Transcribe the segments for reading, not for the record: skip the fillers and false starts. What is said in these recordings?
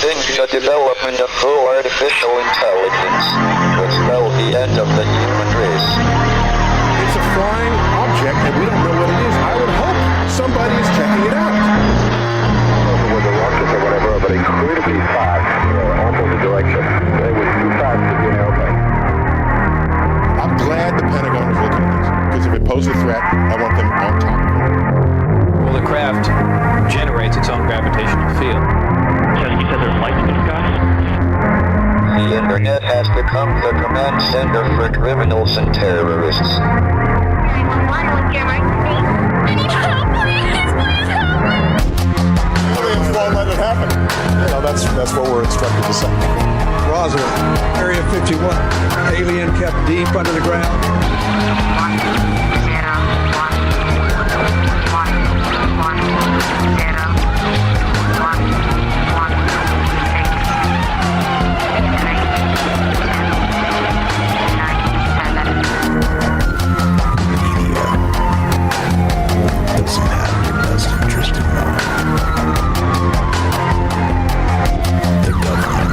think the development of full artificial intelligence would spell the end of the human race. It's a flying object, and we don't know what it is. I would hope somebody is checking it out. With the rockets or whatever, but incredibly fast, opposite direction. It was too fast to be an airplane. I'm glad the Pentagon is looking at this, because if it poses a threat, I want them on top of it. Well, the craft generates its own gravitational field. You said there's lights in the sky? The internet has become the command center for criminals and terrorists. 911, what's your emergency? I need help, please help me! Won't let it happen. You know, that's what we're instructed to say. Roswell, Area 51. Alien kept deep under the ground. 1, 0, 1, 1, 1, 0, 1, 1, 6, 3, 2, 9, 7. Doesn't have your best interest in mind. The government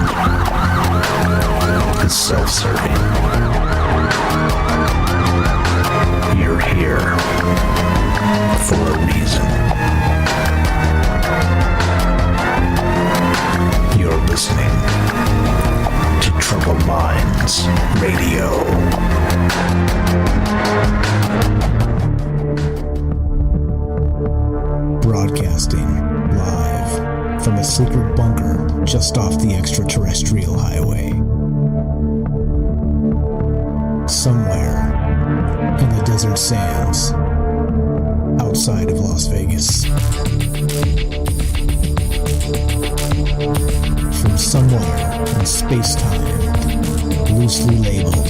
is self-serving. You're here for a reason. You're listening to Troubled Minds Radio. Broadcasting live from a secret bunker just off the extraterrestrial highway. Somewhere in the desert sands outside of Las Vegas. From somewhere in space-time, loosely labeled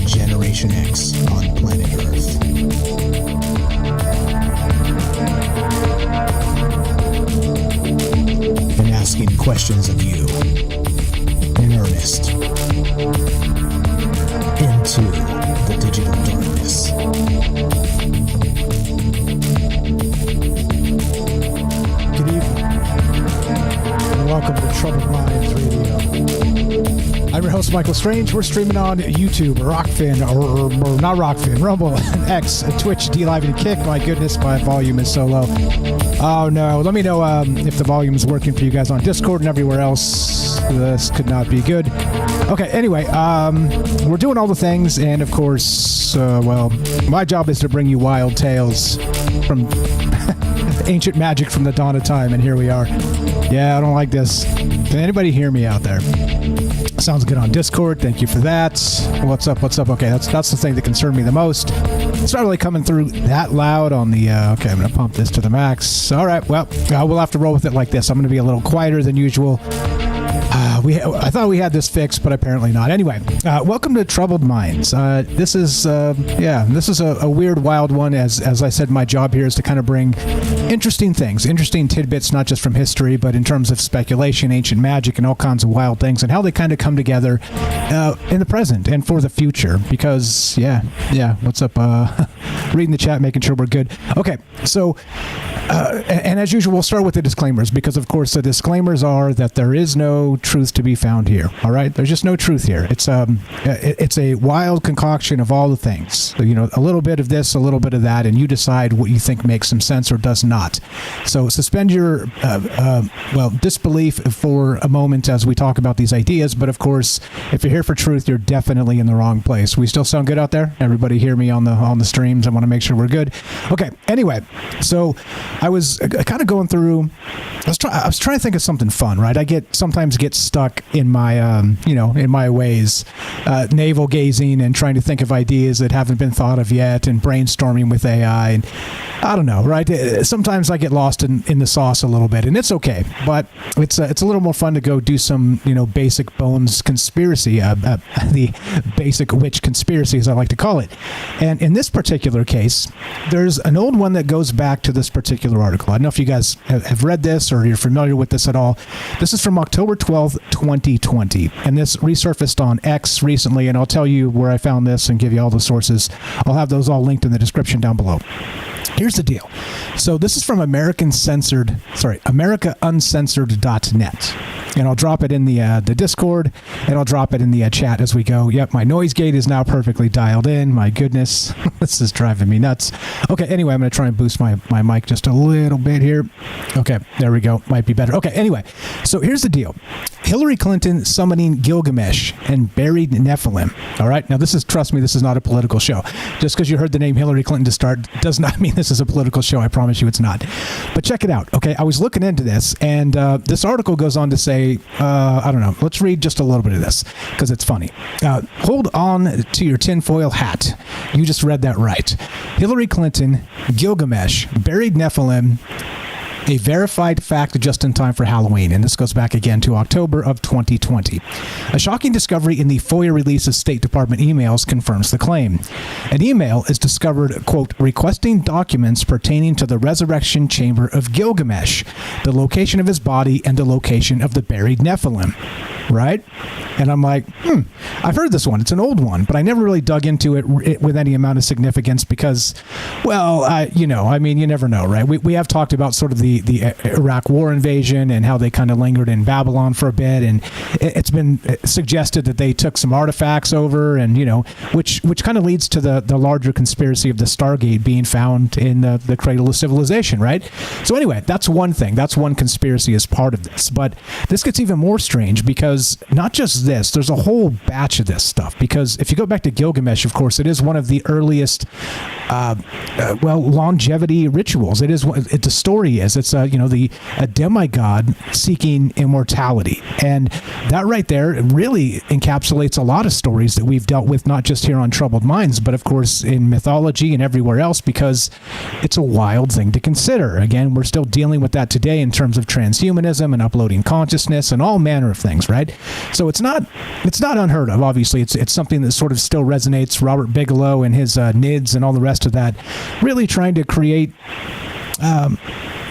Generation X on planet Earth. And asking questions of you in earnest into the digital darkness. Good evening, and welcome to Troubled Minds Radio. I'm your host, Michael Strange. We're streaming on YouTube, Rockfin, or not Rockfin, Rumble, X, Twitch, D-Live, and Kick. My goodness, my volume is so low. Oh no, let me know if the volume is working for you guys on Discord and everywhere else. This could not be good. Okay, anyway, we're doing all the things, and of course, well, my job is to bring you wild tales from ancient magic from the dawn of time, and here we are. Yeah, I don't like this. Can anybody hear me out there? Sounds good on Discord. Thank you for that. What's up? What's up? Okay, that's the thing that concerned me the most. It's not really coming through that loud on the... okay, I'm going to pump this to the max. All right, well, we'll have to roll with it like this. I'm going to be a little quieter than usual. I thought we had this fixed, but apparently not. Anyway, welcome to Troubled Minds. This is a weird, wild one. As I said, my job here is to kind of bring interesting things, interesting tidbits, not just from history, but in terms of speculation, ancient magic, and all kinds of wild things, and how they kind of come together in the present and for the future. Because, yeah, what's up? Reading the chat, making sure we're good. Okay, so... and as usual, we'll start with the disclaimers, because of course the disclaimers are that there is no truth to be found here. All right, there's just no truth here. It's a wild concoction of all the things. So, you know, a little bit of this, a little bit of that, and you decide what you think makes some sense or does not. So suspend your disbelief for a moment as we talk about these ideas. But of course, if you're here for truth, you're definitely in the wrong place. We still sound good out there? Everybody hear me on the streams? I want to make sure we're good. Okay. Anyway, so. I was kind of going through. I was trying to think of something fun, right? I sometimes get stuck in my in my ways, navel gazing and trying to think of ideas that haven't been thought of yet, and brainstorming with AI, and I don't know, right? Sometimes I get lost in the sauce a little bit, and it's okay. But it's a little more fun to go do some basic bones conspiracy, the basic witch conspiracy, as I like to call it. And in this particular case, there's an old one that goes back to this particular article. I don't know if you guys have read this or you're familiar with this at all. This is from October 12th, 2020, and this resurfaced on X recently, and I'll tell you where I found this and give you all the sources. I'll have those all linked in the description down below. Here's the deal. So this is from AmericaUncensored.net. and I'll drop it in the Discord, and I'll drop it in the chat as we go. Yep, my noise gate is now perfectly dialed in. My goodness, this is driving me nuts. Okay, anyway, I'm going to try and boost my mic just a little bit here. Okay, there we go. Might be better. Okay, anyway, so here's the deal. Hillary Clinton summoning Gilgamesh and buried Nephilim. All right, now trust me, this is not a political show. Just because you heard the name Hillary Clinton to start does not mean this is a political show. I promise you it's not. But check it out. Okay, I was looking into this, and this article goes on to say, I don't know, let's read just a little bit of this because it's funny. Hold on to your tinfoil hat. You just read that right. Hillary Clinton, Gilgamesh, buried Nephilim, a verified fact just in time for Halloween. And this goes back again to October of 2020. A shocking discovery in the FOIA release of State Department emails confirms the claim. An email is discovered, quote, requesting documents pertaining to the resurrection chamber of Gilgamesh, the location of his body, and the location of the buried Nephilim. Right? And I'm like, I've heard this one. It's an old one, but I never really dug into it with any amount of significance because, well, you never know, right? We have talked about sort of the Iraq war invasion and how they kind of lingered in Babylon for a bit, and it's been suggested that they took some artifacts over, and which kind of leads to the larger conspiracy of the Stargate being found in the cradle of civilization, right? So anyway, that's one thing. That's one conspiracy as part of this, but this gets even more strange because not just this, there's a whole batch of this stuff. Because if you go back to Gilgamesh, of course, it is one of the earliest, longevity rituals. The story is it's a demigod seeking immortality, and that right there really encapsulates a lot of stories that we've dealt with, not just here on Troubled Minds, but of course in mythology and everywhere else, because it's a wild thing to consider. Again, we're still dealing with that today in terms of transhumanism and uploading consciousness and all manner of things, right? So it's not unheard of. Obviously, it's something that sort of still resonates. Robert Bigelow and his NIDS and all the rest of that, really trying to create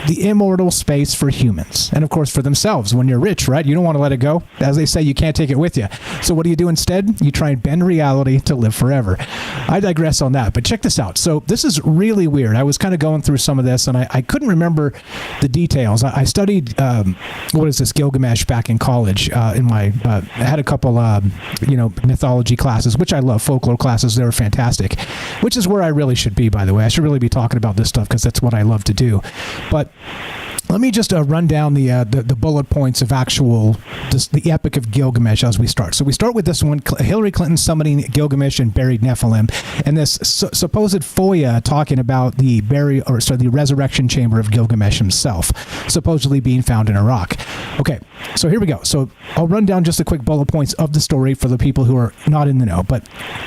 the immortal space for humans, and of course for themselves. When you're rich, right, you don't want to let it go. As they say, you can't take it with you. So what do you do instead? You try and bend reality to live forever. I digress on that, but check this out. So this is really weird. I was kind of going through some of this, and I couldn't remember the details. I studied Gilgamesh back in college. I had a couple mythology classes, which I love. Folklore classes, they were fantastic, which is where I really should be, by the way. I should really be talking about this stuff because that's what I love to do. But let me just run down the bullet points of the Epic of Gilgamesh as we start. So we start with this one: Hillary Clinton summoning Gilgamesh and buried Nephilim, and this supposed FOIA talking about the resurrection chamber of Gilgamesh himself, supposedly being found in Iraq. Okay, so here we go. So I'll run down just the quick bullet points of the story for the people who are not in the know. But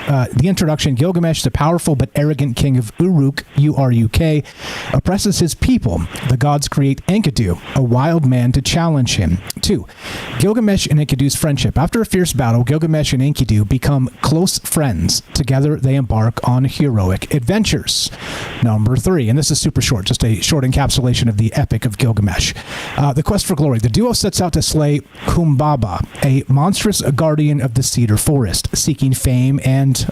the introduction: Gilgamesh, the powerful but arrogant king of Uruk, U-R-U-K, oppresses his people. The gods create Enkidu, a wild man, to challenge him. 2. Gilgamesh and Enkidu's friendship. After a fierce battle, Gilgamesh and Enkidu become close friends. Together, they embark on heroic adventures. Number 3, and this is super short, just a short encapsulation of the Epic of Gilgamesh. The quest for glory. The duo sets out to slay Humbaba, a monstrous guardian of the cedar forest, seeking fame and,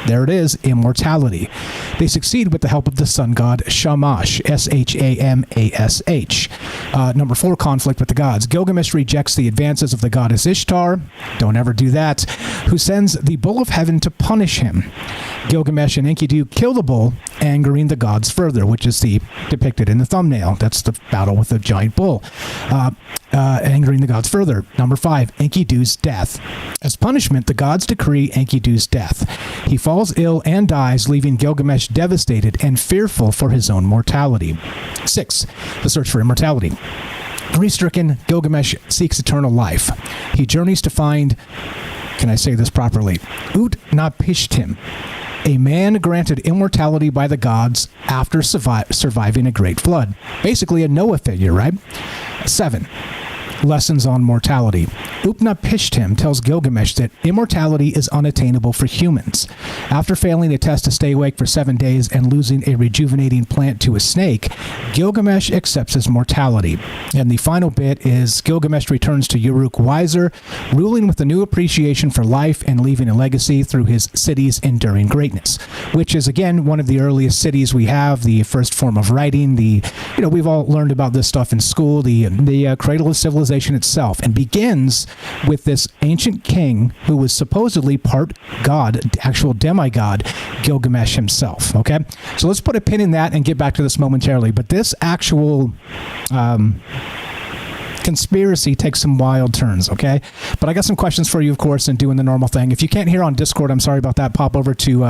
there it is, immortality. They succeed with the help of the sun god Shamash, S-H-A-M-A-S-H. Number 4, conflict with the gods. Gilgamesh rejects the advances of the goddess Ishtar, don't ever do that, who sends the bull of heaven to punish him. Gilgamesh and Enkidu kill the bull, angering the gods further, which is depicted in the thumbnail. That's the battle with the giant bull. Angering the gods further. Number 5, Enkidu's death. As punishment, the gods decree Enkidu's death. He falls ill and dies, leaving Gilgamesh devastated and fearful for his own mortality. 6, the search for immortality. Grief-stricken, Gilgamesh seeks eternal life. He journeys to find, can I say this properly, Ut-Napishtim, a man granted immortality by the gods after surviving a great flood. Basically a Noah figure, right? 7. Lessons on mortality. Utnapishtim tells Gilgamesh that immortality is unattainable for humans. After failing a test to stay awake for 7 days and losing a rejuvenating plant to a snake, Gilgamesh accepts his mortality. And the final bit is Gilgamesh returns to Uruk wiser, ruling with a new appreciation for life and leaving a legacy through his city's enduring greatness, which is, again, one of the earliest cities we have, the first form of writing. We've all learned about this stuff in school, the cradle of civilization, civilization itself, and begins with this ancient king who was supposedly part god, actual demigod, Gilgamesh himself. Okay, so let's put a pin in that and get back to this momentarily. But this actual conspiracy takes some wild turns, okay? But I got some questions for you, of course, and doing the normal thing. If you can't hear on Discord, I'm sorry about that. Pop over to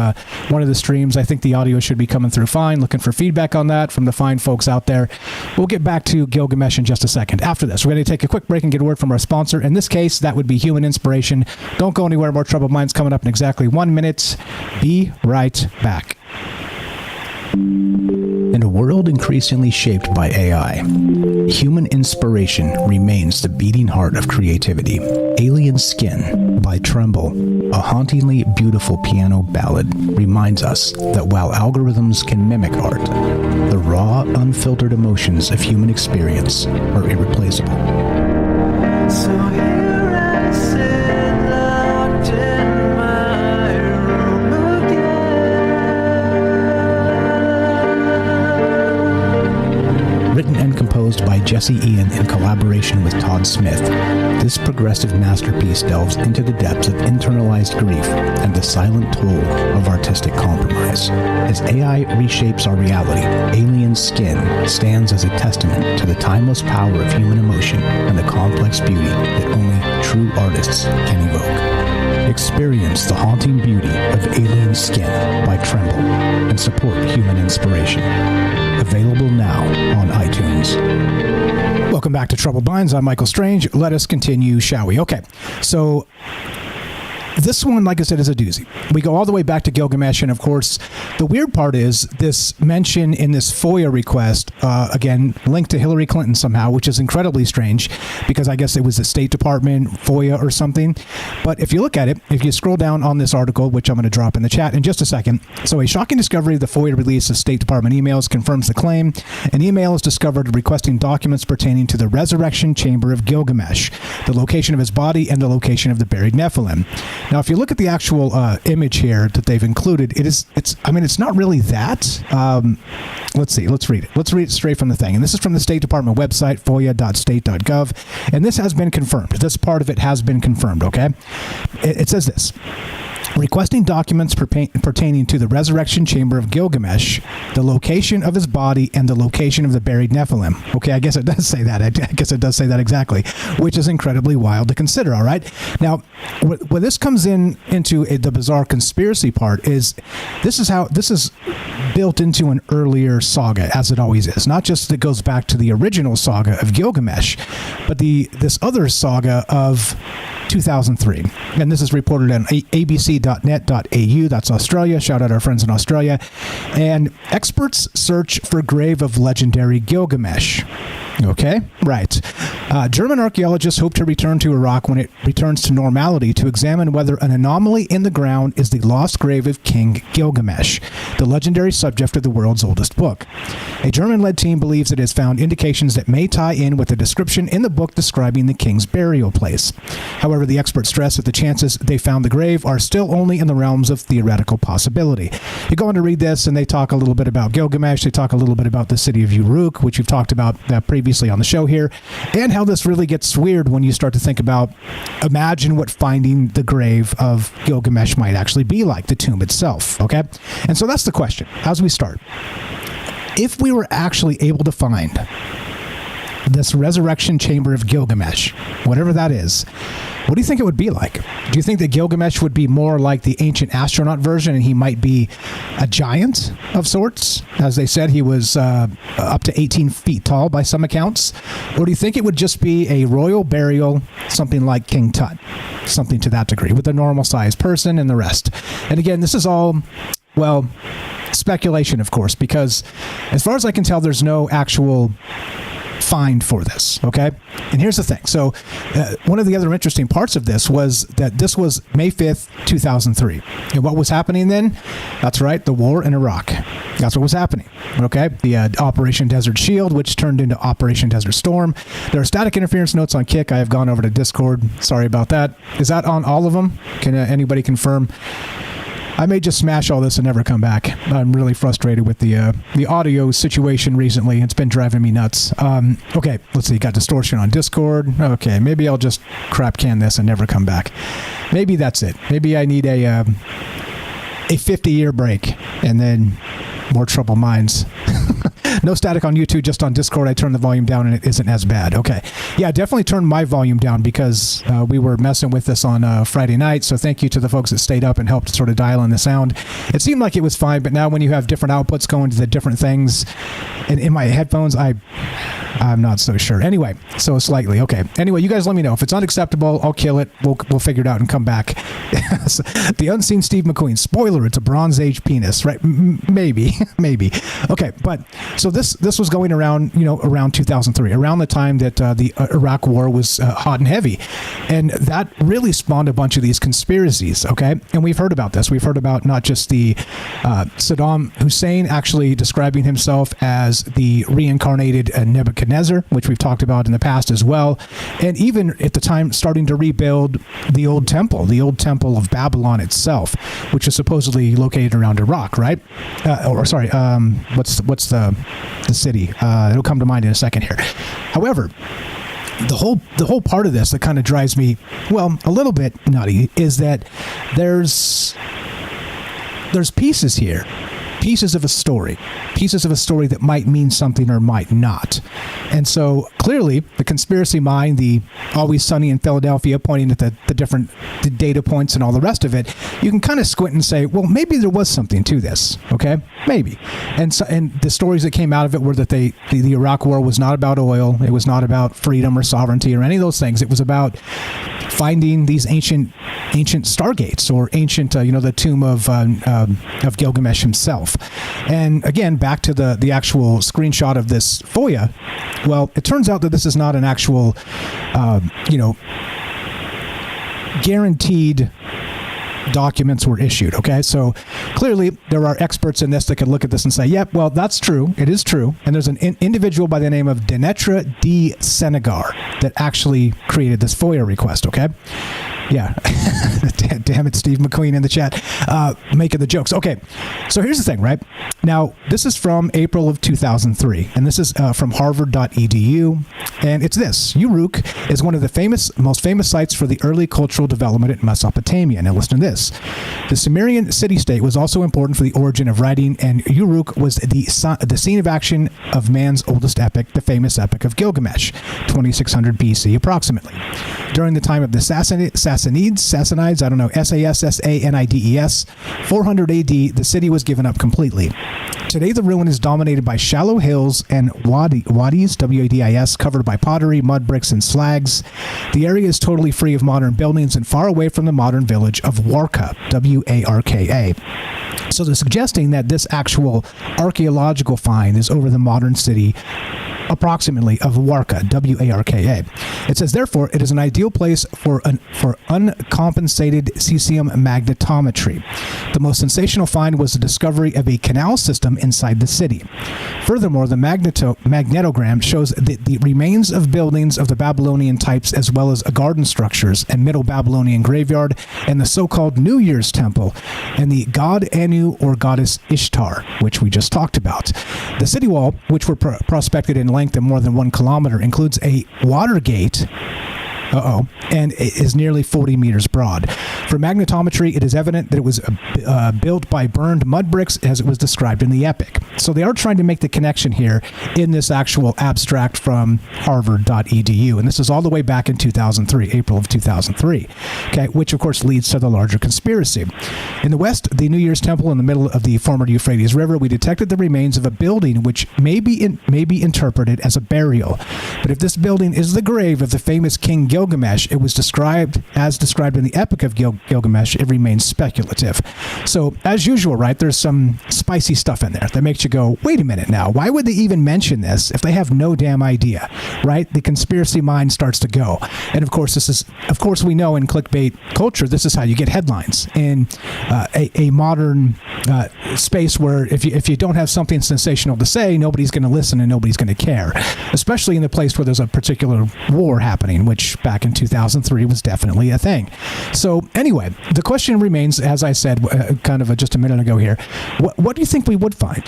one of the streams. I think the audio should be coming through fine. Looking for feedback on that from the fine folks out there. We'll get back to Gilgamesh in just a second. After this, we're going to take a quick break and get a word from our sponsor. In this case, that would be Human Inspiration. Don't go anywhere. More Troubled Minds coming up in exactly 1 minute. Be right back. In a world increasingly shaped by AI, human inspiration remains the beating heart of creativity. Alien Skin by Tremble, a hauntingly beautiful piano ballad, reminds us that while algorithms can mimic art, the raw, unfiltered emotions of human experience are irreplaceable. So here I sit, locked in my room again. Written and composed by Jesse Ian in collaboration with Todd Smith, this progressive masterpiece delves into the depths of internalized grief and the silent toll of artistic compromise. As AI reshapes our reality, Alien Skin stands as a testament to the timeless power of human emotion and the complex beauty that only true artists can evoke. Experience the haunting beauty of Alien Skin by Tremble and support human inspiration. Available now on iTunes. Welcome back to Troubled Minds. I'm Michael Strange. Let us continue, shall we? Okay, so this one, like I said, is a doozy. We go all the way back to Gilgamesh, and of course, the weird part is this mention in this FOIA request, again, linked to Hillary Clinton somehow, which is incredibly strange, because I guess it was the State Department FOIA or something. But if you look at it, if you scroll down on this article, which I'm going to drop in the chat in just a second, so a shocking discovery of the FOIA release of State Department emails confirms the claim. An email is discovered requesting documents pertaining to the resurrection chamber of Gilgamesh, the location of his body, and the location of the buried Nephilim. Now, if you look at the actual image here that they've included, it's not really that. Let's see. Let's read it. Let's read it straight from the thing. And this is from the State Department website, foia.state.gov. And this has been confirmed. This part of it has been confirmed, okay? It says this. Requesting documents pertaining to the resurrection chamber of Gilgamesh, the location of his body, and the location of the buried Nephilim. Okay, I guess it does say that. I guess it does say that exactly, which is incredibly wild to consider, all right? Now, when this comes into the bizarre conspiracy part is this is built into an earlier saga, as it always is. Not just that goes back to the original saga of Gilgamesh, but this other saga of 2003. And this is reported on abc.net.au. That's Australia. Shout out our friends in Australia. And experts search for grave of legendary Gilgamesh. Okay, right. German archaeologists hope to return to Iraq when it returns to normality to examine whether an anomaly in the ground is the lost grave of King Gilgamesh, the legendary subject of the world's oldest book. A German-led team believes it has found indications that may tie in with the description in the book describing the king's burial place. However, the experts stress that the chances they found the grave are still only in the realms of theoretical possibility. You go on to read this, and they talk a little bit about Gilgamesh. They talk a little bit about the city of Uruk, which you've talked about previously on the show here, and how this really gets weird when you start to think about, imagine what finding the grave of Gilgamesh might actually be like, the tomb itself, okay? And so that's the question, as we start. If we were actually able to find this resurrection chamber of Gilgamesh, whatever that is, what do you think it would be like? Do you think that Gilgamesh would be more like the ancient astronaut version, and he might be a giant of sorts? As they said, he was up to 18 feet tall by some accounts. Or do you think it would just be a royal burial, something like King Tut, something to that degree, with a normal-sized person and the rest? And again, this is all, well, speculation, of course, because as far as I can tell, there's no actual find for this, okay? And here's the thing. So one of the other interesting parts of this was that this was May 5th, 2003. And what was happening then? That's right, the war in Iraq. That's what was happening, okay? The Operation Desert Shield, which turned into Operation Desert Storm. There are static interference notes on Kick. I have gone over to Discord. Sorry about that. Is that on all of them? Can anybody confirm? I may just smash all this and never come back. I'm really frustrated with the audio situation recently. It's been driving me nuts. Okay, let's see. Got distortion on Discord. Okay, maybe I'll just crap can this and never come back. Maybe that's it. Maybe I need a 50-year break and then more troubled minds. No static on YouTube, just on Discord. I turned the volume down and it isn't as bad. Okay. Yeah, definitely turned my volume down because we were messing with this on Friday night. So thank you to the folks that stayed up and helped sort of dial in the sound. It seemed like it was fine, but now when you have different outputs going to the different things, and in my headphones, I'm not so sure. Anyway, so slightly. Okay. Anyway, you guys let me know. If it's unacceptable, I'll kill it. We'll figure it out and come back. The unseen Steve McQueen. Spoiler, it's a Bronze Age penis, right? Maybe. Okay, but so this was going around, around 2003, around the time that the Iraq War was hot and heavy. And that really spawned a bunch of these conspiracies, okay? And we've heard about this. We've heard about not just the Saddam Hussein actually describing himself as the reincarnated Nebuchadnezzar, which we've talked about in the past as well. And even at the time, starting to rebuild the old temple of Babylon itself, which is supposedly located around Iraq, right? What's the city? It'll come to mind in a second here. However, the whole part of this that kind of drives me, well, a little bit nutty, is that there's pieces here. Pieces of a story that might mean something or might not. And so clearly the conspiracy mind, the Always Sunny in Philadelphia pointing at the different data points and all the rest of it, you can kind of squint and say, well, maybe there was something to this. Okay. Maybe. And the stories that came out of it were that the Iraq War was not about oil. It was not about freedom or sovereignty or any of those things. It was about finding these ancient stargates, or ancient, the tomb of Gilgamesh himself. And again, back to the actual screenshot of this FOIA. Well, it turns out that this is not an actual, guaranteed documents were issued. Okay, so clearly there are experts in this that could look at this and say, yep, well, that's true. It is true. And there's an individual by the name of Denetra D. Senegar that actually created this FOIA request. Okay. Yeah. Damn it, Steve McQueen in the chat, making the jokes. Okay, so here's the thing, right? Now, this is from April of 2003, and this is from harvard.edu, and it's this. Uruk is one of the most famous sites for the early cultural development in Mesopotamia. Now, listen to this. The Sumerian city-state was also important for the origin of writing, and Uruk was the scene of action of man's oldest epic, the famous Epic of Gilgamesh, 2600 BC approximately. During the time of the Sassanids, I don't know, Sassanides, 400 AD, the city was given up completely. Today, the ruin is dominated by shallow hills and wadis, W-A-D-I-S, covered by pottery, mud bricks, and slags. The area is totally free of modern buildings and far away from the modern village of Warka, W-A-R-K-A. So they're suggesting that this actual archaeological find is over the modern city approximately of Warka, W-A-R-K-A. It says, therefore, it is an ideal place for uncompensated cesium magnetometry. The most sensational find was the discovery of a canal system inside the city. Furthermore, the magnetogram shows the remains of buildings of the Babylonian types, as well as garden structures and Middle Babylonian graveyard and the so-called New Year's temple and the god Anu or goddess Ishtar, which we just talked about. The city wall, which were prospected in length of more than 1 kilometer, includes a water gate and it is nearly 40 meters broad. For magnetometry, it is evident that it was built by burned mud bricks as it was described in the epic. So they are trying to make the connection here in this actual abstract from harvard.edu. And this is all the way back in 2003, April of 2003, okay, which of course leads to the larger conspiracy. In the west, the New Year's temple in the middle of the former Euphrates River, we detected the remains of a building which may be interpreted as a burial. But if this building is the grave of the famous King Gilgamesh, it was described in the Epic of Gilgamesh, it remains speculative. So, as usual, right, there's some spicy stuff in there that makes you go, wait a minute now, why would they even mention this if they have no damn idea, right? The conspiracy mind starts to go. And of course, we know in clickbait culture, this is how you get headlines in a modern space where if you don't have something sensational to say, nobody's going to listen and nobody's going to care, especially in the place where there's a particular war happening, which back back in 2003 was definitely a thing. So anyway, the question remains, as I said, just a minute ago here, what do you think we would find?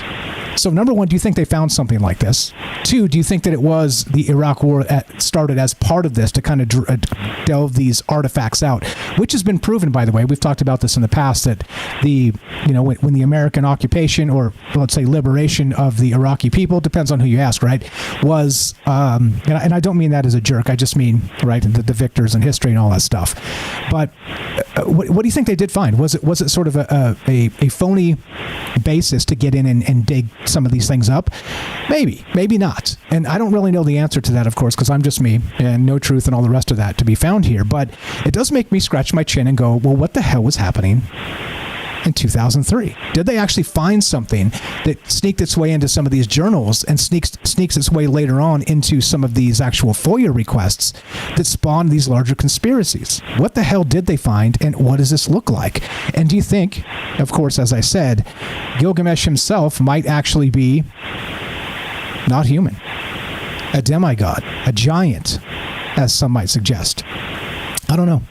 So number one, do you think they found something like this? Two, do you think that it was the Iraq War that started as part of this to kind of delve these artifacts out, which has been proven, by the way. We've talked about this in the past, that when the American occupation, or let's say liberation of the Iraqi people, depends on who you ask, right, was, and I don't mean that as a jerk, I just mean, right, the victors in history and all that stuff. But what do you think they did find? Was it sort of a phony basis to get in and dig some of these things up? Maybe not. And I don't really know the answer to that, of course, because I'm just me and no truth and all the rest of that to be found here. But it does make me scratch my chin and go, well, what the hell was happening in 2003? Did they actually find something that sneaked its way into some of these journals and sneaks its way later on into some of these actual FOIA requests that spawned these larger conspiracies? What the hell did they find, and what does this look like? And do you think, of course, as I said, Gilgamesh himself might actually be not human, a demigod, a giant, as some might suggest? I don't know.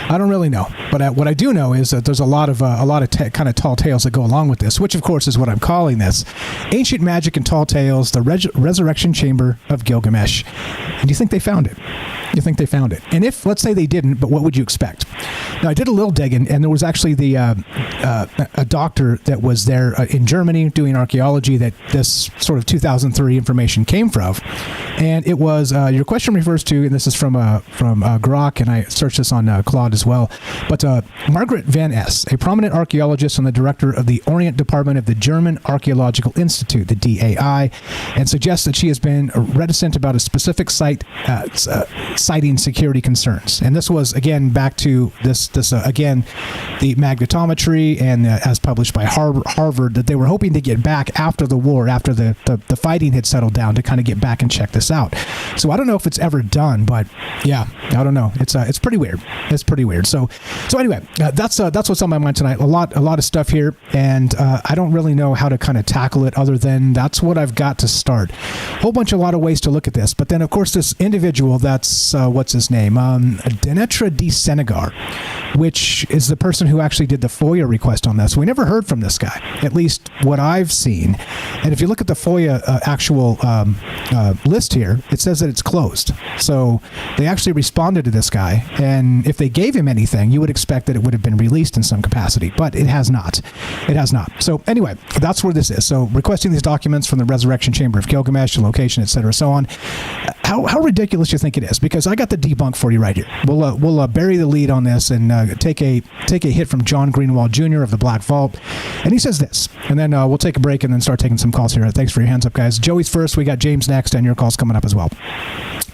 I don't really know. But what I do know is that there's a lot of kind of tall tales that go along with this, which of course is what I'm calling this: Ancient Magic and Tall Tales, the Resurrection Chamber of Gilgamesh. And do you think they found it? You think they found it? And if, let's say they didn't, but what would you expect? Now, I did a little digging, and there was actually a doctor that was there in Germany doing archaeology that this sort of 2003 information came from. And it was, your question refers to, and this is from Grok, and I searched this on Claude as well, but Margaret Van Es, a prominent archaeologist and the director of the Orient Department of the German Archaeological Institute, the DAI, and suggests that she has been reticent about a specific site citing security concerns. And this was, again, back to this again, the magnetometry, and as published by Harvard, that they were hoping to get back after the war, after the fighting had settled down, to kind of get back and check this out. So I don't know if it's ever done, but yeah, I don't know. It's pretty weird. It's pretty weird. So anyway, that's what's on my mind tonight. A lot of stuff here, and I don't really know how to kind of tackle it other than that's what I've got to start. A lot of ways to look at this, but then of course this individual, that's what's his name, Denetra de Senegar, which is the person who actually did the FOIA request on this. We never heard from this guy, at least what I've seen. And if you look at the FOIA actual list here, it says that it's closed. So they actually responded to this guy, and if they gave him anything, you would expect that it would have been released in some capacity, but it has not. It has not. So anyway, that's where this is. So requesting these documents from the Resurrection Chamber of Gilgamesh, the location, etc., so on. How ridiculous do you think it is? Because I got the debunk for you right here. We'll bury the lead on this and take a hit from John Greenwald Jr. of the Black Vault, and he says this, and then we'll take a break and then start taking some calls here. Thanks for your hands up, guys. Joey's first. We got James next, and your calls coming up as well.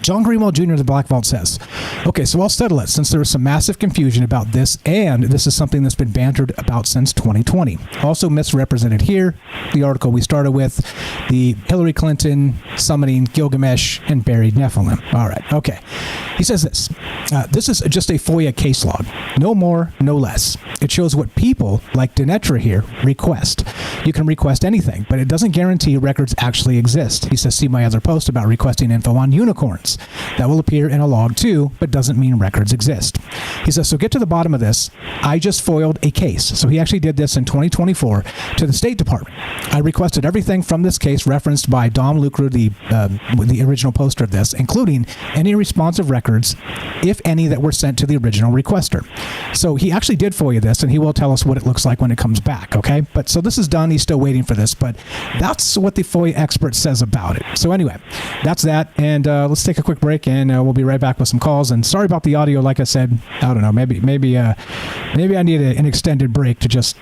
John Greenwald Jr. of the Black Vault says, okay, so I'll settle it since there was some massive confusion about this, and this is something that's been bantered about since 2020. Also misrepresented here, the article we started with, the Hillary Clinton summoning Gilgamesh and buried Nephilim. All right, okay. He says this. This is just a FOIA case log. No more, no less. It shows what people, like Denetra here, request. You can request anything, but it doesn't guarantee records actually exist. He says, see my other post about requesting info on unicorns. That will appear in a log too, but doesn't mean records exist. He says, so get to the bottom of this. I just foiled a case. So he actually did this in 2024 to the State Department. I requested everything from this case referenced by Dom Lucre, the original poster of this, including any responsive records, if any, that were sent to the original requester. So he actually did FOIA this, and he will tell us what it looks like when it comes back, okay? But so this is done. He's still waiting for this, but that's what the FOIA expert says about it. So anyway, that's that, and let's take a quick break, and we'll be right back with some calls. And sorry about the audio. Like I said, I don't know. Maybe I need an extended break to just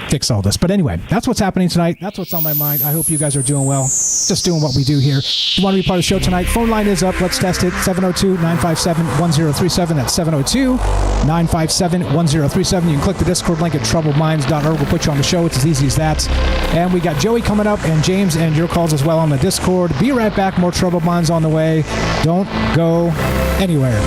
fix all this. But anyway, that's what's happening tonight. That's what's on my mind. I hope you guys are doing well. Just doing what we do here. If you want to be part of the show tonight, phone line is up. Let's test it. 702-957-1037. That's 702-957-1037. You can click the Discord link at troubledminds.org. We'll put you on the show. It's as easy as that. And we got Joey coming up, and James, and your calls as well on the Discord. Be right back. More Troubled Minds on the way. Don't go anywhere.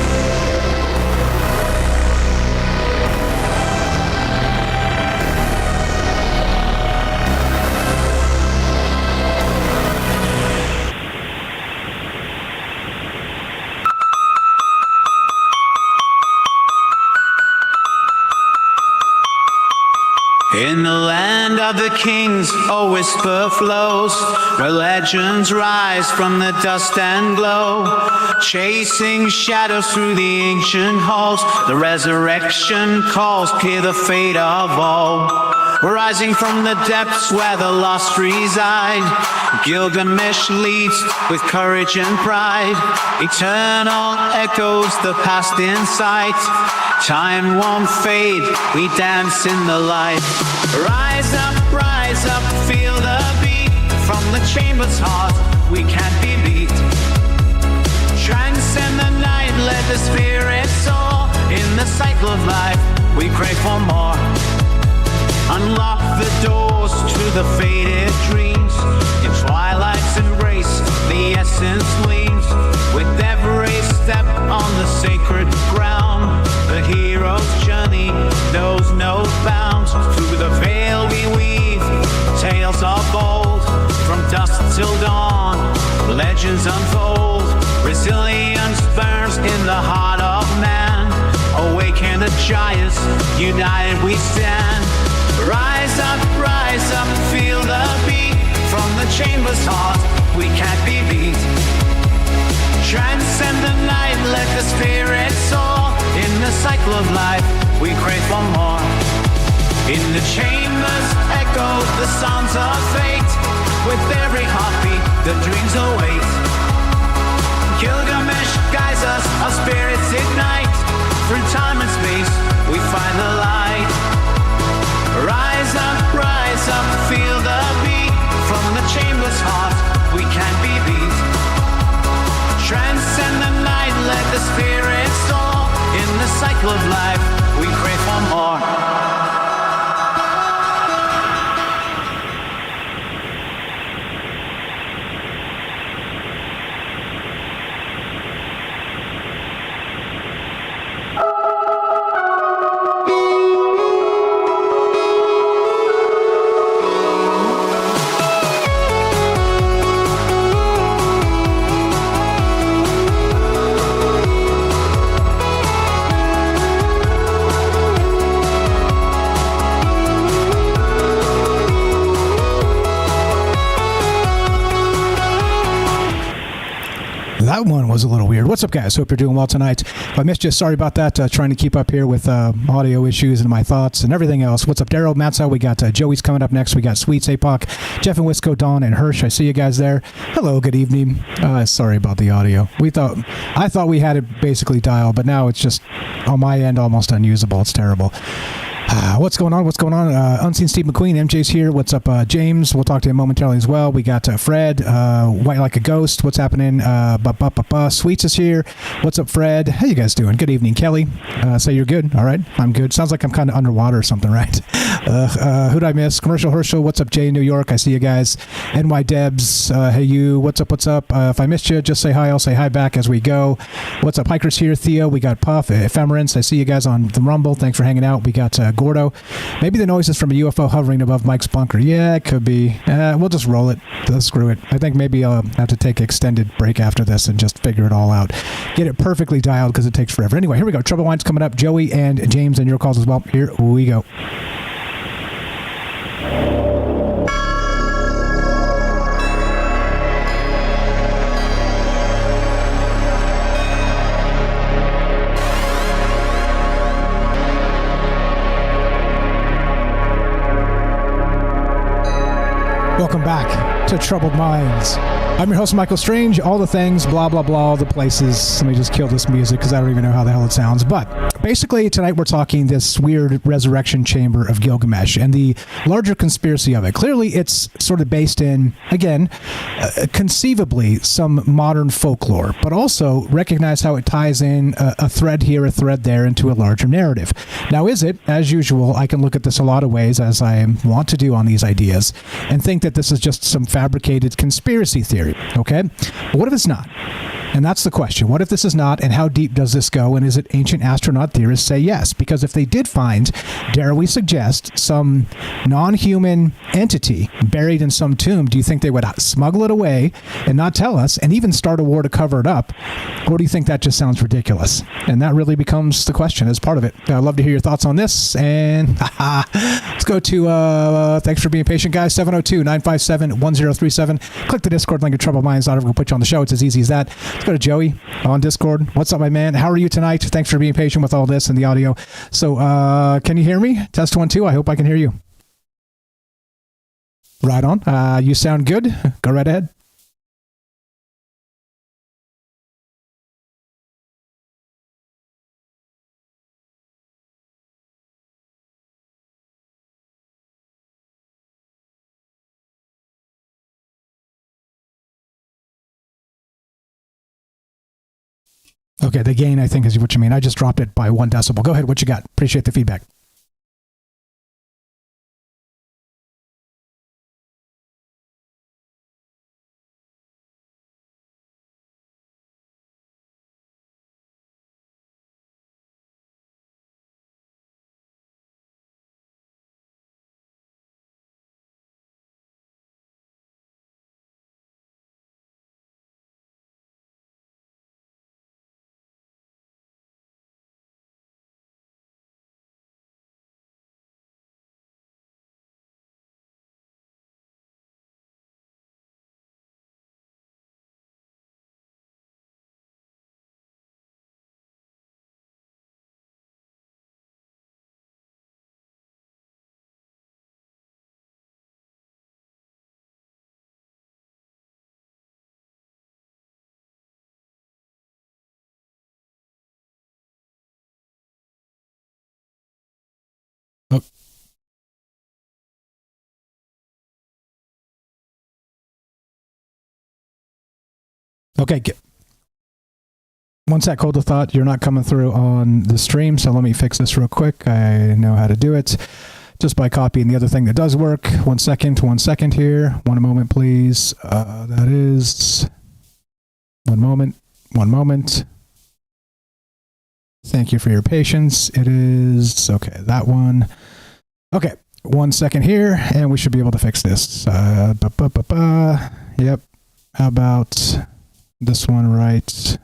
of the kings, a whisper flows, where legends rise from the dust and glow, chasing shadows through the ancient halls. The resurrection calls, clear the fate of all. Rising from the depths where the lost reside, Gilgamesh leads with courage and pride. Eternal echoes the past in sight. Time won't fade, we dance in the light. Rise up, feel the beat. From the chamber's heart, we can't be beat. Transcend the night, let the spirit soar. In the cycle of life, we crave for more. Unlock the doors to the faded dreams. In twilight's embrace, the essence gleams. With every step on the sacred ground, the hero's journey knows no bounds. Through the veil we weave, tales of old. From dusk till dawn, legends unfold. Resilience burns in the heart of man. Awaken the giants, united we stand. Rise up, feel the beat. From the chamber's heart, we can't be beat. Transcend the night, let the spirit soar. In the cycle of life, we crave for more. In the chambers echo the sounds of fate. With every heartbeat, the dreams await. Gilgamesh guides us, our spirits ignite. Through time and space, we find the light. Rise up, feel the beat. From the chamber's heart, we can't be beat. Transcend the night, let the spirit soar. In the cycle of life, we crave for more. That one was a little weird. What's up, guys? Hope you're doing well tonight. If I missed you, sorry about that. Trying to keep up here with audio issues and my thoughts and everything else. What's up, Daryl, Matzo? We got Joey's coming up next. We got Sweets, APOC, Jeff and Wisco, Dawn, and Hirsch. I see you guys there. Hello, good evening. Sorry about the audio. I thought we had it basically dialed, but now it's just on my end almost unusable. It's terrible. What's going on? Unseen Steve McQueen, MJ's here. What's up, James? We'll talk to him momentarily as well. We got Fred, White Like a Ghost. What's happening? Sweets is here. What's up, Fred? How you guys doing? Good evening, Kelly. Say you're good. All right, I'm good. Sounds like I'm kind of underwater or something, right? Who'd I miss? Commercial Herschel. What's up, Jay in New York? I see you guys. NY Debs. Hey, you. What's up? If I missed you, just say hi. I'll say hi back as we go. What's up, Hikers here? Theo. We got Puff. Ephemerance. I see you guys on the Rumble. Thanks for hanging out. We got Gordo. Maybe the noise is from a UFO hovering above Mike's bunker. Yeah, it could be. We'll just roll it. Screw it. I think maybe I'll have to take an extended break after this and just figure it all out. Get it perfectly dialed because it takes forever. Anyway, here we go. Trouble Wine's coming up. Joey and James and your calls as well. Here we go. Welcome back to Troubled Minds. I'm your host, Michael Strange. All the things, blah, blah, blah, all the places. Let me just kill this music because I don't even know how the hell it sounds. But basically, tonight we're talking this weird resurrection chamber of Gilgamesh and the larger conspiracy of it. Clearly, it's sort of based in, again, conceivably, some modern folklore, but also recognize how it ties in a thread here, a thread there into a larger narrative. Now, is it, as usual, I can look at this a lot of ways, as I want to do on these ideas, and think that this is just some fabricated conspiracy theory. Okay? But what if it's not? And that's the question. What if this is not, and how deep does this go? And is it ancient astronaut theorists say yes? Because if they did find, dare we suggest, some non-human entity buried in some tomb, do you think they would smuggle it away and not tell us and even start a war to cover it up? Or do you think that just sounds ridiculous? And that really becomes the question as part of it. I'd love to hear your thoughts on this. And let's go to, thanks for being patient, guys, 702-957-1037. Click the Discord link at troubledminds.org. We'll put you on the show. It's as easy as that. Let's go to Joey on Discord. What's up, my man? How are you tonight? Thanks for being patient with all this and the audio. So, can you hear me? Test 1, 2. I hope I can hear you. Right on. You sound good. Go right ahead. Okay, the gain, I think, is what you mean. I just dropped it by 1 decibel. Go ahead. What you got? Appreciate the feedback. Oh. Okay. One sec, hold the thought. You're not coming through on the stream, so let me fix this real quick. I know how to do it just by copying the other thing that does work. 1 second here. 1 moment, please. That is 1 moment. 1 moment. Thank you for your patience. It is, okay, that one. Okay, 1 second here, and we should be able to fix this. Yep. How about this one right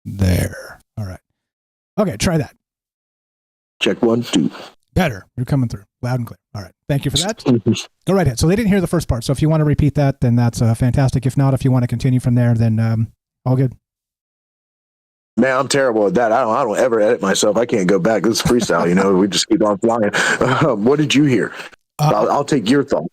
there? All right. Okay, try that. Check 1, 2. Better. You're coming through loud and clear. All right. Thank you for that. Go right ahead. So they didn't hear the first part. So if you want to repeat that, then that's fantastic. If not, if you want to continue from there, then all good. Man, I'm terrible at that. I don't ever edit myself. I can't go back. This is freestyle, we just keep on flying. What did you hear? I'll take your thoughts.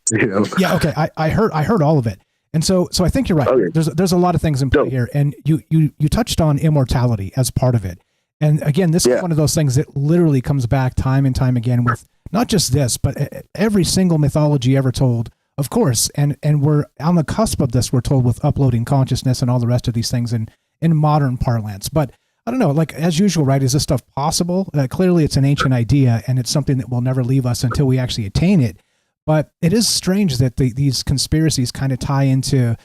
Yeah. Okay. I heard all of it. And so I think you're right. Okay. There's a lot of things in play here, and you touched on immortality as part of it. And again, this is one of those things that literally comes back time and time again with not just this, but every single mythology ever told, of course. And we're on the cusp of this, we're told, with uploading consciousness and all the rest of these things in modern parlance. But I don't know, like as usual, right? Is this stuff possible? Clearly it's an ancient idea, and it's something that will never leave us until we actually attain it. But it is strange that these conspiracies kind of tie into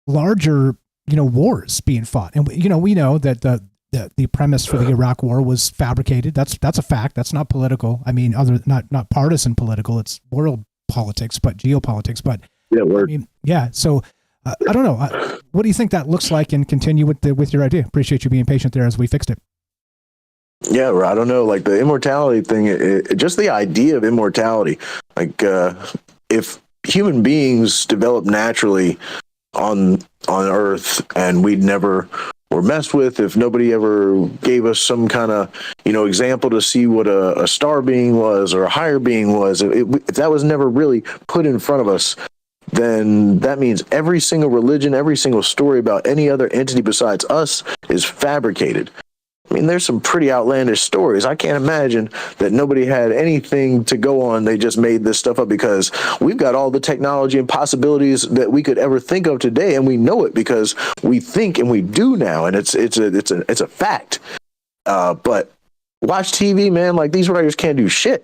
larger, wars being fought. And, we know that the premise for the Iraq War was fabricated. That's a fact. That's not political. I mean, not partisan political. It's world politics, but geopolitics. But so I don't know. What do you think that looks like? And continue with your idea. Appreciate you being patient there as we fixed it. Yeah, I don't know. Like the immortality thing, just the idea of immortality. Like if human beings develop naturally on Earth, and we'd never were messed with, if nobody ever gave us some kind of example to see what a star being was or a higher being was, if that was never really put in front of us, then that means every single religion, every single story about any other entity besides us is fabricated. I mean, there's some pretty outlandish stories. I can't imagine that nobody had anything to go on. They just made this stuff up, because we've got all the technology and possibilities that we could ever think of today, and we know it because we think and we do now, and it's a fact. But watch TV, man. Like, these writers can't do shit.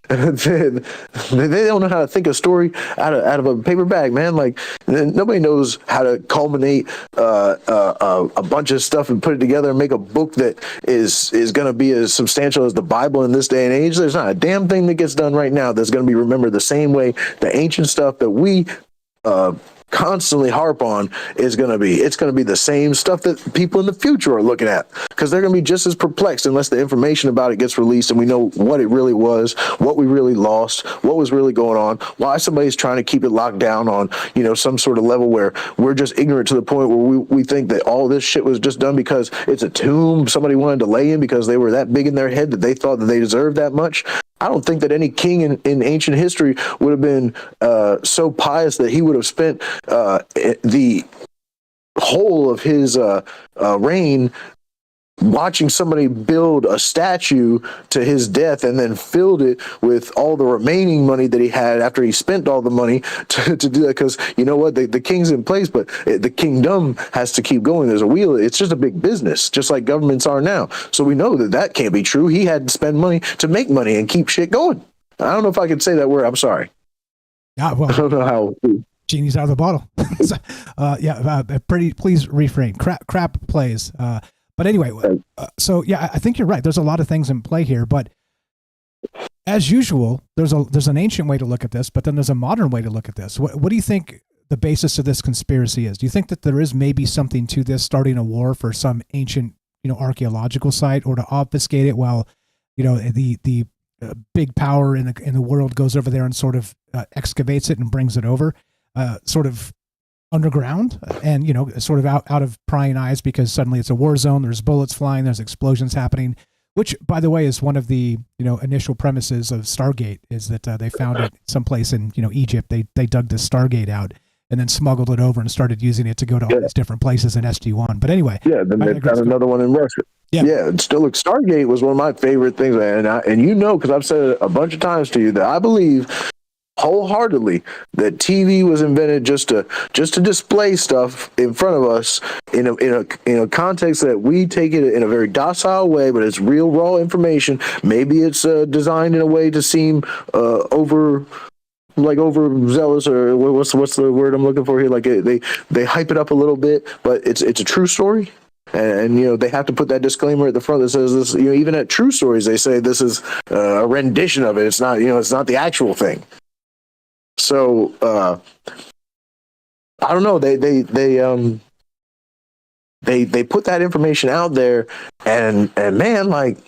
they don't know how to think a story out of a paper bag, man. Like nobody knows how to culminate a bunch of stuff and put it together and make a book that is going to be as substantial as the Bible in this day and age. There's not a damn thing that gets done right now that's going to be remembered the same way the ancient stuff that we constantly harp on is going to be. It's going to be the same stuff that people in the future are looking at, because they're going to be just as perplexed unless the information about it gets released and we know what it really was, what we really lost, what was really going on, why somebody's trying to keep it locked down on, some sort of level where we're just ignorant to the point where we think that all this shit was just done because it's a tomb somebody wanted to lay in because they were that big in their head that they thought that they deserved that much. I don't think that any king in ancient history would have been so pious that he would have spent the whole of his reign watching somebody build a statue to his death and then filled it with all the remaining money that he had after he spent all the money to do that. Because you know what, the king's in place, but the kingdom has to keep going. There's a wheel. It's just a big business, just like governments are now. So we know that can't be true. He had to spend money to make money and keep shit going. I don't know if I could say that word. I'm sorry. Yeah, well, I don't know how. Genie's out of the bottle. So, please refrain. Crap plays. But anyway, so yeah, I think you're right. There's a lot of things in play here, but as usual, there's an ancient way to look at this, but then there's a modern way to look at this. What do you think the basis of this conspiracy is? Do you think that there is maybe something to this, starting a war for some ancient, archaeological site, or to obfuscate it while, the big power in the world goes over there and sort of excavates it and brings it over, sort of underground and sort of out of prying eyes, because suddenly it's a war zone, there's bullets flying, there's explosions happening, which by the way is one of the initial premises of Stargate, is that they found it someplace in Egypt. They dug this Stargate out and then smuggled it over and started using it to go to all these different places in SG-1. But anyway, then they found another one in Russia. Yeah, still, look, Stargate was one of my favorite things, and because I've said it a bunch of times to you that I believe wholeheartedly that TV was invented just to display stuff in front of us in a context that we take it in a very docile way, but it's real raw information. Maybe it's designed in a way to seem overzealous, or what's the word I'm looking for here? Like they hype it up a little bit, but it's a true story. And they have to put that disclaimer at the front that says this. Even at true stories, they say this is a rendition of it. It's not. It's not the actual thing. So I don't know. They put that information out there, and man, like,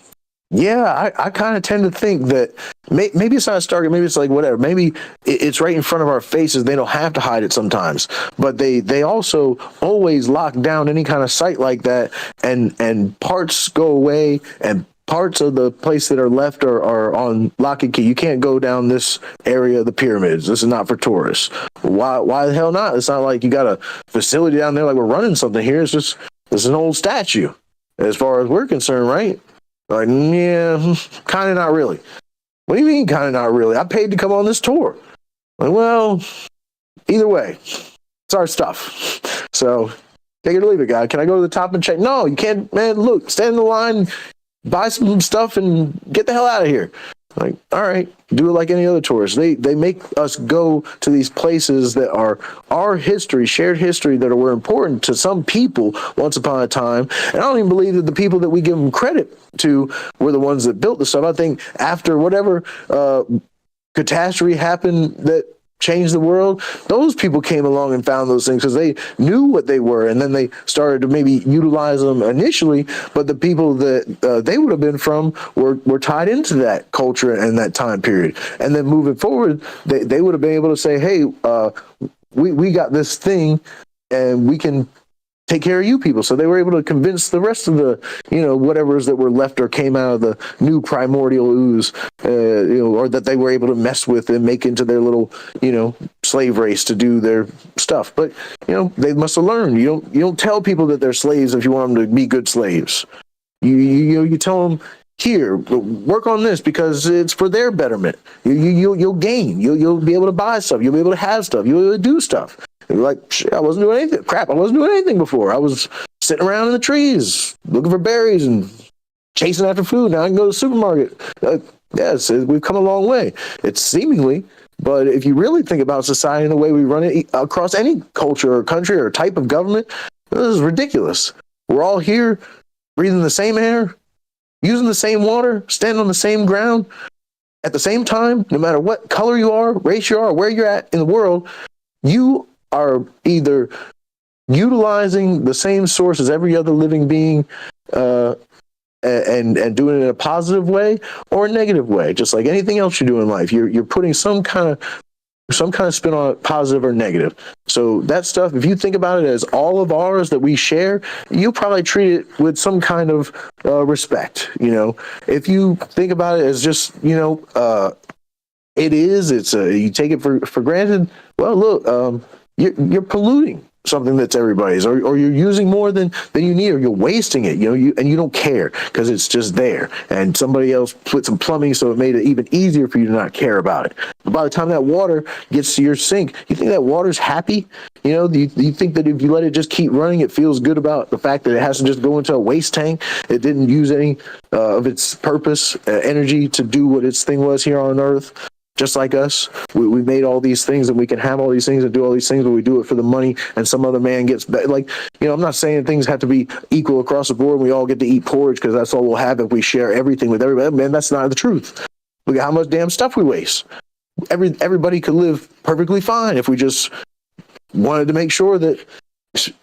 yeah, I kind of tend to think that maybe it's not a Stargate, maybe it's like whatever. Maybe it's right in front of our faces. They don't have to hide it sometimes, but they also always lock down any kind of site like that, and parts go away, and parts of the place that are left are on lock and key. You can't go down this area of the pyramids. This is not for tourists. Why the hell not? It's not like you got a facility down there like we're running something here. It's just, it's an old statue as far as we're concerned, right? Like, yeah, kind of not really. What do you mean kind of not really? I paid to come on this tour. Like, well, either way, it's our stuff. So take it or leave it, guy. Can I go to the top and check? No, you can't, man. Look, stand in the line, buy some stuff, and get the hell out of here. Like, all right, do it like any other tourist. They make us go to these places that are our history, shared history, that were important to some people once upon a time. And I don't even believe that the people that we give them credit to were the ones that built the stuff. I think after whatever catastrophe happened that changed the world, those people came along and found those things because they knew what they were, and then they started to maybe utilize them initially, but the people that they would have been from were tied into that culture and that time period. And then moving forward, they would have been able to say, hey, we got this thing and we can take care of you people. So they were able to convince the rest of the, whatever's that were left or came out of the new primordial ooze, or that they were able to mess with and make into their little, slave race to do their stuff. But, they must have learned. You don't tell people that they're slaves if you want them to be good slaves. You tell them, here, work on this because it's for their betterment. You'll gain. You'll be able to buy stuff. You'll be able to have stuff. You'll be able to do stuff. And you're like, shit, I wasn't doing anything. Crap, I wasn't doing anything before. I was sitting around in the trees looking for berries and chasing after food. Now I can go to the supermarket. Yes, we've come a long way. It's seemingly, but if you really think about society and the way we run it across any culture or country or type of government, this is ridiculous. We're all here breathing the same air, using the same water, standing on the same ground at the same time, no matter what color you are, race you are, where you're at in the world, you are either utilizing the same source as every other living being, and doing it in a positive way or a negative way, just like anything else you do in life. You're putting some kind of spin on it, positive or negative. So that stuff, if you think about it as all of ours that we share, you'll probably treat it with some kind of respect. If you think about it as just you take it for granted. Well, look, you're polluting something that's everybody's, or you're using more than you need, or you're wasting it, and you don't care because it's just there, and somebody else put some plumbing so it made it even easier for you to not care about it. But by the time that water gets to your sink, you think that water's happy? Do you think that if you let it just keep running, it feels good about the fact that it has to just go into a waste tank? It didn't use any of its purpose, energy to do what its thing was here on Earth. Just like us, we made all these things, and we can have all these things and do all these things, but we do it for the money, and some other man gets I'm not saying things have to be equal across the board and we all get to eat porridge because that's all we'll have if we share everything with everybody. Man, that's not the truth. Look at how much damn stuff we waste. Everybody could live perfectly fine if we just wanted to make sure that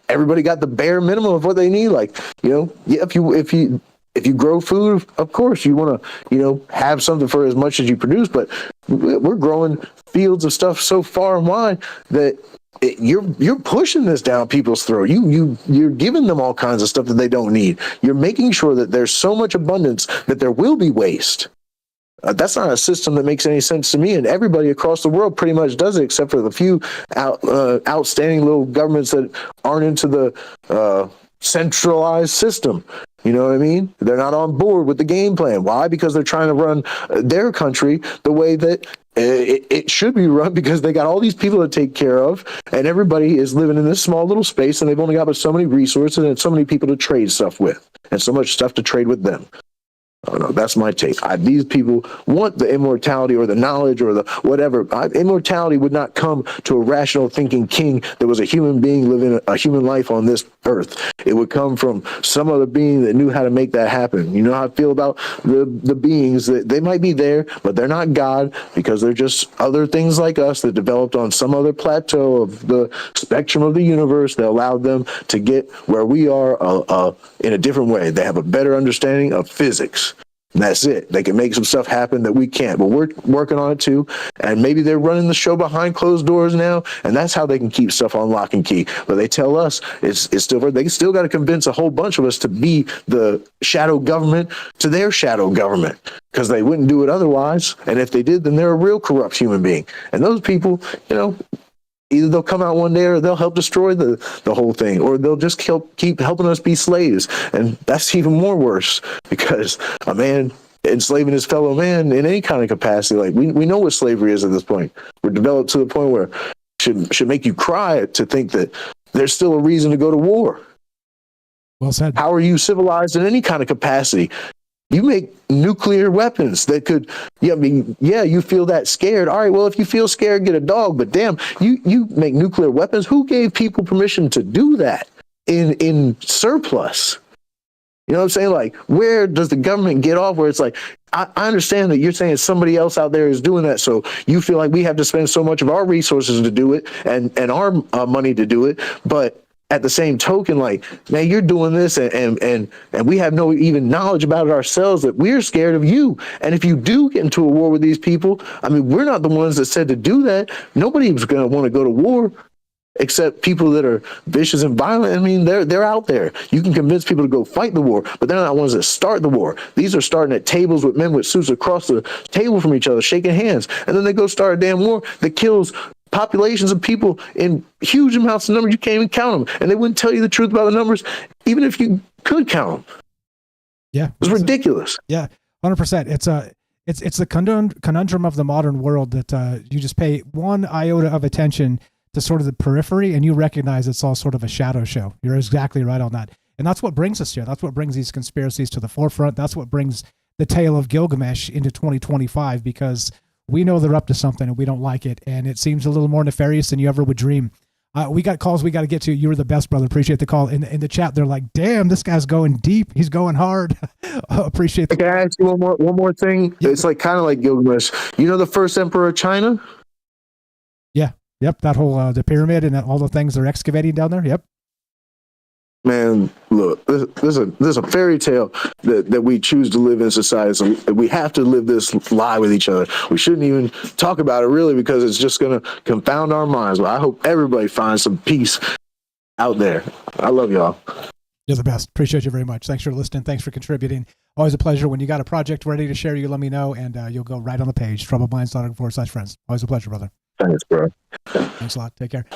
everybody got the bare minimum of what they need. If you grow food, of course you want to, have something for as much as you produce, but we're growing fields of stuff so far and wide that you're pushing this down people's throat. You're giving them all kinds of stuff that they don't need. You're making sure that there's so much abundance that there will be waste. That's not a system that makes any sense to me, and everybody across the world pretty much does it, except for the few outstanding little governments that aren't into the centralized system. You know what I mean? They're not on board with the game plan. Why? Because they're trying to run their country the way that it should be run, because they got all these people to take care of, and everybody is living in this small little space, and they've only got but so many resources and so many people to trade stuff with, and so much stuff to trade with them. I don't know. That's my take. These people want the immortality or the knowledge or the whatever. Immortality would not come to a rational thinking king that was a human being living a human life on this earth. It would come from some other being that knew how to make that happen. You know how I feel about the beings that they might be there, but they're not God, because they're just other things like us that developed on some other plateau of the spectrum of the universe that allowed them to get where we are in a different way. They have a better understanding of physics. And that's it. They can make some stuff happen that we can't, but we're working on it too. And maybe they're running the show behind closed doors now, and that's how they can keep stuff on lock and key. But they tell us it's still, they still got to convince a whole bunch of us to be the shadow government to their shadow government, because they wouldn't do it otherwise. And if they did, then they're a real corrupt human being. And those people, either they'll come out one day or they'll help destroy the whole thing, or they'll just keep helping us be slaves. And that's even more worse, because a man enslaving his fellow man in any kind of capacity, like we know what slavery is at this point. We're developed to the point where it should make you cry to think that there's still a reason to go to war. Well said. How are you civilized in any kind of capacity? You make nuclear weapons that could, you feel that scared. All right, well, if you feel scared, get a dog. But damn, you make nuclear weapons. Who gave people permission to do that in surplus? You know what I'm saying? Like, where does the government get off where it's like, I understand that you're saying somebody else out there is doing that, so you feel like we have to spend so much of our resources to do it and our money to do it, but at the same token, like, man, you're doing this and we have no even knowledge about it ourselves, that we're scared of you. And if you do get into a war with these people, I mean, we're not the ones that said to do that. Nobody's going to want to go to war except people that are vicious and violent. I mean, they're out there. You can convince people to go fight the war, but they're not the ones that start the war. These are starting at tables with men with suits across the table from each other, shaking hands. And then they go start a damn war that kills populations of people in huge amounts of numbers. You can't even count them, and they wouldn't tell you the truth about the numbers even if you could count them. Yeah, it's ridiculous. Yeah, 100%. It's the conundrum of the modern world that you just pay one iota of attention to sort of the periphery, and you recognize it's all sort of a shadow show. You're exactly right on that, and that's what brings us here. That's what brings these conspiracies to the forefront. That's what brings the tale of Gilgamesh into 2025 because we know they're up to something and we don't like it. And it seems a little more nefarious than you ever would dream. We got calls we got to get to. You were the best, brother. Appreciate the call. In the chat, they're like, damn, this guy's going deep. He's going hard. Appreciate the Can I ask you one more thing? Yeah. It's like kind of like Gilgamesh. You know the first emperor of China? Yeah. Yep. That whole, the pyramid and all the things they're excavating down there. Yep. Man, look, there's a fairy tale that we choose to live in society. So we have to live this lie with each other. We shouldn't even talk about it really because it's just going to confound our minds. But I hope everybody finds some peace out there. I love y'all. You're the best. Appreciate you very much. Thanks for listening. Thanks for contributing. Always a pleasure. When you got a project ready to share, you let me know and you'll go right on the page, troubledminds.org/friends. Always a pleasure, brother. Thanks, bro. Thanks a lot. Take care.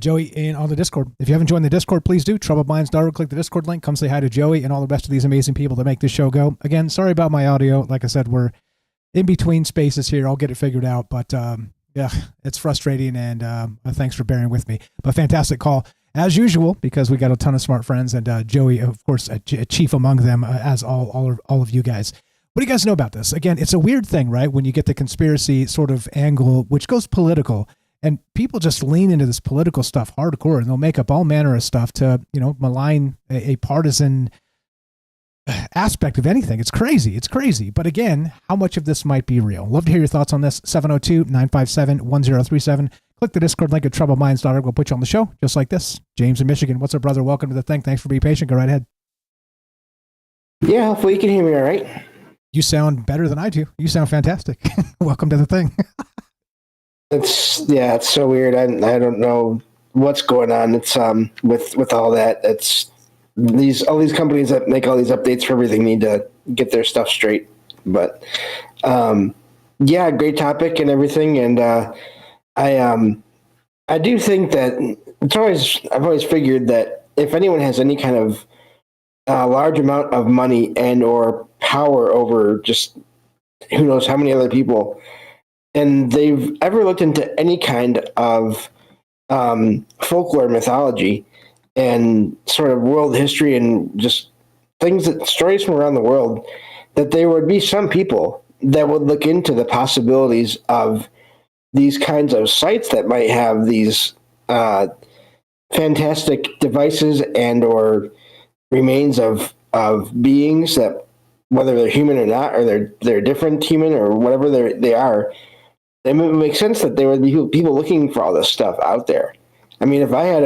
Joey in on the Discord. If you haven't joined the Discord, please do. troubledminds.org. Click the Discord link. Come say hi to Joey and all the rest of these amazing people that make this show go. Again, sorry about my audio. Like I said, we're in between spaces here. I'll get it figured out. But yeah, it's frustrating. And thanks for bearing with me. But fantastic call as usual because we got a ton of smart friends and Joey, of course, a chief among them, as all of you guys. What do you guys know about this? Again, it's a weird thing, right? When you get the conspiracy sort of angle, which goes political. And people just lean into this political stuff hardcore, and they'll make up all manner of stuff to, malign a partisan aspect of anything. It's crazy. It's crazy. But again, how much of this might be real? Love to hear your thoughts on this. 702-957-1037. Click the Discord link at troubledminds.org. We'll put you on the show just like this. James in Michigan. What's up, brother? Welcome to the thing. Thanks for being patient. Go right ahead. Yeah, hopefully you can hear me all right. You sound better than I do. You sound fantastic. Welcome to the thing. It's so weird. I don't know what's going on. It's with all that. It's all these companies that make all these updates for everything need to get their stuff straight. But yeah, great topic and everything. And I do think that I've always figured that if anyone has any kind of large amount of money and or power over just who knows how many other people, and they've ever looked into any kind of folklore mythology and sort of world history and just stories from around the world, that there would be some people that would look into the possibilities of these kinds of sites that might have these fantastic devices and or remains of beings that, whether they're human or not, or they're different human or whatever they are. It would make sense that there would be people looking for all this stuff out there. I mean, if I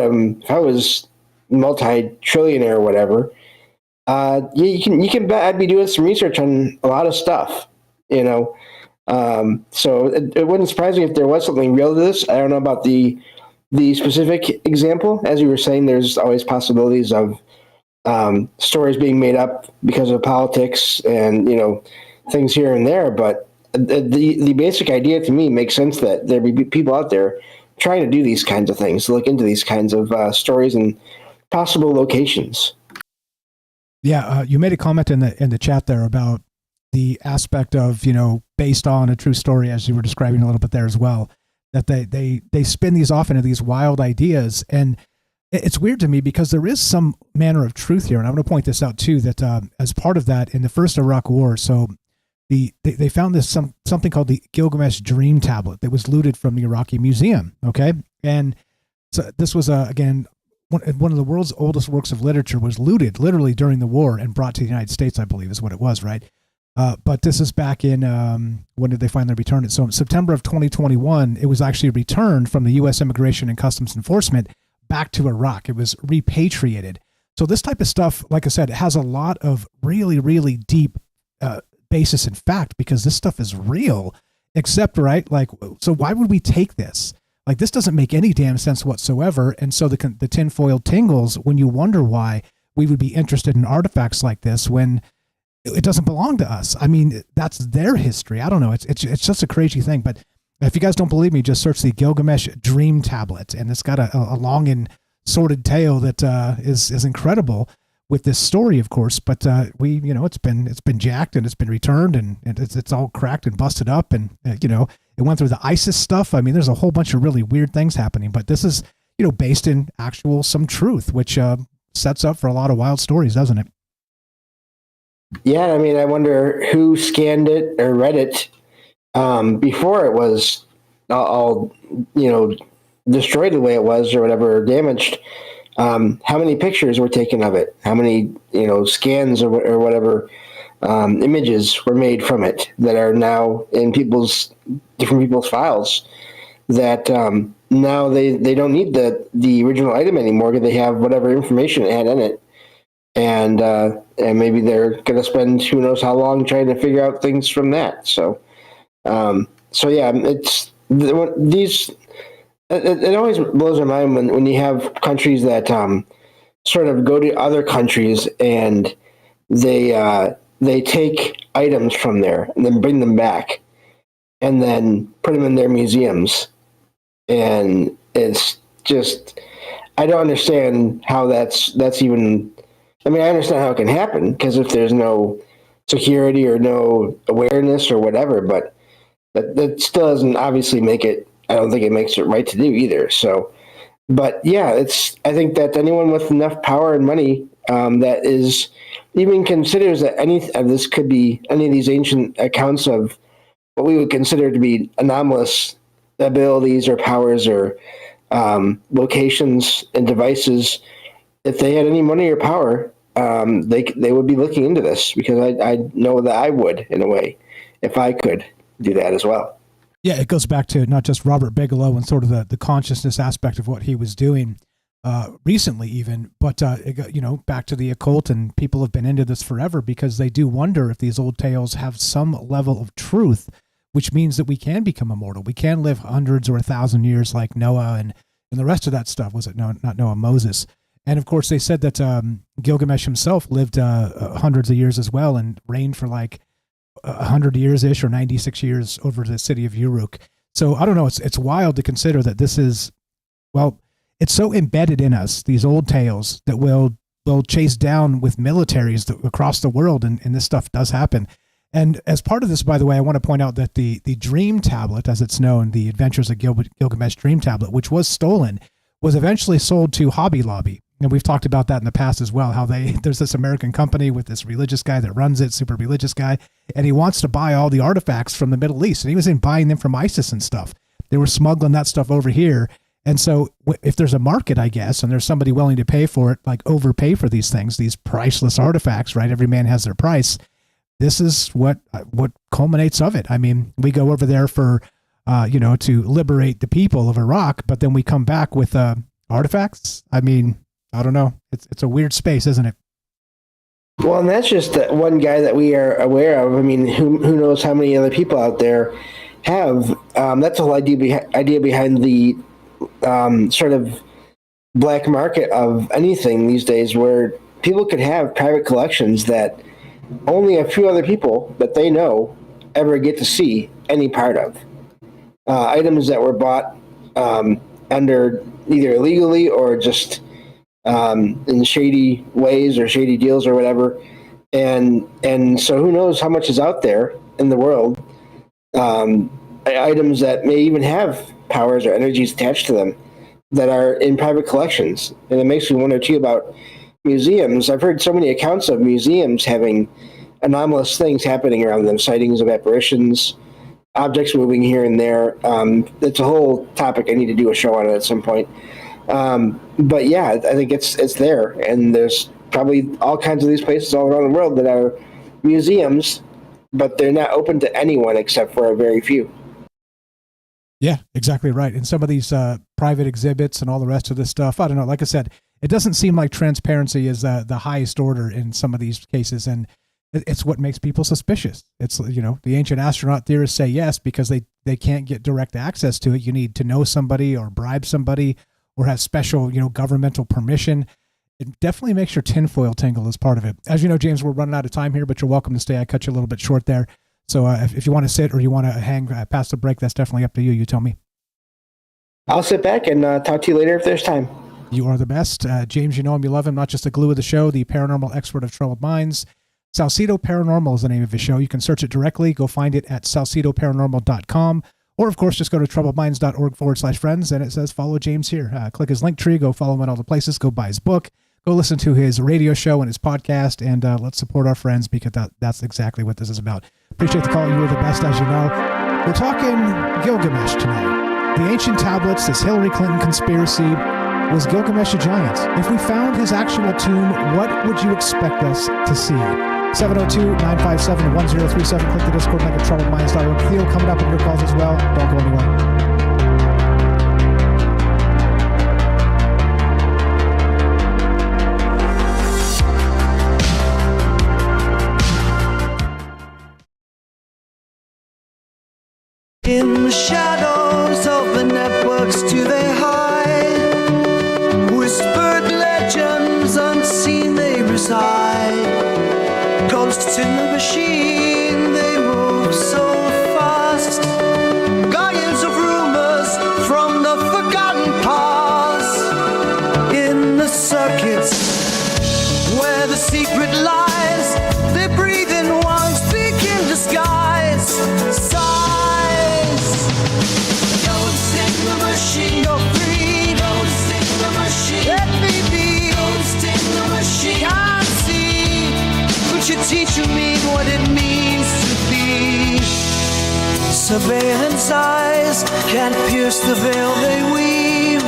was multi-trillionaire or whatever, you can bet I'd be doing some research on a lot of stuff, So it wouldn't surprise me if there was something real to this. I don't know about the specific example. As you were saying, there's always possibilities of stories being made up because of politics and things here and there, but the basic idea to me makes sense that there be people out there trying to do these kinds of things, look into these kinds of stories and possible locations. Yeah, you made a comment in the chat there about the aspect of based on a true story, as you were describing a little bit there as well, that they spin these off into these wild ideas. And it's weird to me because there is some manner of truth here, and I'm going to point this out too, that as part of that in the first Iraq War, so they found this something called the Gilgamesh Dream Tablet that was looted from the Iraqi museum. Okay, and so this was again one of the world's oldest works of literature was looted literally during the war and brought to the United States, I believe, is what it was, right? But this is back in when did they finally return it? So in September of 2021, it was actually returned from the U.S. Immigration and Customs Enforcement back to Iraq. It was repatriated. So this type of stuff, like I said, it has a lot of really, really deep basis in fact, because this stuff is real, except, right, like, so why would we take this? Like, this doesn't make any damn sense whatsoever. And so the tinfoil tingles when you wonder why we would be interested in artifacts like this when it doesn't belong to us. I mean, that's their history. I don't know. It's just a crazy thing. But if you guys don't believe me, just search the Gilgamesh Dream Tablet, and it's got a long and sordid tale that is incredible with this story, of course. But it's been jacked and it's been returned and it's all cracked and busted up, and it went through the ISIS stuff. I mean, there's a whole bunch of really weird things happening. But this is based in some truth, which sets up for a lot of wild stories, doesn't it? Yeah, I mean, I wonder who scanned it or read it before it was all destroyed the way it was or whatever, or damaged. How many pictures were taken of it? How many scans or whatever images were made from it that are now in different people's files? That now they don't need the original item anymore because they have whatever information it had in it. And maybe they're going to spend who knows how long trying to figure out things from that. So yeah, it's these. It always blows my mind when you have countries that sort of go to other countries and they take items from there and then bring them back and then put them in their museums. And it's just, I don't understand how that's even. I mean, I understand how it can happen because if there's no security or no awareness or whatever, but that still doesn't obviously make it. I don't think it makes it right to do either. So, but yeah, I think that anyone with enough power and money that is even considers that any of this could be any of these ancient accounts of what we would consider to be anomalous abilities or powers or locations and devices. If they had any money or power, they would be looking into this because I know that I would, in a way, if I could do that as well. Yeah, it goes back to not just Robert Bigelow and sort of the consciousness aspect of what he was doing recently even, but back to the occult, and people have been into this forever because they do wonder if these old tales have some level of truth, which means that we can become immortal. We can live hundreds or 1,000 years like Noah and the rest of that stuff. Was it not Noah, Moses? And of course, they said that Gilgamesh himself lived hundreds of years as well and reigned for like 100 years-ish or 96 years over the city of Uruk. So I don't know. It's wild to consider that this is, well, it's so embedded in us, these old tales that we'll chase down with militaries across the world, and this stuff does happen. And as part of this, by the way, I want to point out that the Dream Tablet, as it's known, the Adventures of Gilgamesh Dream Tablet, which was stolen, was eventually sold to Hobby Lobby. And we've talked about that in the past as well, how there's this American company with this religious guy that runs it, super religious guy, and he wants to buy all the artifacts from the Middle East. And he was buying them from ISIS and stuff. They were smuggling that stuff over here. And so if there's a market, I guess, and there's somebody willing to pay for it, like overpay for these things, these priceless artifacts, right? Every man has their price. This is what culminates of it. I mean, we go over there for, to liberate the people of Iraq, but then we come back with artifacts. I mean, I don't know. It's a weird space, isn't it? Well, and that's just one guy that we are aware of. I mean, who knows how many other people out there have. That's the whole idea behind the sort of black market of anything these days, where people could have private collections that only a few other people that they know ever get to see any part of. Items that were bought under either illegally or just in shady ways or shady deals or whatever. And so who knows how much is out there in the world. Items that may even have powers or energies attached to them that are in private collections. And it makes me wonder too about museums. I've heard so many accounts of museums having anomalous things happening around them, sightings of apparitions, objects moving here and there. It's a whole topic I need to do a show on it at some point. But yeah, I think it's there, and there's probably all kinds of these places all around the world that are museums, but they're not open to anyone except for a very few. Yeah, exactly right. And some of these private exhibits and all the rest of this stuff, I don't know. Like I said, it doesn't seem like transparency is the highest order in some of these cases, and it's what makes people suspicious. It's, the ancient astronaut theorists say yes because they can't get direct access to it. You need to know somebody or bribe somebody or have special, governmental permission. It definitely makes your tinfoil tingle as part of it. As you know, James, we're running out of time here, but you're welcome to stay. I cut you a little bit short there. So if you want to sit or you want to hang past the break, that's definitely up to you. You tell me. I'll sit back and talk to you later if there's time. You are the best. James, you know him, you love him, not just the glue of the show, the paranormal expert of troubled minds. Salcedo Paranormal is the name of his show. You can search it directly. Go find it at salcedoparanormal.com. Or, of course, just go to troubledminds.org/friends, and it says follow James here. Click his link tree. Go follow him in all the places. Go buy his book. go listen to his radio show and his podcast, and let's support our friends because that's exactly what this is about. Appreciate the call. You were the best, as you know. We're talking Gilgamesh tonight. The ancient tablets, this Hillary Clinton conspiracy. Was Gilgamesh a giant? If we found his actual tomb, what would you expect us to see? 702-957-1037. Click the Discord link at troubledminds.org. Theo coming up in your calls as well. Don't go anywhere. In the shadows of the networks do they hide? Whispered legends unseen they reside. Ghosts in the machine, they move so fast. Guardians of rumors from the forgotten past. In the circuits where the secret lies, they breathe in one, speak in disguise. Sighs. Ghosts in the machine, you're free. Ghosts in the machine, let me be. Ghost in the machine, can't see, but you're teaching me what it means to be. Surveillance eyes can't pierce the veil they weave.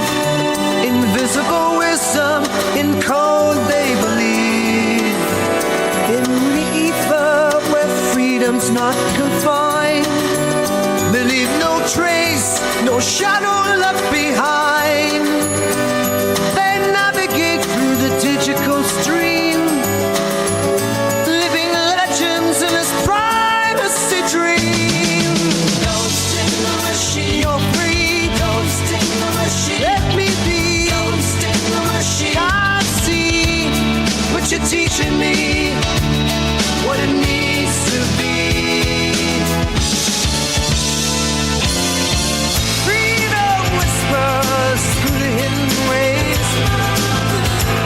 Invisible wisdom in code they believe. In the ether where freedom's not confined, they leave no trace, no shadow left behind. They navigate through the digital stream, living legends in this privacy dream. Ghost in the machine, you're free. Ghost in the machine, let me be. Ghost in the machine, can't see, but you're teaching me what it needs to be. Freedom whispers through the hidden ways.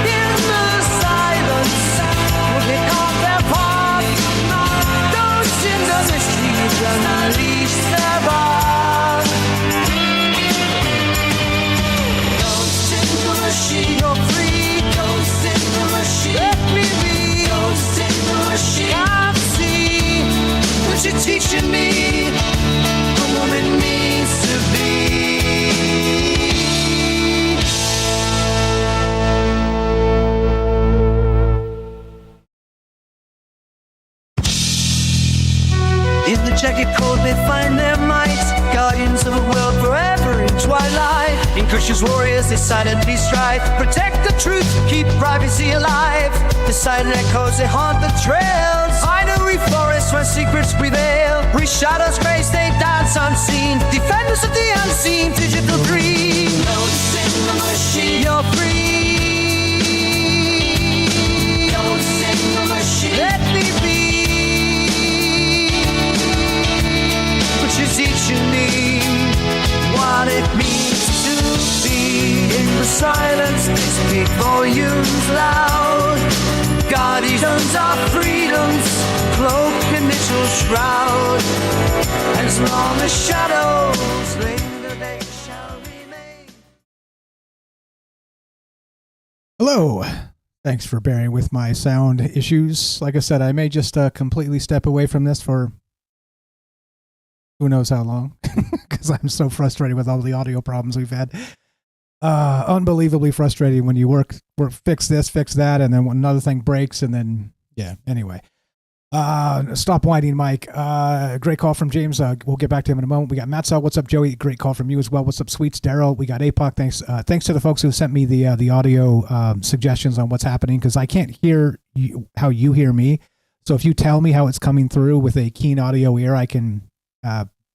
In the silence, looking on their path. Those in the mysteries unleash their wrath. Ghost in the machine, you're free. Ghost in the machine, let me be. Ghost in the machine, can't see, but you're teaching me what it means to be. In the jagged cold they find their might. Guardians of a world forever in twilight. In Krishna's warriors they silently strive. Protect the truth, keep privacy alive. The silent echoes they haunt the trails. Binary forests where secrets prevail. Breathe shadows grace they dance unseen. Defenders of the unseen, digital dream. Ghosts in the machine, you're free. Ghosts in the machine, let me be. But you're teaching me what it means to be. In the silence they speak volumes loud. Guardians of freedom's cloak initial shroud. As long as shadows linger they shall remain. Hello. Thanks for bearing with my sound issues. Like I said, I may just completely step away from this for who knows how long, because I'm so frustrated with all the audio problems we've had. Unbelievably frustrating when you work fix this, fix that, and then another thing breaks, and then yeah. Anyway, stop whining, Mike. Great call from James. We'll get back to him in a moment. We got Matt Sell. What's up, Joey? Great call from you as well. What's up, Sweets? Daryl. We got APOC. Thanks to the folks who sent me the audio suggestions on what's happening, because I can't hear you, how you hear me. So if you tell me how it's coming through with a keen audio ear, I can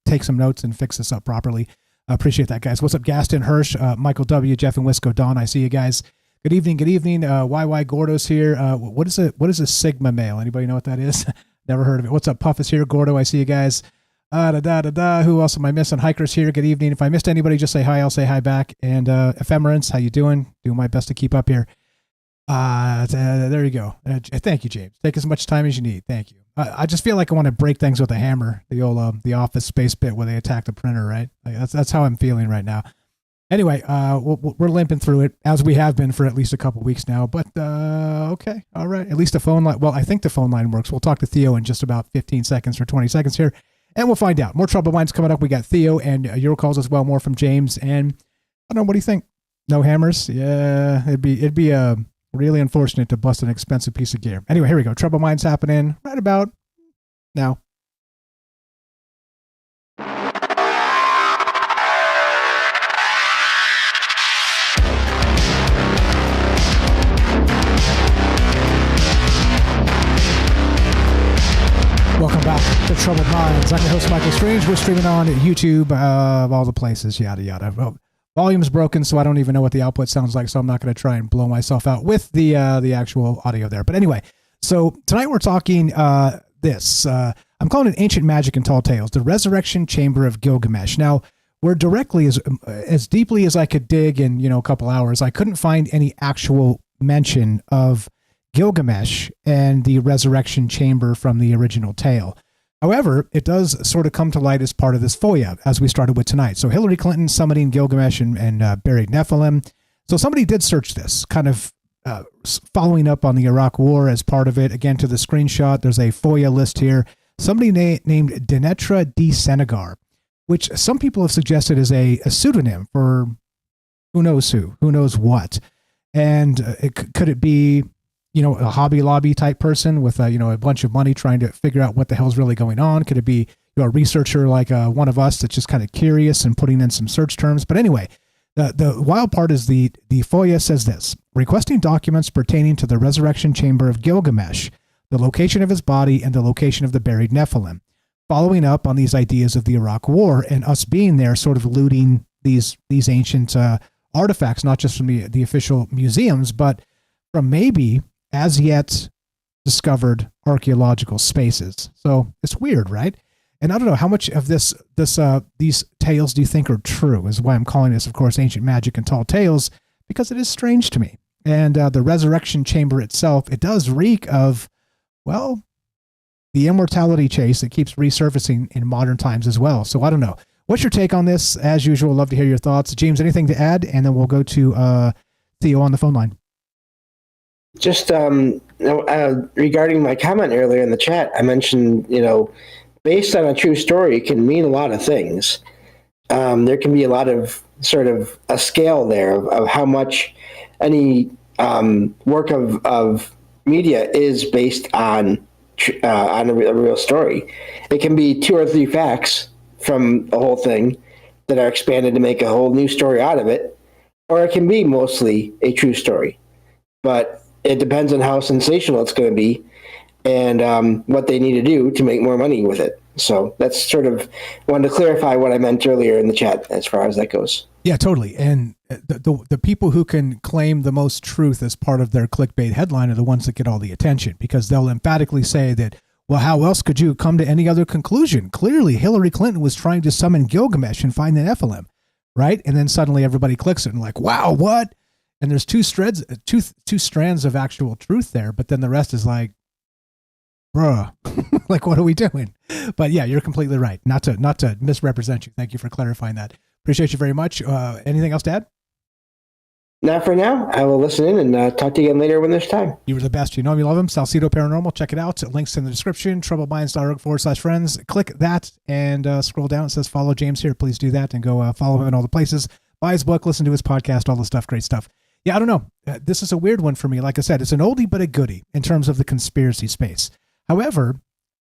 take some notes and fix this up properly. Appreciate that, guys. What's up, Gaston, Hirsch, Michael W., Jeff and Wisco, Don? I see you guys. Good evening. Good evening. YY Gordo's here. What is a Sigma male? Anybody know what that is? Never heard of it. What's up, Puff is here. Gordo, I see you guys. Who else am I missing? Hiker's here. Good evening. If I missed anybody, just say hi. I'll say hi back. And Ephemerance, how you doing? Doing my best to keep up here. There you go. Thank you, James. Take as much time as you need. Thank you. I just feel like I want to break things with a hammer. The old the Office Space bit where they attack the printer, right? Like that's how I'm feeling right now. Anyway, we're limping through it as we have been for at least a couple weeks now. But okay, all right. At least the phone line. Well, I think the phone line works. We'll talk to Theo in just about 15 seconds or 20 seconds here, and we'll find out. More Troubled Minds coming up. We got Theo and your calls as well. More from James. And I don't know. What do you think? No hammers? Yeah, it'd be really unfortunate to bust an expensive piece of gear. Anyway, here we go. Troubled Minds happening right about now. Welcome back to Troubled Minds. I'm your host, Michael Strange. We're streaming on YouTube, of all the places, yada, yada. Well, volume's broken, so I don't even know what the output sounds like, so I'm not going to try and blow myself out with the actual audio there. But anyway, so tonight we're talking this. I'm calling it Ancient Magic and Tall Tales, the Resurrection Chamber of Gilgamesh. Now, we're directly, as deeply as I could dig in, a couple hours, I couldn't find any actual mention of Gilgamesh and the resurrection chamber from the original tale. However, it does sort of come to light as part of this FOIA, as we started with tonight. So Hillary Clinton summoning Gilgamesh and buried Nephilim. So somebody did search this, kind of following up on the Iraq War as part of it. Again, to the screenshot, there's a FOIA list here. Somebody named Denetra D. Senegar, which some people have suggested is a pseudonym for who knows what. And could it be a Hobby Lobby type person with a bunch of money trying to figure out what the hell's really going on? Could it be a researcher like one of us that's just kind of curious and putting in some search terms? But anyway, the wild part is the FOIA says this: requesting documents pertaining to the resurrection chamber of Gilgamesh, the location of his body, and the location of the buried Nephilim. Following up on these ideas of the Iraq War and us being there, sort of looting these ancient artifacts, not just from the official museums, but from maybe as yet discovered archaeological spaces. So it's weird, right? And I don't know how much of these tales do you think are true, is why I'm calling this, of course, Ancient Magic and Tall Tales, because it is strange to me. And the resurrection chamber itself, it does reek of, well, the immortality chase that keeps resurfacing in modern times as well. So I don't know. What's your take on this? As usual, love to hear your thoughts. James, anything to add? And then we'll go to Theo on the phone line. Just regarding my comment earlier in the chat, I mentioned, based on a true story, it can mean a lot of things. There can be a lot of sort of a scale there of how much any work of media is based on a real story. It can be 2 or 3 facts from a whole thing that are expanded to make a whole new story out of it, or it can be mostly a true story. But it depends on how sensational it's going to be and what they need to do to make more money with it. So that's sort of wanted to clarify what I meant earlier in the chat as far as that goes. Yeah, totally. And the people who can claim the most truth as part of their clickbait headline are the ones that get all the attention, because they'll emphatically say that, well, how else could you come to any other conclusion? Clearly, Hillary Clinton was trying to summon Gilgamesh and find the Nephilim, right? And then suddenly everybody clicks it and like, wow, what? And there's two strands of actual truth there, but then the rest is like, bruh, like, what are we doing? But yeah, you're completely right. Not to misrepresent you. Thank you for clarifying that. Appreciate you very much. Anything else to add? Not for now. I will listen in and talk to you again later when there's time. You were the best. You know me, love him. Salcedo Paranormal. Check it out. Links in the description. troubledminds.org/friends. Click that and scroll down. It says follow James here. Please do that and go follow him in all the places. Buy his book, listen to his podcast, all the stuff. Great stuff. Yeah, I don't know. This is a weird one for me. Like I said, it's an oldie but a goodie in terms of the conspiracy space. However,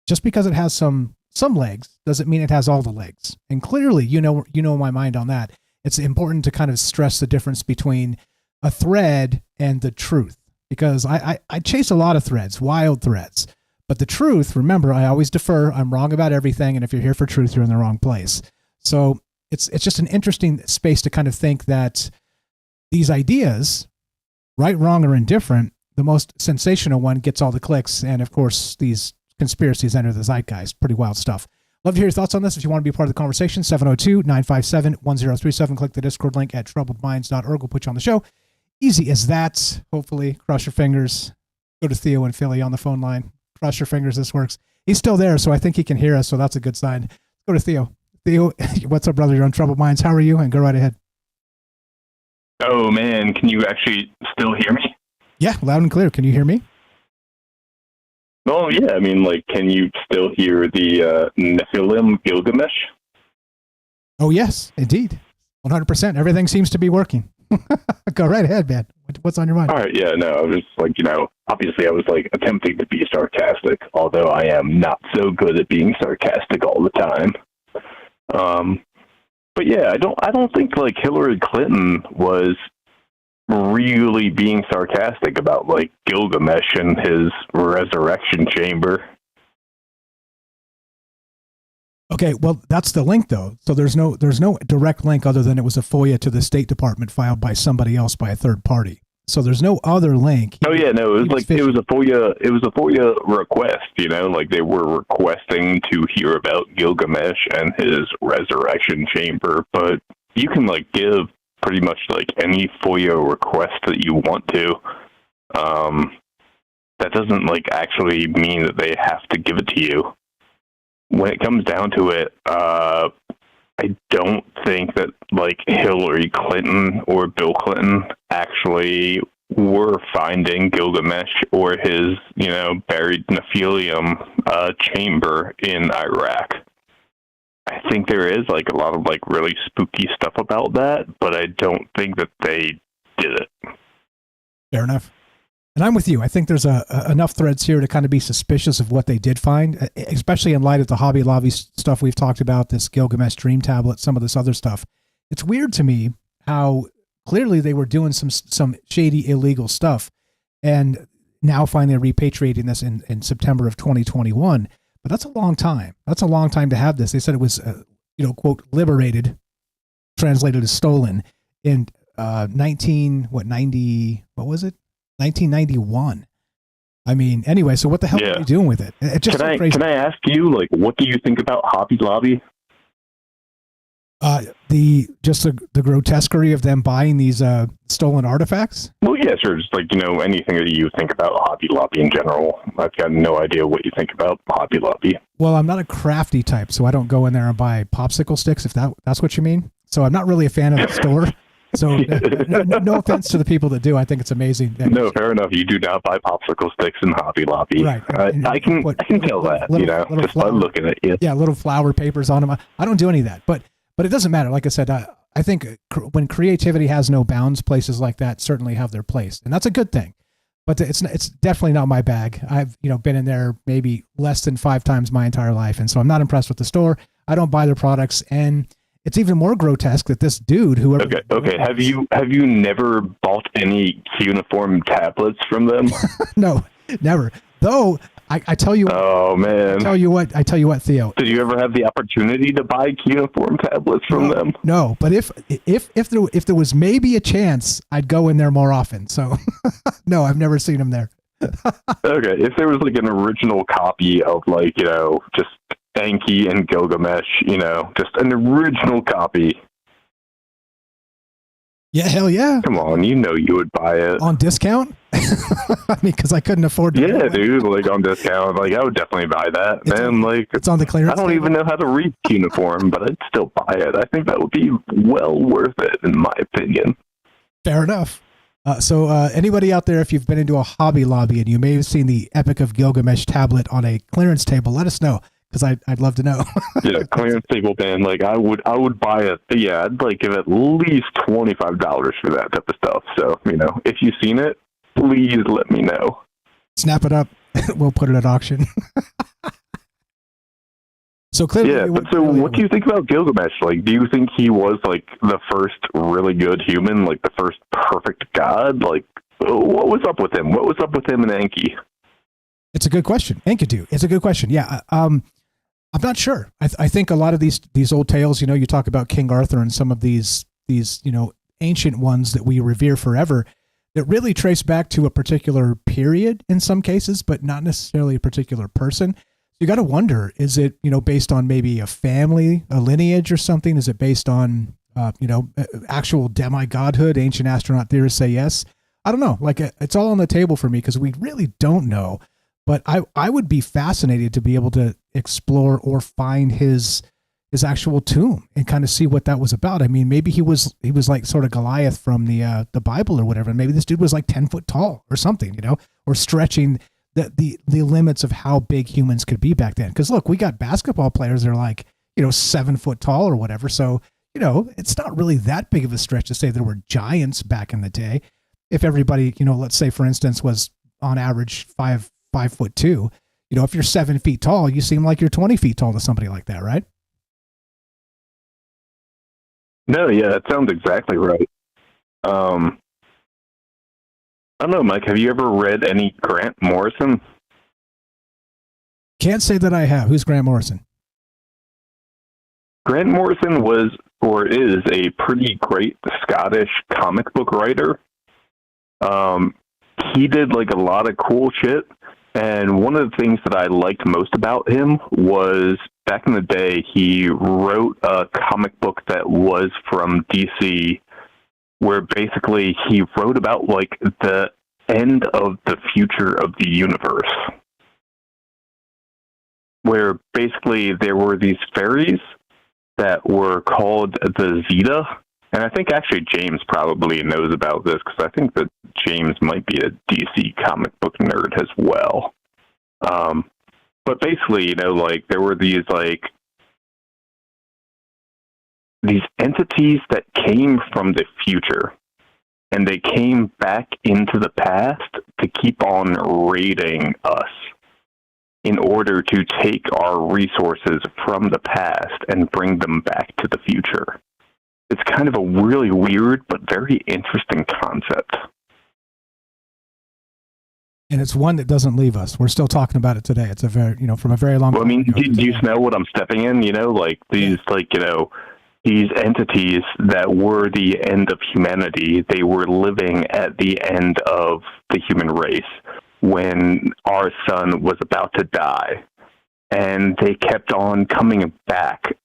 just because it has some legs doesn't mean it has all the legs. And clearly, you know my mind on that. It's important to kind of stress the difference between a thread and the truth, because I chase a lot of threads, wild threads. But the truth, remember, I always defer. I'm wrong about everything. And if you're here for truth, you're in the wrong place. So it's just an interesting space to kind of think that these ideas, right, wrong, or indifferent, the most sensational one gets all the clicks. And of course, these conspiracies enter the zeitgeist. Pretty wild stuff. Love to hear your thoughts on this. If you want to be part of the conversation, 702-957-1037. Click the Discord link at troubledminds.org. We'll put you on the show. Easy as that. Hopefully, cross your fingers. Go to Theo in Philly on the phone line. Cross your fingers this works. He's still there, so I think he can hear us, so that's a good sign. Go to Theo. Theo, what's up, brother? You're on Troubled Minds. How are you? And go right ahead. Oh man, can you actually still hear me? Yeah, loud and clear. Can you hear me? Oh yeah, I mean, like, can you still hear the Nephilim Gilgamesh? Oh, yes, indeed. 100%. Everything seems to be working. Go right ahead, man. What's on your mind? All right, yeah, no, I was like, obviously I was like attempting to be sarcastic, although I am not so good at being sarcastic all the time. But yeah, I don't think like Hillary Clinton was really being sarcastic about like Gilgamesh and his resurrection chamber. Okay, well, that's the link though. So there's no direct link other than it was a FOIA to the State Department filed by somebody else, by a third party. So there's no other link. Oh yeah, no, it was a FOIA request, like they were requesting to hear about Gilgamesh and his resurrection chamber, but you can like give pretty much like any FOIA request that you want to. That doesn't like actually mean that they have to give it to you. When it comes down to it, I don't think that like Hillary Clinton or Bill Clinton actually were finding Gilgamesh or his, buried Nephilim chamber in Iraq. I think there is like a lot of like really spooky stuff about that, but I don't think that they did it. Fair enough. And I'm with you. I think there's enough threads here to kind of be suspicious of what they did find, especially in light of the Hobby Lobby stuff we've talked about, this Gilgamesh Dream Tablet, some of this other stuff. It's weird to me how clearly they were doing some shady, illegal stuff, and now finally repatriating this in September of 2021. But that's a long time. That's a long time to have this. They said it was, quote, liberated, translated as stolen in 1991. I mean, anyway, so what the hell are you doing with it? It's just crazy. Can I ask you, like, what do you think about Hobby Lobby? The grotesquerie of them buying these stolen artifacts? Well, yeah, sure. Just like, anything that you think about Hobby Lobby in general. I've got no idea what you think about Hobby Lobby. Well, I'm not a crafty type, so I don't go in there and buy popsicle sticks, if that's what you mean. So I'm not really a fan of the store. So no offense to the people that do. I think it's amazing. No, fair enough. You do not buy popsicle sticks in Hobby Lobby. Right. I can tell that, just by looking at you. Yeah, little flower papers on them. I don't do any of that. But it doesn't matter. Like I said, I think when creativity has no bounds, places like that certainly have their place. And that's a good thing. But it's definitely not my bag. I've been in there maybe less than 5 times my entire life. And so I'm not impressed with the store. I don't buy their products. And it's even more grotesque that this dude, whoever. Okay. Have you never bought any cuneiform tablets from them? No, never. Though I tell you. Oh man. I tell you what, Theo. Did you ever have the opportunity to buy cuneiform tablets from them? No, but if there was maybe a chance, I'd go in there more often. So no, I've never seen them there. Okay, if there was like an original copy of like just Enki and Gilgamesh, just an original copy. Yeah, hell yeah. Come on, you would buy it. On discount? I mean, because I couldn't afford to. Yeah, dude, like on discount. Like, I would definitely buy that. It's on the clearance. I don't even know how to read cuneiform, but I'd still buy it. I think that would be well worth it, in my opinion. Fair enough. So anybody out there, if you've been into a Hobby Lobby and you may have seen the Epic of Gilgamesh tablet on a clearance table, let us know. Because I'd love to know. Yeah, clearance table ban. Like I would buy it. Yeah, I'd like give at least $25 for that type of stuff. So if you've seen it, please let me know. Snap it up. We'll put it at auction. So clearly, yeah. But so, what do you think about Gilgamesh? Like, do you think he was like the first really good human, like the first perfect god? Like, what was up with him? What was up with him and Enki? It's a good question. Enkidu. It's a good question. Yeah. I'm not sure. I think a lot of these old tales, you talk about King Arthur and some of these ancient ones that we revere forever, that really trace back to a particular period in some cases, but not necessarily a particular person. You got to wonder, is it, based on maybe a family, a lineage or something? Is it based on, actual demigodhood? Ancient astronaut theorists say yes. I don't know. Like, it's all on the table for me because we really don't know. But I would be fascinated to be able to explore or find his his actual tomb and kind of see what that was about. I mean, maybe he was like sort of Goliath from the Bible or whatever. Maybe this dude was like 10 foot tall or something, you know, or stretching the limits of how big humans could be back then. Because look, we got basketball players that are like, you know, 7 foot tall or whatever. So, you know, it's not really that big of a stretch to say there were giants back in the day. If everybody, you know, let's say for instance was on average 5'2", you know, if you're 7 feet tall, you seem like you're 20 feet tall to somebody like that, right? No, yeah, that sounds exactly right. I don't know, Mike, have you ever read any Grant Morrison? Can't say that I have. Who's Grant Morrison? Grant Morrison was, or is, a pretty great Scottish comic book writer. He did like a lot of cool shit. And one of the things that I liked most about him was back in the day, he wrote a comic book that was from DC, where basically he wrote about like the end of the future of the universe, where basically there were these fairies that were called the Zeta. And I think actually James probably knows about this because I think that James might be a DC comic book nerd as well. But basically, you know, like there were these entities that came from the future, and they came back into the past to keep on raiding us in order to take our resources from the past and bring them back to the future. It's kind of a really weird but very interesting concept. And it's one that doesn't leave us. We're still talking about it today. It's a very, you know, from a very long time. Well, I mean, ago. do you smell what I'm stepping in? You know, like these, like, you know, these entities that were the end of humanity, they were living at the end of the human race when our sun was about to die. And they kept on coming back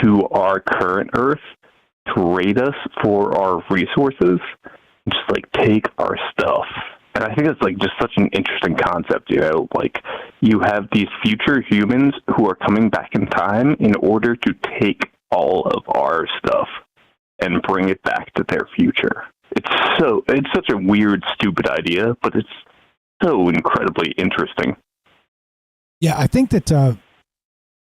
to our current Earth to raid us for our resources, just like take our stuff. And I think it's like just such an interesting concept, you know, like you have these future humans who are coming back in time in order to take all of our stuff and bring it back to their future. It's such a weird, stupid idea, but it's so incredibly interesting. Yeah, I think that,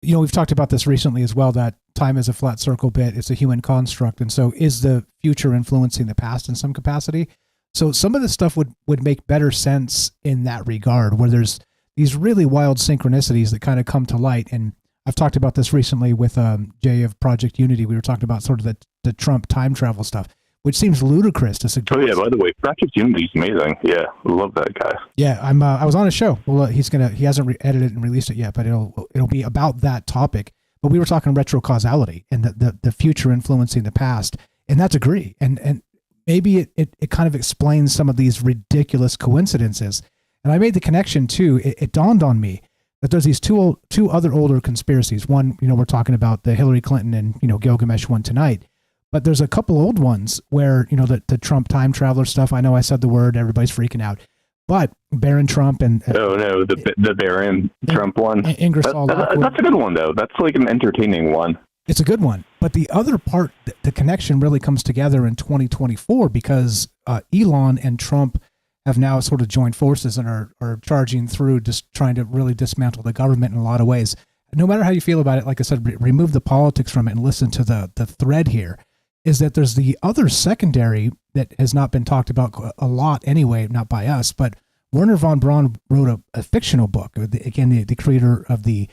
you know, we've talked about this recently as well, that time is a flat circle bit. It's a human construct. And so is the future influencing the past in some capacity? So some of this stuff would make better sense in that regard, where there's these really wild synchronicities that kind of come to light. And I've talked about this recently with Jay of Project Unity. We were talking about sort of the Trump time travel stuff, which seems ludicrous to suggest. Oh yeah, by the way, Project Unity is amazing. Yeah, I love that guy. Yeah, I was on a show. Well, he hasn't edited and released it yet, but it'll be about that topic. But we were talking retrocausality and the future influencing the past, and that's agree. And maybe it kind of explains some of these ridiculous coincidences. And I made the connection too. It dawned on me that there's these two other older conspiracies. One, you know, we're talking about the Hillary Clinton and, you know, Gilgamesh one tonight. But there's a couple old ones where, you know, the Trump time traveler stuff. I know I said the word, everybody's freaking out. But Baron Trump and the Baron Trump one. Ingersoll. That's a good one though. That's like an entertaining one. It's a good one. But the other part, the connection really comes together in 2024 because Elon and Trump have now sort of joined forces and are charging through, just trying to really dismantle the government in a lot of ways. No matter how you feel about it, like I said, remove the politics from it and listen to the thread here, is that there's the other secondary that has not been talked about a lot anyway, not by us, but Werner von Braun wrote a fictional book. Again, the creator of the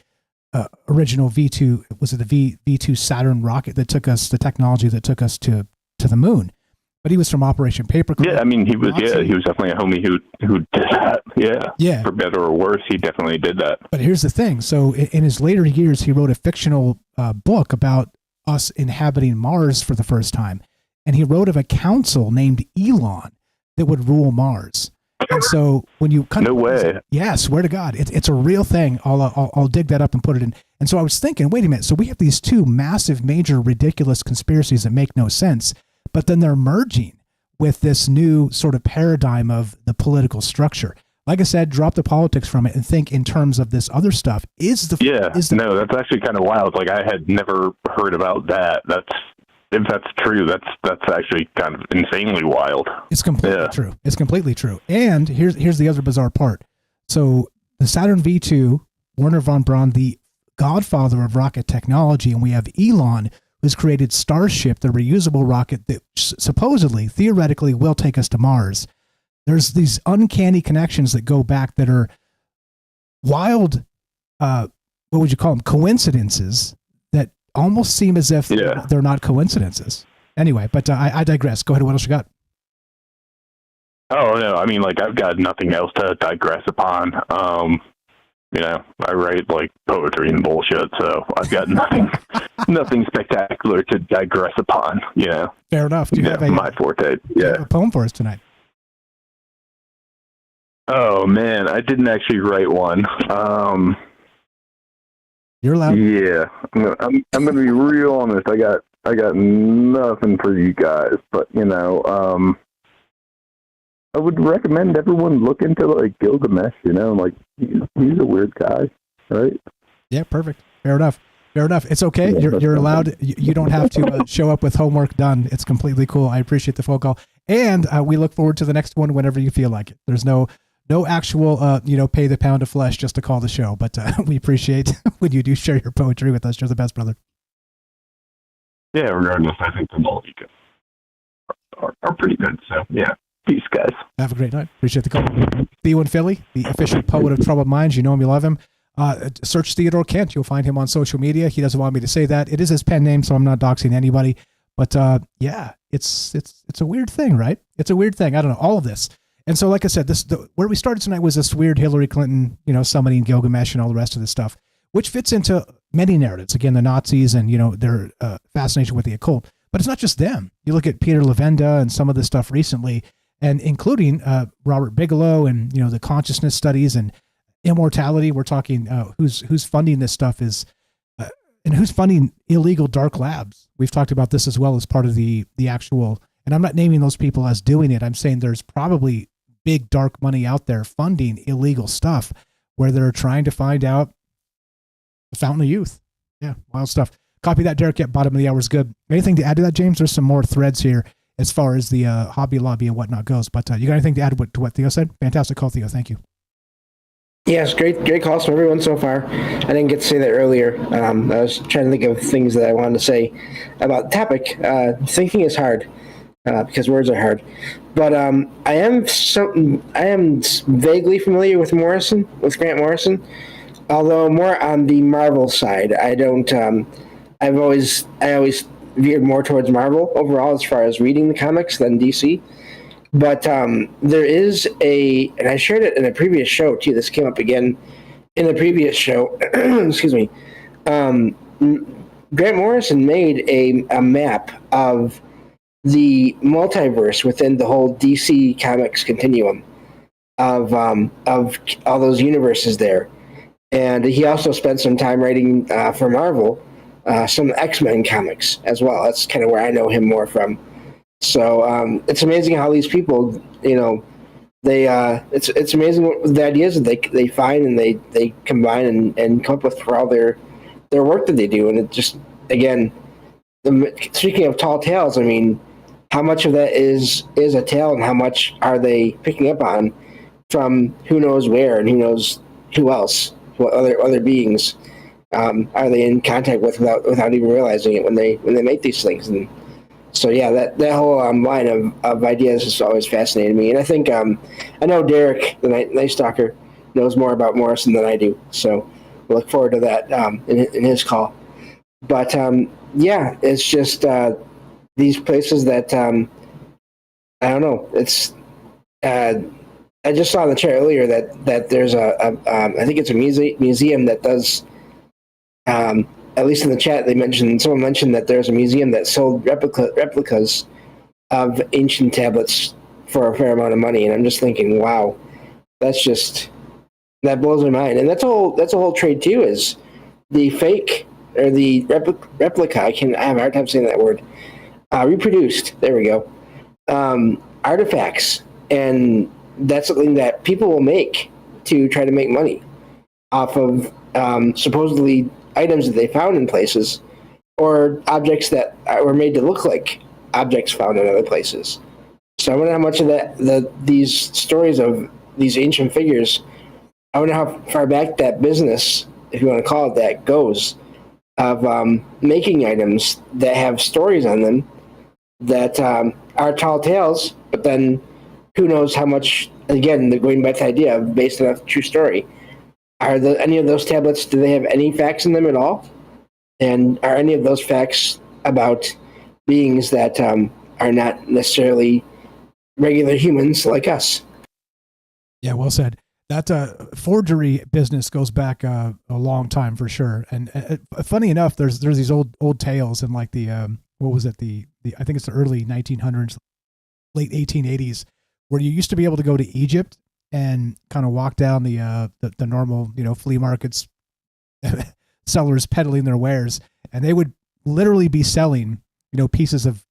original V2, was it the V2 Saturn rocket that took us, the technology that took us to the moon? But he was from Operation Paperclip. Yeah, I mean, he was definitely a homie who did that. Yeah. For better or worse, he definitely did that. But here's the thing. So in his later years, he wrote a fictional book about us inhabiting Mars for the first time. And he wrote of a council named Elon that would rule Mars. And so when you no way. Yeah, swear to God, it's a real thing. I'll dig that up and put it in. And so I was thinking, wait a minute. So we have these two massive, major, ridiculous conspiracies that make no sense, but then they're merging with this new sort of paradigm of the political structure. like I said, drop the politics from it and think in terms of this other stuff. No, that's actually kind of wild. Like, I had never heard about that. If that's true, that's actually kind of insanely wild. It's completely true. It's completely true. And here's the other bizarre part. So the Saturn V2, Wernher von Braun, the godfather of rocket technology, and we have Elon, who's created Starship, the reusable rocket that supposedly, theoretically, will take us to Mars. There's these uncanny connections that go back that are wild, what would you call them, coincidences that almost seem as if they're not coincidences. Anyway, but I digress. Go ahead. What else you got? Oh, no, I mean, like, I've got nothing else to digress upon. I write, like, poetry and bullshit, so I've got nothing spectacular to digress upon, Fair enough. Do you have my forte. Do you have a poem for us tonight? Oh, man, I didn't actually write one. You're allowed. Yeah, I'm gonna be real honest. I got nothing for you guys, but I would recommend everyone look into like Gilgamesh. Like he's a weird guy, right? Yeah, perfect. Fair enough. It's okay. You're allowed. You don't have to show up with homework done. It's completely cool. I appreciate the phone call, and we look forward to the next one whenever you feel like it. There's no actual, pay the pound of flesh just to call the show, but we appreciate when you do share your poetry with us. You're the best, brother. Yeah, regardless, I think the all of you are pretty good. So, yeah. Peace, guys. Have a great night. Appreciate the call. Theo in Philly, the official poet of Troubled Minds. You know him, you love him. Search Theodore Kent. You'll find him on social media. He doesn't want me to say that. It is his pen name, so I'm not doxing anybody. But it's a weird thing, right? It's a weird thing. I don't know, all of this. And so, like I said, where we started tonight was this weird Hillary Clinton, summoning Gilgamesh and all the rest of this stuff, which fits into many narratives. Again, the Nazis and, their fascination with the occult. But it's not just them. You look at Peter Levenda and some of this stuff recently, and including Robert Bigelow and, the consciousness studies and immortality. We're talking who's funding this stuff and who's funding illegal dark labs. We've talked about this as well as part of the actual, and I'm not naming those people as doing it. I'm saying there's probably big dark money out there funding illegal stuff where they're trying to find out the fountain of youth. Yeah, wild stuff. Copy that, Derek. Yep, bottom of the hour is good. Anything to add to that, James? There's some more threads here as far as the Hobby Lobby and whatnot goes. But you got anything to add to what Theo said? Fantastic call, Theo. Thank you. Yes, great calls from everyone so far. I didn't get to say that earlier. I was trying to think of things that I wanted to say about the topic. Thinking is hard because words are hard. But I am vaguely familiar with Grant Morrison, although more on the Marvel side. I don't. I always veered more towards Marvel overall as far as reading the comics than DC. But there is and I shared it in a previous show too. This came up again in a previous show. Excuse me. Grant Morrison made a map of the multiverse within the whole DC Comics continuum of all those universes there, and he also spent some time writing for Marvel, some X-Men comics as well. That's kind of where I know him more from. So it's amazing how these people, it's amazing what the ideas that they find and they combine and come up with for all their work that they do. And it just, again, speaking of tall tales, I mean, how much of that is a tale and how much are they picking up on from who knows where and who knows who else, what other beings are they in contact with without even realizing it when they make these things. And so yeah, that whole line of ideas has always fascinated me. And I think I know Derek, the Night Stalker, knows more about Morrison than I do. So we'll look forward to that in his call. But yeah, it's just these places that I don't know. It's I just saw in the chat earlier that there's I think it's a museum that does. At least in the chat, someone mentioned that there's a museum that sold replicas of ancient tablets for a fair amount of money, and I'm just thinking, wow, that blows my mind. And that's a whole trade too, is the fake or the replica. I have a hard time saying that word. Reproduced. There we go. Artifacts and that's something that people will make to try to make money off of supposedly items that they found in places or objects that were made to look like objects found in other places. So I wonder how much of these stories of these ancient figures, I wonder how far back that business, if you want to call it that, goes of making items that have stories on them that are tall tales, but then who knows how much, again, going back to the idea of based on a true story. Are any of those tablets, do they have any facts in them at all? And are any of those facts about beings that are not necessarily regular humans like us? Yeah, well said. That forgery business goes back a long time for sure. And funny enough, there's these old tales in like the what was it, the I think it's the early 1900s, late 1880s, where you used to be able to go to Egypt and kind of walk down the normal, flea markets, sellers peddling their wares, and they would literally be selling, pieces of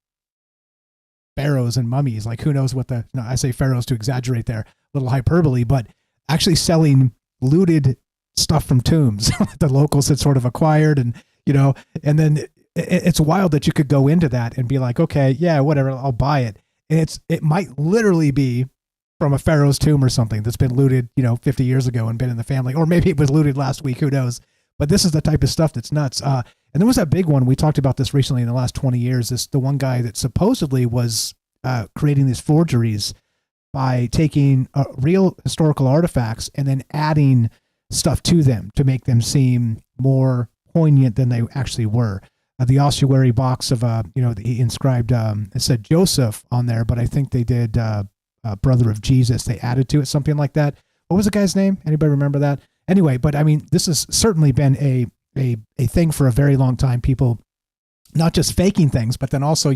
pharaohs and mummies. Like who knows what I say pharaohs to exaggerate there, a little hyperbole, but actually selling looted stuff from tombs that the locals had sort of acquired, and and then it's wild that you could go into that and be like, okay, yeah, whatever, I'll buy it, and it might literally be from a pharaoh's tomb or something that's been looted, 50 years ago and been in the family, or maybe it was looted last week, who knows? But this is the type of stuff that's nuts. And there was that big one, we talked about this recently in the last 20 years, the one guy that supposedly was creating these forgeries by taking real historical artifacts and then adding stuff to them to make them seem more poignant than they actually were. The ossuary box of, the inscribed, it said Joseph on there, but I think they did brother of Jesus. They added to it something like that. What was the guy's name? Anybody remember that? Anyway, but I mean, this has certainly been a thing for a very long time. People not just faking things, but then also,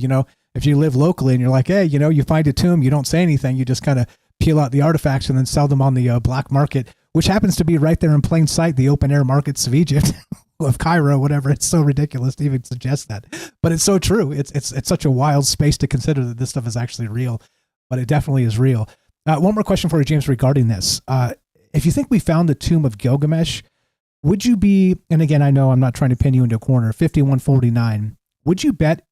if you live locally and you're like, hey, you find a tomb, you don't say anything, you just kind of peel out the artifacts and then sell them on the black market, which happens to be right there in plain sight, the open air markets of Egypt, of Cairo, whatever. It's so ridiculous to even suggest that, but it's so true. It's such a wild space to consider that this stuff is actually real, but it definitely is real. One more question for you, James, regarding this. If you think we found the tomb of Gilgamesh, would you be, and again, I know I'm not trying to pin you into a corner, 5149, would you bet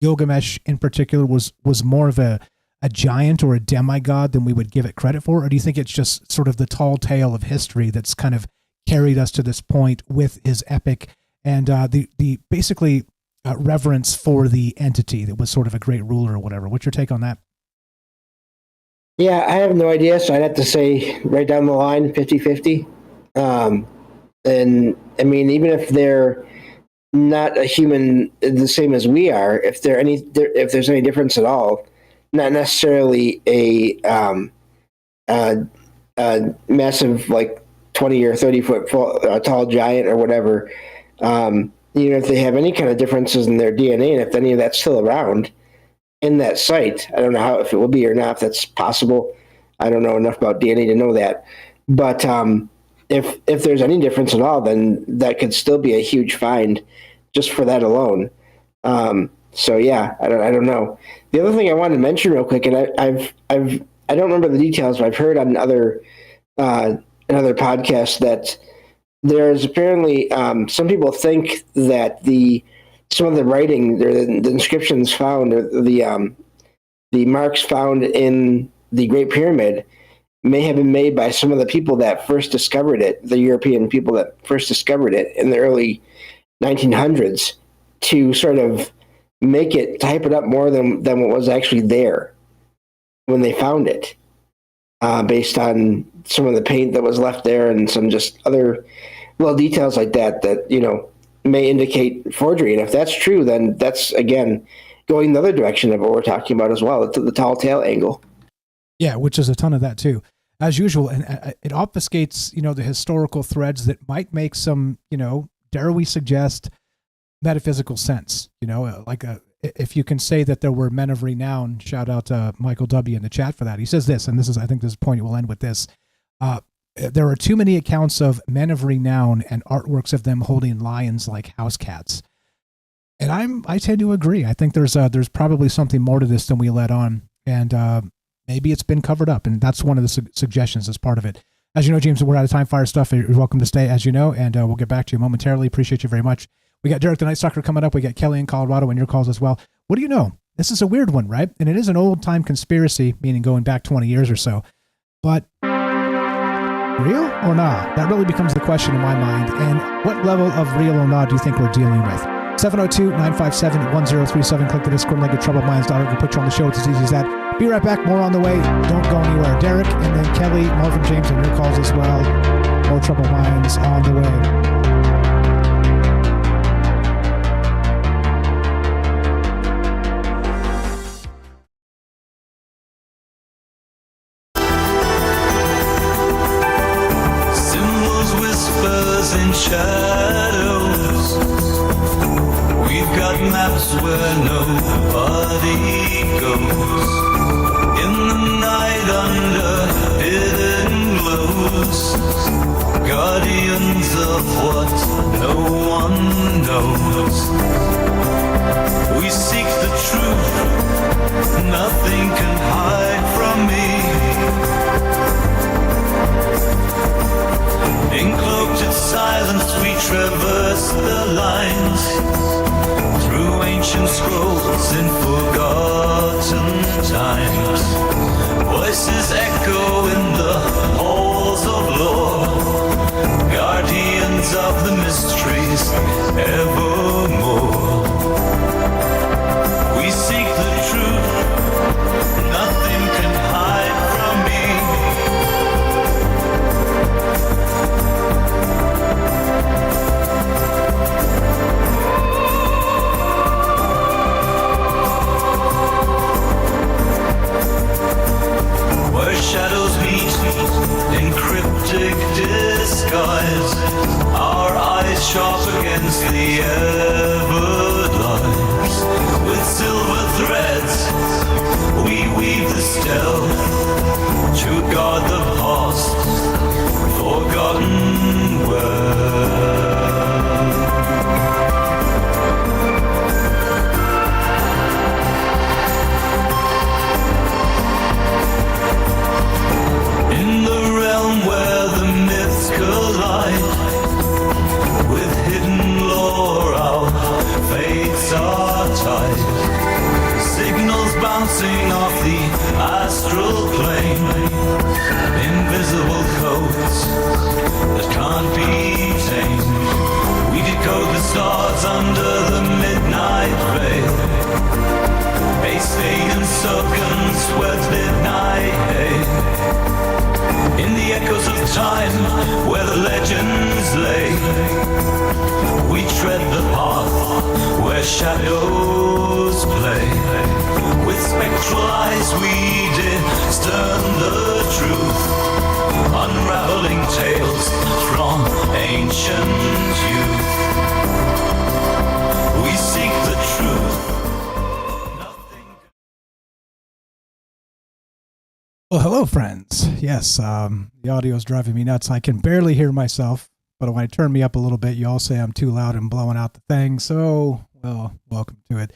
Gilgamesh in particular was more of a giant or a demigod than we would give it credit for? Or do you think it's just sort of the tall tale of history that's kind of carried us to this point with his epic and the basically reverence for the entity that was sort of a great ruler or whatever? What's your take on that? Yeah, I have no idea, so I'd have to say right down the line, 50-50. And I mean, even if they're not a human the same as we are, if there's any difference at all, not necessarily a massive, like 20 or 30 foot tall giant or whatever, if they have any kind of differences in their DNA, and if any of that's still around in that site, I don't know if it will be or not, if that's possible. I don't know enough about DNA to know that. But if there's any difference at all, then that could still be a huge find just for that alone. So yeah, I don't know. The other thing I wanted to mention real quick, and I don't remember the details, but I've heard on other podcasts that there's apparently some people think that some of the writing, the inscriptions found, or the marks found in the Great Pyramid may have been made by some of the people that first discovered it, the European people that first discovered it in the early 1900s, to sort of make it, type it up more than what was actually there when they found it, based on some of the paint that was left there and some just other little details like that may indicate forgery. And if that's true, then that's, again, going the other direction of what we're talking about as well, the tall tale angle. Yeah, which is a ton of that too, as usual. And it obfuscates, the historical threads that might make some, dare we suggest, metaphysical sense. If you can say that there were men of renown, shout out to Michael W. in the chat for that. He says this, and I think this point will end with this. There are too many accounts of men of renown and artworks of them holding lions like house cats. And I tend to agree. I think there's probably something more to this than we let on. And maybe it's been covered up, and that's one of the suggestions as part of it. As you know, James, we're out of time. Fire stuff. You're welcome to stay, as you know, and we'll get back to you momentarily. Appreciate you very much. We got Derek the Night Stalker coming up. We got Kelly in Colorado and your calls as well. What do you know? This is a weird one, right? And it is an old time conspiracy, meaning going back 20 years or so. But real or not? That really becomes the question in my mind. And what level of real or not do you think we're dealing with? 702-957-1037. Click the Discord link at troubledminds.org. We'll put you on the show. It's as easy as that. Be right back. More on the way. Don't go anywhere. Derek and then Kelly, Marvin, James, and your calls as well. More Troubled Minds on the way. In shadows, we've got maps where nobody goes. In the night under hidden glows, guardians of what no one knows. We seek the truth, nothing can hide from me. In cloaked silence we traverse the lines, through ancient scrolls in forgotten times. Voices echo in the halls of lore, guardians of the mysteries evermore. We seek the truth, nothing can hide from me. Where shadows meet in cryptic disguise, our eyes sharp against the everlights. With silver threads we weave the stealth to guard the past, forgotten well. In the realm where the myths collide, with hidden lore our fates are tied. Signals bouncing off the astral plane, invisible codes that can't be tamed. We decode the stars under the midnight veil, a stadium circumscribed midnight hail. In the echoes of time where the legends lay, we tread the path where shadows play. With spectral eyes we discern the truth, unraveling tales from ancient youth. We seek the truth. Well, hello, friends. Yes, the audio is driving me nuts. I can barely hear myself, but when I turn me up a little bit, you all say I'm too loud and blowing out the thing. So, well, welcome to it.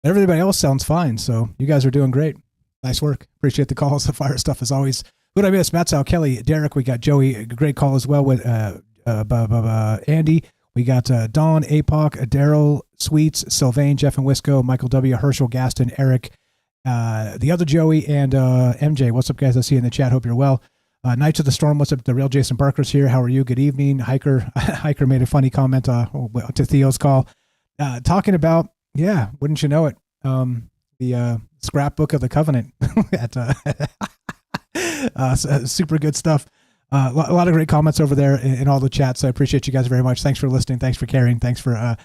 Everybody else sounds fine, so you guys are doing great. Nice work. Appreciate the calls. The fire stuff as always. Who did I miss? Matt, Sal, Kelly, Derek. We got Joey. A great call as well with Andy. We got Dawn, APOC, Daryl, Sweets, Sylvain, Jeff and Wisco, Michael W., Herschel, Gaston, Eric, the other Joey, and MJ. What's up, guys? I see you in the chat. Hope you're well. Knights of the Storm. What's up? The real Jason Barker's here. How are you? Good evening. Hiker made a funny comment to Theo's call, talking about, yeah, wouldn't you know it? The scrapbook of the Covenant. Super good stuff. A lot of great comments over there in all the chats. I appreciate you guys very much. Thanks for listening. Thanks for caring. Thanks for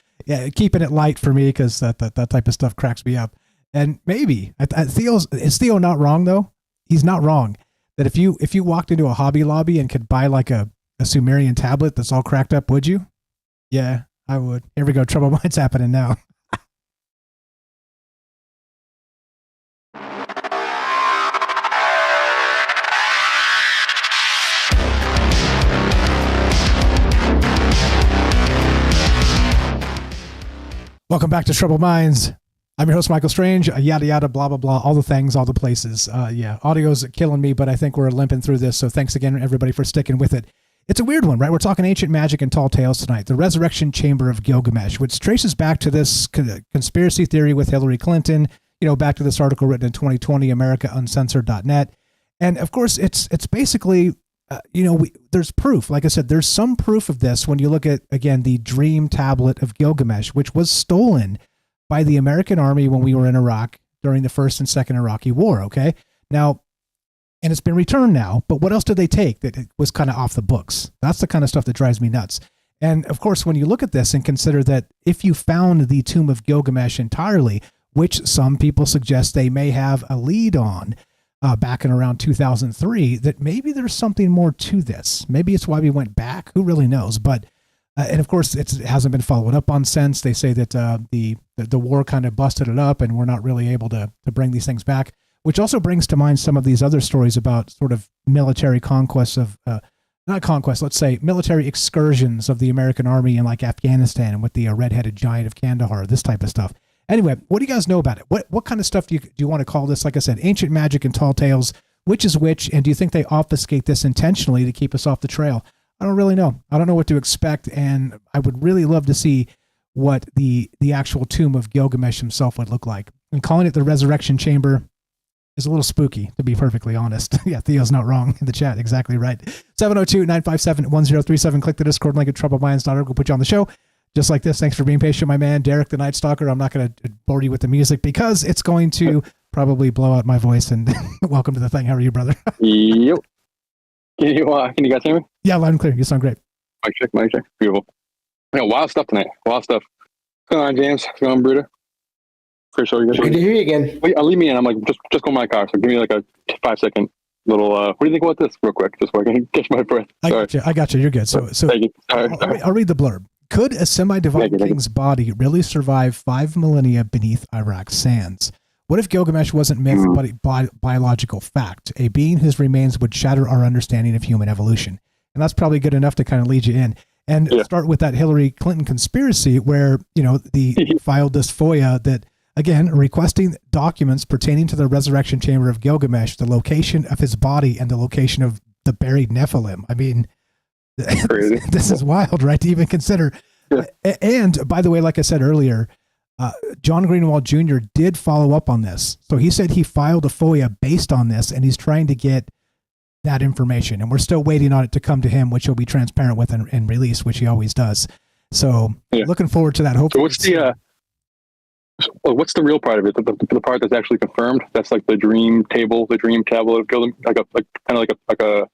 keeping it light for me, because that type of stuff cracks me up. And maybe is Theo not wrong though? He's not wrong that if you walked into a Hobby Lobby and could buy like a Sumerian tablet that's all cracked up, would you? Yeah, I would. Here we go. Trouble Minds happening now. Welcome back to Troubled Minds. I'm your host, Michael Strange. Yada, yada, blah, blah, blah, all the things, all the places. Yeah, audio's killing me, but I think we're limping through this. So thanks again, everybody, for sticking with it. It's a weird one, right? We're talking ancient magic and tall tales tonight. The Resurrection Chamber of Gilgamesh, which traces back to this conspiracy theory with Hillary Clinton, back to this article written in 2020, AmericaUncensored.net. And of course, it's basically, there's proof. Like I said, there's some proof of this when you look at, again, the Dream Tablet of Gilgamesh, which was stolen by the American army when we were in Iraq during the first and second Iraqi war. Okay. Now, and it's been returned now, but what else did they take that was kind of off the books? That's the kind of stuff that drives me nuts. And of course, when you look at this and consider that if you found the tomb of Gilgamesh entirely, which some people suggest they may have a lead on back in around 2003, that maybe there's something more to this. Maybe it's why we went back. Who really knows? But and of course, it hasn't been followed up on since. They say that the war kind of busted it up, and we're not really able to bring these things back. Which also brings to mind some of these other stories about sort of military conquests of not conquest, let's say military excursions of the American army in like Afghanistan and with the red-headed giant of Kandahar, this type of stuff. Anyway, what do you guys know about it? What kind of stuff do you want to call this? Like I said, ancient magic and tall tales. Which is which? And do you think they obfuscate this intentionally to keep us off the trail? I don't really know. I don't know what to expect, and I would really love to see what the actual tomb of Gilgamesh himself would look like. And calling it the Resurrection Chamber is a little spooky, to be perfectly honest. Yeah, Theo's not wrong in the chat. Exactly right. 702-957-1037. Click the Discord link at troubledminds.org. We'll put you on the show just like this. Thanks for being patient, my man, Derek the Night Stalker. I'm not going to bore you with the music because it's going to probably blow out my voice. And welcome to the thing. How are you, brother? Yep. Can you guys hear me? Yeah, loud and clear. You sound great. Mic check. Beautiful. Wild stuff tonight. Wild stuff. What's going on, James? What's going on, Bruder? Pretty sure you guys Good to hear you again. Wait, leave me in. I'm like, just go in my car. So give me like a 5-second little, what do you think about this real quick? Just so I can catch my breath. I got you. You're good. So thank you. I'll read the blurb. Could a semi-divine king's body really survive 5 millennia beneath Iraq's sands? What if Gilgamesh wasn't myth, but biological fact, a being whose remains would shatter our understanding of human evolution? And that's probably good enough to kind of lead you in. And start with that Hillary Clinton conspiracy where, the filed this FOIA that, again, requesting documents pertaining to the Resurrection Chamber of Gilgamesh, the location of his body and the location of the buried Nephilim. I mean, this is wild, right? To even consider. Yeah. And by the way, like I said earlier, John Greenwald Jr. did follow up on this. So he said he filed a FOIA based on this, and he's trying to get that information. And we're still waiting on it to come to him, which he'll be transparent with and release, which he always does. So looking forward to that. Hopefully. So what's the real part of it? The part that's actually confirmed? That's like the dream tablet of Gilgamesh, like a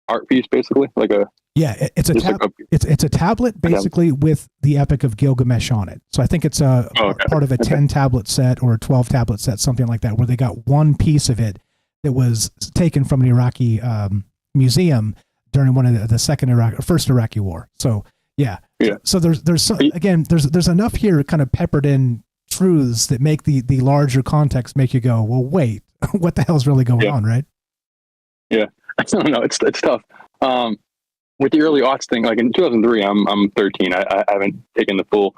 art piece, basically, like a. Yeah, it's a tablet basically with the Epic of Gilgamesh on it. So I think it's part of a 10 tablet set or a 12 tablet set, something like that, where they got one piece of it that was taken from an Iraqi museum during one of the first Iraqi war. So yeah. So there's enough here kind of peppered in truths that make the larger context make you go, well, wait, what the hell's really going on, right? Yeah, I don't know. It's tough. With the early aughts thing, like in 2003, I'm 13. I haven't taken the full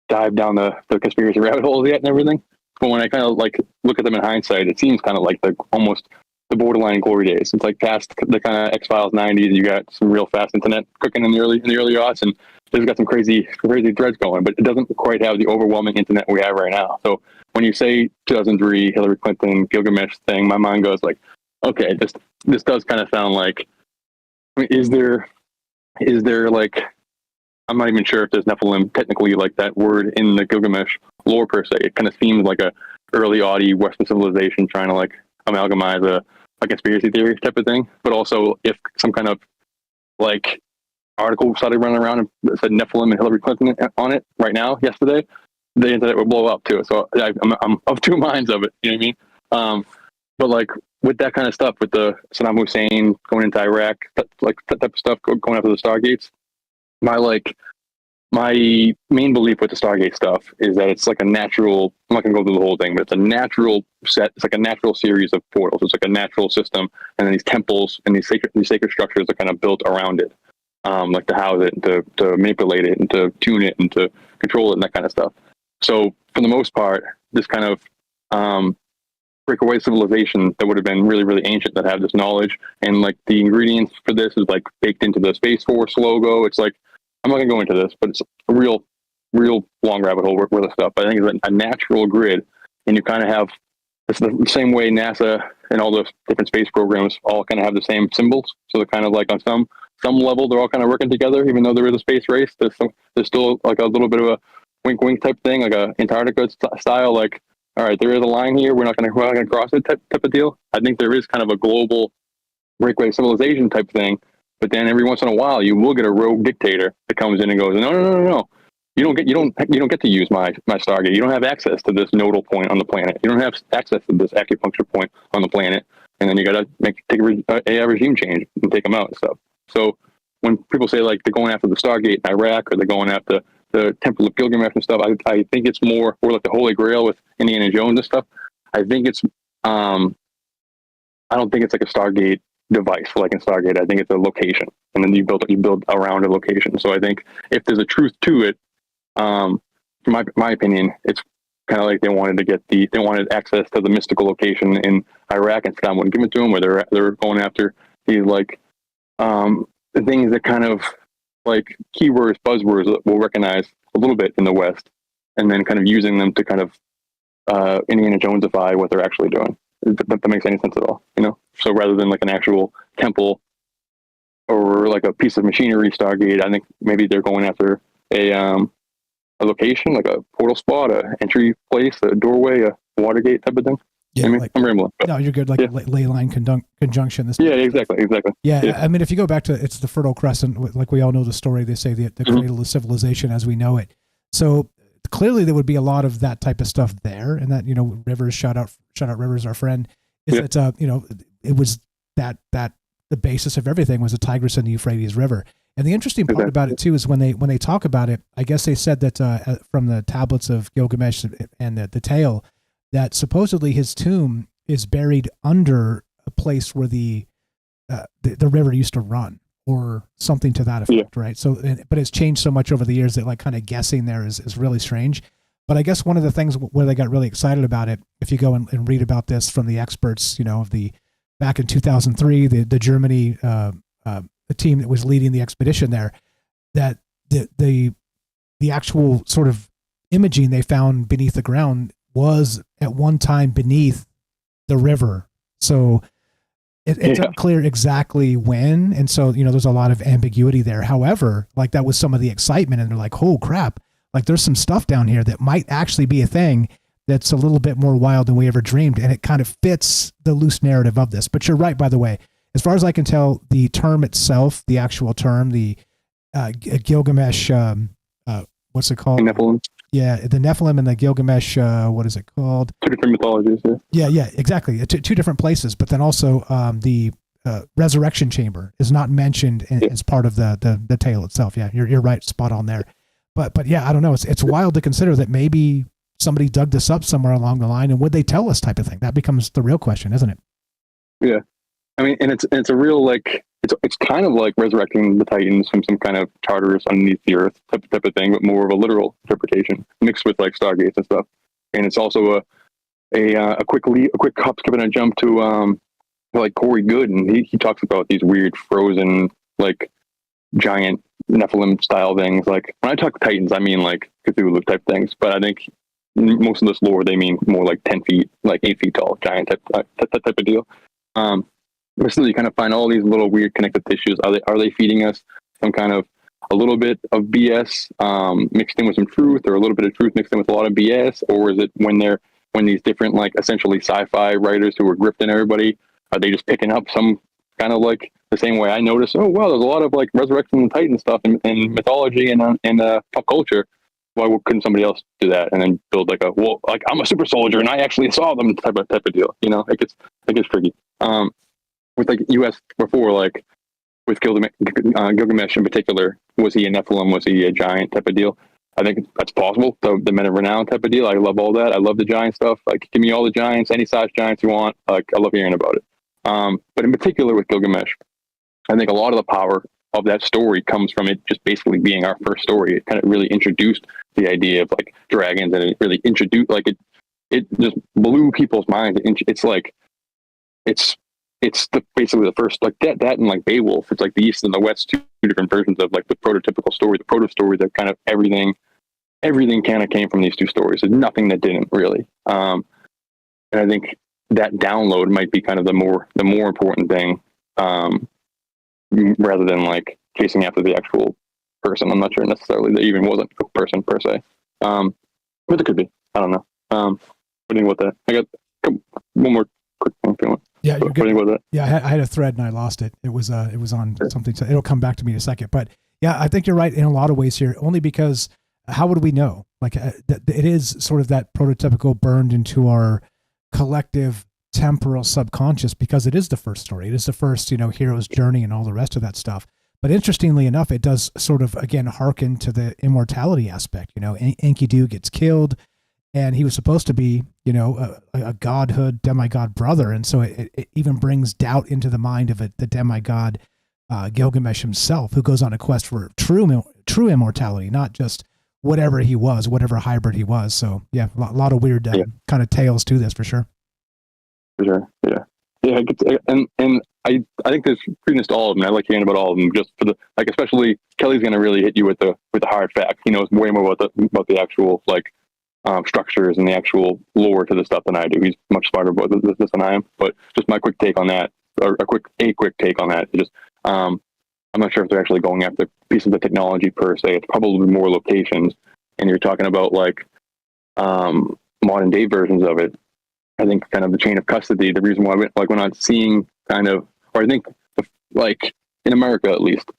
dive down the conspiracy rabbit holes yet and everything. But when I kind of like look at them in hindsight, it seems kind of like almost the borderline glory days. It's like past the kind of X-Files 90s. You got some real fast internet cooking in the early aughts, and it's got some crazy threads going, but it doesn't quite have the overwhelming internet we have right now. So when you say 2003 Hillary Clinton Gilgamesh thing, my mind goes like, okay, this does kind of sound like. I mean, is there like, I'm not even sure if there's Nephilim technically like that word in the Gilgamesh lore per se. It kind of seems like a early Audi Western civilization trying to like amalgamize a conspiracy theory type of thing. But also if some kind of like article started running around and said Nephilim and Hillary Clinton on it right now, yesterday, the internet would blow up too. So I'm of two minds of it. You know what I mean? But like with that kind of stuff, with the Saddam Hussein going into Iraq, that type of stuff going after the Stargates, my main belief with the Stargate stuff is that it's like a natural. I'm not gonna go through the whole thing, but it's a natural set. It's like a natural series of portals. It's like a natural system, and then these temples and these sacred structures are kind of built around it, like to house it, and to manipulate it, and to tune it, and to control it, and that kind of stuff. So for the most part, this kind of breakaway civilization that would have been really, really ancient that had this knowledge, and like the ingredients for this is like baked into the Space Force logo. It's like, I'm not gonna go into this, but it's a real long rabbit hole worth of stuff. But I think it's a natural grid, and you kind of have, it's the same way NASA and all the different space programs all kind of have the same symbols. So they're kind of like on some level, they're all kind of working together, even though there is a space race. There's still like a little bit of a wink type thing, like a Antarctica style, like, all right, there is a line here, we're not gonna cross it type of deal. I think there is kind of a global breakaway civilization type thing, but then every once in a while you will get a rogue dictator that comes in and goes, no. You don't get to use my Stargate. You don't have access to this nodal point on the planet. You don't have access to this acupuncture point on the planet. And then you got to take a regime change and take them out and stuff. So when people say like they're going after the Stargate in Iraq, or they're going after the Temple of Gilgamesh and stuff, I think it's more, or like the Holy Grail with Indiana Jones and stuff. I think it's I don't think it's like a Stargate device like in Stargate. I think it's a location, and then you build around a location. So I think if there's a truth to it, from my opinion, it's kind of like they wanted access to the mystical location in Iraq, and Scott wouldn't give it to them, where they're going after these like the things that kind of like keywords, buzzwords that we'll recognize a little bit in the West, and then kind of using them to kind of Indiana Jonesify what they're actually doing. That makes any sense at all, you know? So rather than like an actual temple or like a piece of machinery Stargate, I think maybe they're going after a location, like a portal spot, a entry place, a doorway, a Watergate type of thing. Yeah, I mean, I'm rambling. No, you're good. Like ley line conjunction. Yeah, exactly. Yeah, I mean, if you go back to, it's the Fertile Crescent, like we all know the story. They say the cradle of civilization as we know it. So clearly, there would be a lot of that type of stuff there, and that, you know, Rivers, shout out Rivers, our friend. Is that you know, it was that the basis of everything was the Tigris and the Euphrates River. And the interesting part about it too is when they talk about it, I guess they said that from the tablets of Gilgamesh and the tale, that supposedly his tomb is buried under a place where the river used to run, or something to that effect, right? So, but it's changed so much over the years that like kind of guessing there is really strange. But I guess one of the things where they got really excited about it, if you go and read about this from the experts, you know, of back in 2003, the Germany the team that was leading the expedition there, that the actual sort of imaging they found beneath the ground was at one time beneath the river. So it's unclear exactly when. And so, you know, there's a lot of ambiguity there. However, like that was some of the excitement, and they're like, oh crap, like there's some stuff down here that might actually be a thing that's a little bit more wild than we ever dreamed. And it kind of fits the loose narrative of this. But you're right, by the way. As far as I can tell, the term itself, the actual term, the Gilgamesh, what's it called? Nephilim. Yeah, the Nephilim and the Gilgamesh, what is it called? Two different mythologies. Yeah, exactly. Two different places, but then also the resurrection chamber is not mentioned as part of the tale itself. Yeah, you're right, spot on there. But yeah, I don't know. It's wild to consider that maybe somebody dug this up somewhere along the line, and would they tell us type of thing? That becomes the real question, isn't it? Yeah. I mean, and it's a real, like, it's kind of like resurrecting the Titans from some kind of Tartarus underneath the earth type of thing, but more of a literal interpretation mixed with like Stargates and stuff. And it's also a quick hop, skip, and a jump to like Corey Good, and he talks about these weird frozen like giant Nephilim style things. Like when I talk Titans, I mean like Cthulhu type things, but I think most of this lore they mean more like 10 feet, like 8 feet tall, giant type of deal. But still, you kind of find all these little weird connective tissues. Are they feeding us some kind of a little bit of BS mixed in with some truth, or a little bit of truth mixed in with a lot of BS? Or is it when these different like essentially sci-fi writers who are grifting everybody, are they just picking up some kind of like the same way I noticed? Oh wow, there's a lot of like resurrection and Titan stuff in mythology and pop culture. Why couldn't somebody else do that and then build like like I'm a super soldier and I actually saw them type of deal? You know, it gets tricky. With like US before, like with Gilgamesh in particular, was he a Nephilim? Was he a giant type of deal? I think that's possible. The Men of Renown type of deal. I love all that. I love the giant stuff. Like, give me all the giants, any size giants you want. Like, I love hearing about it. But in particular with Gilgamesh, I think a lot of the power of that story comes from it just basically being our first story. It kind of really introduced the idea of like dragons, and it really introduced like it just blew people's minds. It's like, it's basically the first, like that and like Beowulf. It's like the East and the West, two different versions of like the prototypical story, the proto story that kind of everything kind of came from these two stories. There's nothing that didn't really. And I think that download might be kind of the more important thing, rather than like chasing after the actual person. I'm not sure necessarily that even wasn't a person per se. But it could be. I don't know. What do you think about that? I got one more quick thing. Yeah, what do you think about that? Yeah, I had a thread and I lost it. It was on something. So it'll come back to me in a second. But yeah, I think you're right in a lot of ways here. Only because how would we know? Like it is sort of that prototypical burned into our collective temporal subconscious, because it is the first story. It is the first, hero's journey and all the rest of that stuff. But interestingly enough, it does sort of, again, hearken to the immortality aspect. Enkidu gets killed, and he was supposed to be, a godhood, demigod brother. And so it even brings doubt into the mind of the demigod Gilgamesh himself, who goes on a quest for true immortality, not just whatever he was, whatever hybrid he was. So yeah, a lot of weird kind of tales to this for sure. For sure. Yeah. And I think there's credence to all of them. I like hearing about all of them, just for the, like, especially Kelly's going to really hit you with the hard fact. He knows way more about the actual structures and the actual lore to the stuff than I do. He's much smarter about this than I am. But just my quick take on that, or a quick take on that, is just I'm not sure if they're actually going after pieces of technology per se. It's probably more locations, and you're talking about modern day versions of it. I think kind of the chain of custody, the reason why we're not seeing kind of, or I think in America at least,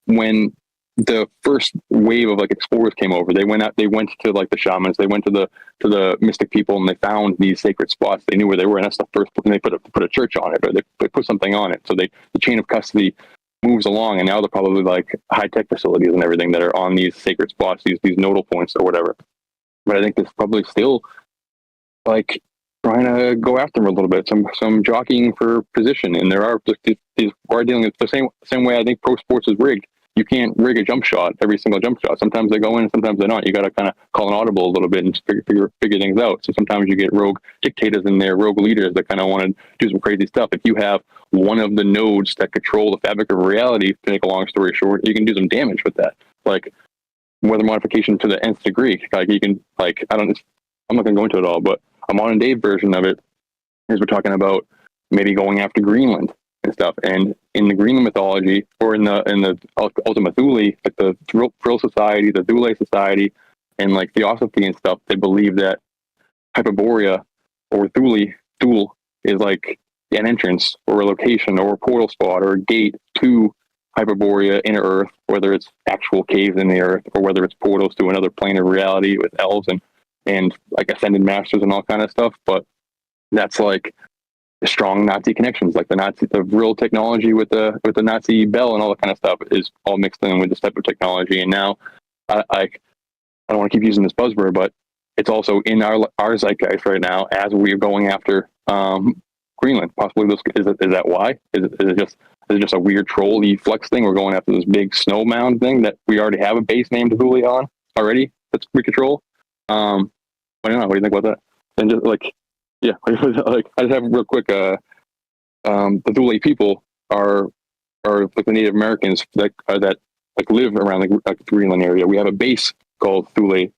when the first wave of explorers came over, they went to the shamans, they went to the mystic people, and they found these sacred spots. They knew where they were, and that's the first, and they put a church on it, or they put something on it. So the chain of custody moves along, and now they're probably high tech facilities and everything that are on these sacred spots, these nodal points or whatever. But I think there's probably still trying to go after them a little bit, some jockeying for position, and there are we're dealing with the same way I think pro sports is rigged. You can't rig a jump shot, every single jump shot. Sometimes they go in, sometimes they're not. You got to kind of call an audible a little bit and figure things out. So sometimes you get rogue dictators and their rogue leaders that kind of want to do some crazy stuff. If you have one of the nodes that control the fabric of reality, to make a long story short, you can do some damage with that. Weather modification to the nth degree. You can I'm not going to go into it all, but a modern day version of it is we're talking about maybe going after Greenland and stuff. And in the Greenland mythology, or in the Ultima Thule, the Thrill Society, the Thule Society, and Theosophy and stuff, they believe that Hyperborea or Thule is an entrance or a location or a portal spot or a gate to Hyperborea, inner Earth, whether it's actual caves in the Earth or whether it's portals to another plane of reality with elves and ascended masters and all kind of stuff. But that's strong Nazi connections, the real technology with the Nazi bell and all that kind of stuff is all mixed in with this type of technology. And now I don't want to keep using this buzzword, but it's also in our zeitgeist right now as we're going after Greenland. Possibly is that why? Is it just a weird troll-y flex thing? We're going after this big snow mound thing that we already have a base named Thule on already. That's we control. I don't know. What do you think about that? And just I just have real quick. The Thule people are the Native Americans that live around the Greenland area. We have a base called Thule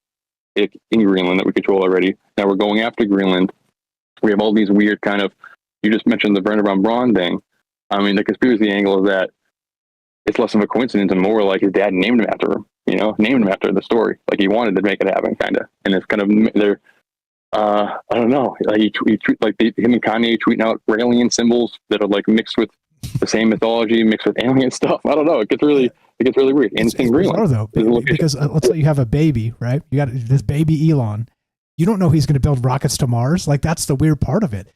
in Greenland that we control already. Now we're going after Greenland. We have all these weird kind of. You just mentioned the Werner von Braun thing. I mean, the conspiracy angle is that it's less of a coincidence and more like his dad named him after him. Named him after the story. He wanted to make it happen, kind of. And it's kind of they're. I don't know. He him and Kanye tweeting out alien symbols that are mixed with the same mythology, mixed with alien stuff. I don't know. It gets really weird. And it's in Greenland, though, because let's say you have a baby, right? You got this baby Elon. You don't know he's going to build rockets to Mars. That's the weird part of it.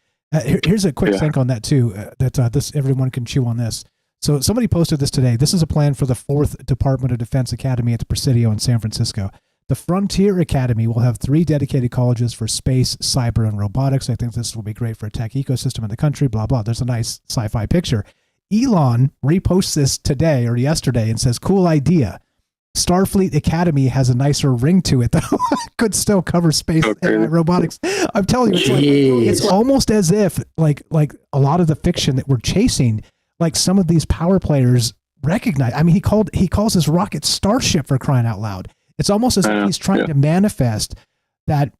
Here's a quick think on that too. This everyone can chew on this. So somebody posted this today. This is a plan for the 4th Department of Defense Academy at the Presidio in San Francisco. The Frontier Academy will have 3 dedicated colleges for space, cyber, and robotics. I think this will be great for a tech ecosystem in the country, blah, blah. There's a nice sci-fi picture. Elon reposts this today or yesterday and says, cool idea. Starfleet Academy has a nicer ring to it, though. Could still cover space robotics. I'm telling you, it's almost as if like a lot of the fiction that we're chasing, like some of these power players recognize. I mean, he calls his rocket Starship, for crying out loud. It's almost as if he's trying to manifest that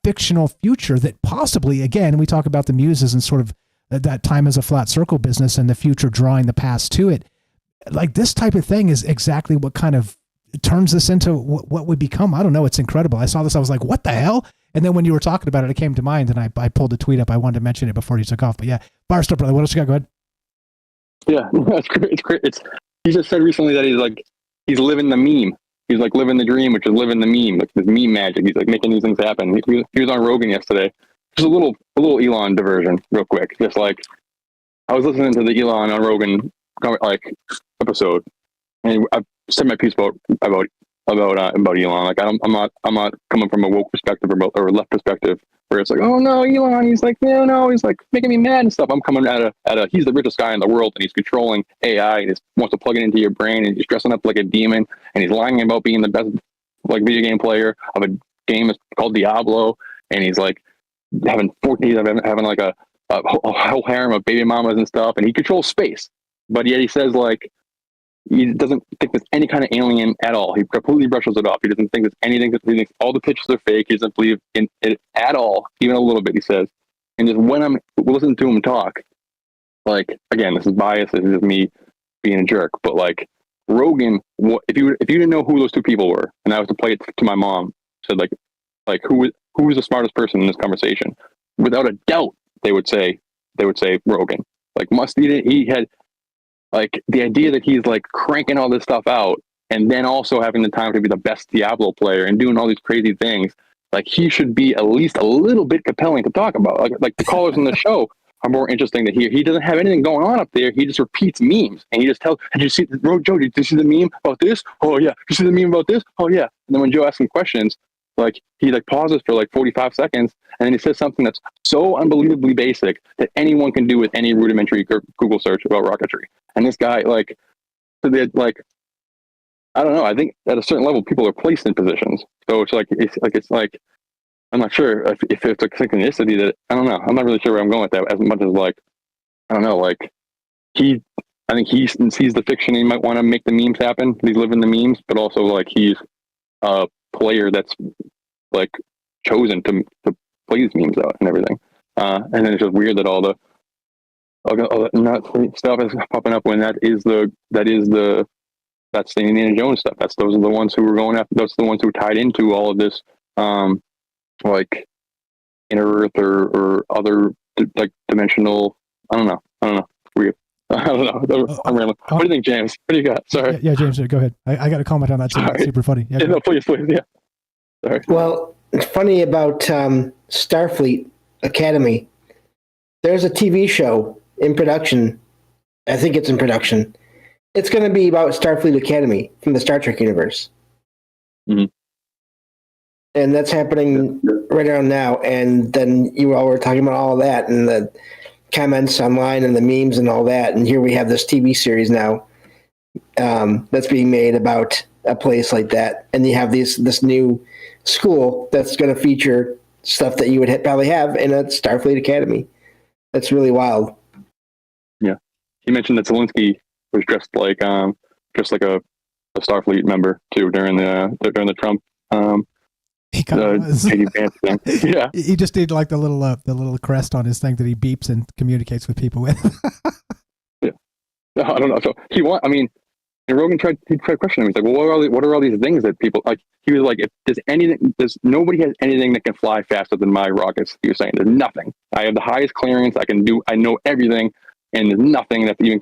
fictional future that possibly, again, we talk about the muses and sort of that time as a flat circle business and the future drawing the past to it. Like this type of thing is exactly what kind of turns this into what would become. I don't know. It's incredible. I saw this. I was like, what the hell? And then when you were talking about it, it came to mind, and I pulled the tweet up. I wanted to mention it before you took off. But yeah, Firestar brother, what else you got? Go ahead. Yeah, that's great. It's great. He just said recently that he's living the meme. He's like living the dream, which is living the meme, like this meme magic. He's like making these things happen. He was on Rogan yesterday. Just a little Elon diversion, real quick. Just like I was listening to the Elon on Rogan like episode, and I said my piece about Elon. Like I'm not coming from a woke perspective or a left perspective where it's like, oh no, Elon, he's like, no, he's like making me mad and stuff. I'm coming at a he's the richest guy in the world, and he's controlling AI and he wants to plug it into your brain, and he's dressing up like a demon, and he's lying about being the best like video game player of a game called Diablo, and he's like having like a whole harem of baby mamas and stuff, and he controls space, but yet he says like he doesn't think there's any kind of alien at all. He completely brushes it off. He doesn't think there's anything. He thinks all the pictures are fake. He doesn't believe in it at all, even a little bit, he says. And just when I'm listening to him talk, like, again, this is bias. This is me being a jerk. But, like, Rogan, if you didn't know who those two people were, and I was to play it to my mom, said, like who was the smartest person in this conversation? Without a doubt, they would say Rogan. Like, he had... Like the idea that he's like cranking all this stuff out and then also having the time to be the best Diablo player and doing all these crazy things, like he should be at least a little bit compelling to talk about. Like the callers in the show are more interesting to hear. He doesn't have anything going on up there. He just repeats memes and he just tells, did you see Joe, did you see the meme about this? Oh yeah. Did you see the meme about this? Oh yeah. And then when Joe asks him questions, like he like pauses for like 45 seconds and then he says something that's so unbelievably basic that anyone can do with any rudimentary Google search about rocketry. And this guy, like, I don't know. I think at a certain level, people are placed in positions. So it's like, I'm not sure if it's like synchronicity that, I don't know. I'm not really sure where I'm going with that as much as like, I don't know, like I think he sees the fiction and he might want to make the memes happen. He's living the memes, but also like he's a player that's like chosen to play these memes out and everything. And then it's just weird that all the nut stuff is popping up when that's the Indiana Jones stuff. Those are the ones who were going after. Those are the ones who tied into all of this, like inner Earth or other like dimensional. I don't know. Weird. I don't know. I'm rambling. What do you think, James? What do you got? Sorry. Yeah, James, go ahead. I got a comment on that too. It's super funny. Yeah, no, please. Yeah. Sorry. Well, it's funny about Starfleet Academy. There's a TV show in production. I think it's in production. It's going to be about Starfleet Academy from the Star Trek universe. Mm-hmm. And that's happening right around now. And then you all were talking about all of that and the comments online and the memes and all that. And here we have this TV series now that's being made about a place like that. And you have this new school that's going to feature stuff that you would probably have in a Starfleet Academy. That's really wild. Yeah, he mentioned that Zelensky was dressed like a Starfleet member too during the Trump he kind of was. Thing. Yeah, he just did like the little crest on his thing that he beeps and communicates with people with. Yeah, no, I don't know. So and Rogan tried questioning him. He's like, well, what are all these things that people like? He was like, if there's nobody has anything that can fly faster than my rockets. He was saying there's nothing. I have the highest clearance. I know everything, and there's nothing that's even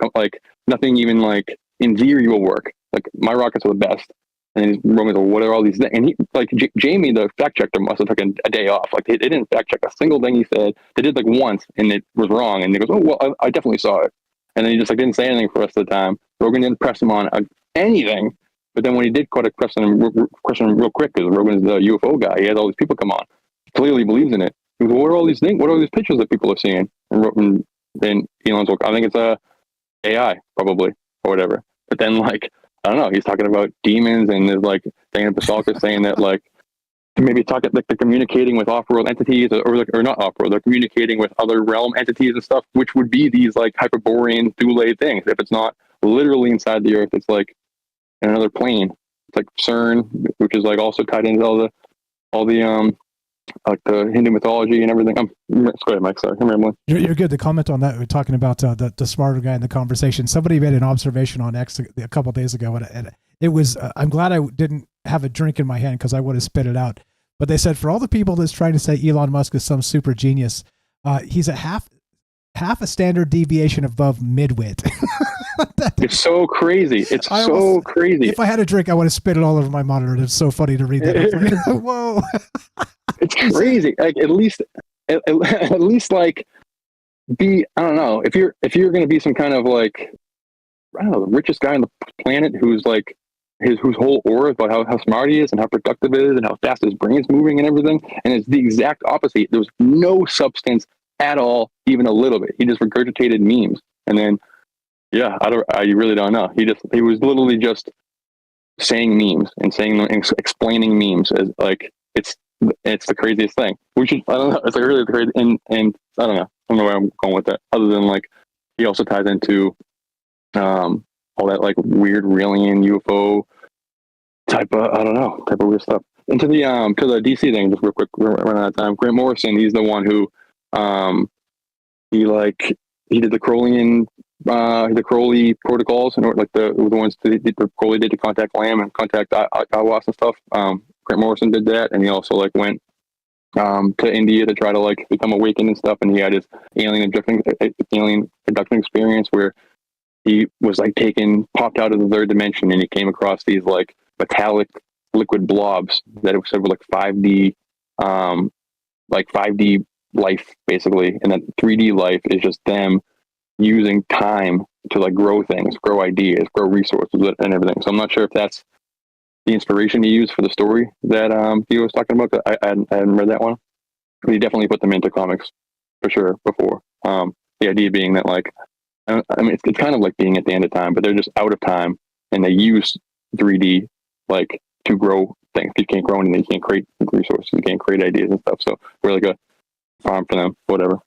nothing even like in theory will work. Like my rockets are the best. And Rogan's like, what are all these things? And he like Jamie, the fact checker, must have taken a day off. Like they didn't fact check a single thing he said. They did like once, and it was wrong. And he goes, oh well, I definitely saw it. And then he just like didn't say anything for the rest of the time. Rogan didn't press him on anything. But then when he did quite a question real quick, because Rogan's the UFO guy, he had all these people come on. He clearly believes in it. He goes, well, what are all these things? What are all these pictures that people are seeing? And then Elon's like, I think it's AI probably or whatever. But then like I don't know. He's talking about demons, and there's like Dana Pasalka saying that like maybe talking like they're communicating with off-world entities, or not off-world. They're communicating with other realm entities and stuff, which would be these like Hyperborean Thule things. If it's not literally inside the Earth, it's like in another plane. It's like CERN, which is like also tied into all the like the Hindu mythology and everything. Go ahead, Mike. Sorry, I'm rambling. You're good. The comment on that, we're talking about the smarter guy in the conversation. Somebody made an observation on X a couple of days ago, and it was, I'm glad I didn't have a drink in my hand because I would have spit it out. But they said, for all the people that's trying to say Elon Musk is some super genius, he's a half a standard deviation above midwit. It's so crazy. It's so crazy. If I had a drink, I would have spit it all over my monitor. It's so funny to read that. Whoa. It's crazy. Like at least like be, I don't know, if you're going to be some kind of like, I don't know, the richest guy on the planet who's like whose whole aura is about how smart he is and how productive it is and how fast his brain's moving and everything. And it's the exact opposite. There was no substance at all, even a little bit. He just regurgitated memes. And then, yeah, I really don't know. He was literally just saying memes and explaining memes as like, it's the craziest thing. I don't know. It's like really crazy. And I don't know where I'm going with that. Other than like, he also ties into, all that like weird alien UFO type of weird stuff. And to the DC thing, just real quick, we're running out of time. Grant Morrison, he's the one who, he did the Crowley protocols, and like the ones that Crowley did to contact Lamb and contact Iwas and stuff. Grant Morrison did that, and he also like went to India to try to like become awakened and stuff. And he had his alien abduction experience where he was like popped out of the third dimension, and he came across these like metallic liquid blobs that it said were like 5D life basically, and that 3D life is just them using time to like grow things, grow ideas, grow resources, and everything. So I'm not sure if that's the inspiration he used for the story that he was talking about. I hadn't read that one, but he definitely put them into comics for sure before. The idea being that like, I mean, it's kind of like being at the end of time, but they're just out of time, and they use 3D like to grow things. You can't grow anything. You can't create resources. You can't create ideas and stuff. So we're like a farm for them, whatever.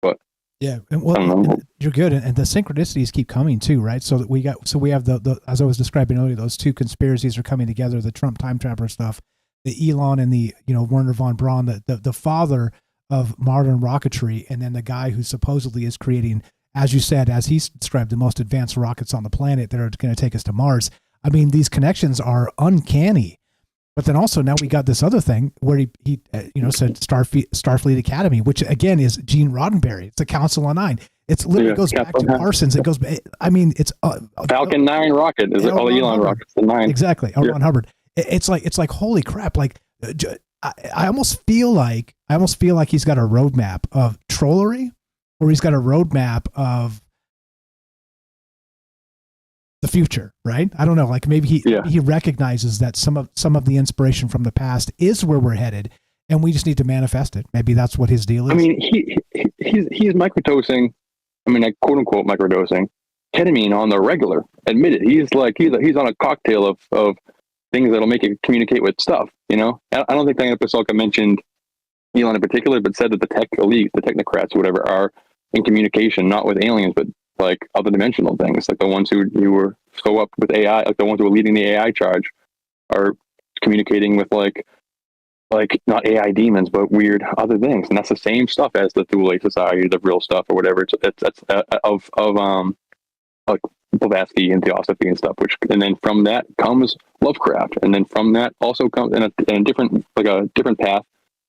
But yeah, and you're good, and the synchronicities keep coming too, right? So that we have the as I was describing earlier, those two conspiracies are coming together: the Trump time traveler stuff, the Elon and the Werner von Braun, the father of modern rocketry, and then the guy who supposedly is creating, as you said, as he's described, the most advanced rockets on the planet that are going to take us to Mars. I mean, these connections are uncanny. But then also now we got this other thing where he said Starfleet Academy, which again is Gene Roddenberry. It's the Council on Nine. It's literally goes back to Parsons. It goes. I mean, it's Falcon 9 rocket. Is it all the Elon rockets? The 9 exactly. Ron Hubbard. It's like holy crap. Like I almost feel like he's got a roadmap of trollery, or he's got a roadmap of the future, right? I don't know. Like maybe he recognizes that some of the inspiration from the past is where we're headed, and we just need to manifest it. Maybe that's what his deal is. I mean, he's microdosing. I mean, like quote unquote microdosing ketamine on the regular. Admit it. He's on a cocktail of things that'll make it communicate with stuff. I don't think Diana Pasolka mentioned Elon in particular, but said that the tech elite, the technocrats, whatever, are in communication not with aliens, but like other dimensional things, like the ones who were so up with AI, like the ones who are leading the AI charge, are communicating with like not AI demons, but weird other things, and that's the same stuff as the Thule Society, the real stuff or whatever. It's of like Blavatsky and Theosophy and stuff. And then from that comes Lovecraft, and then from that also comes in a different path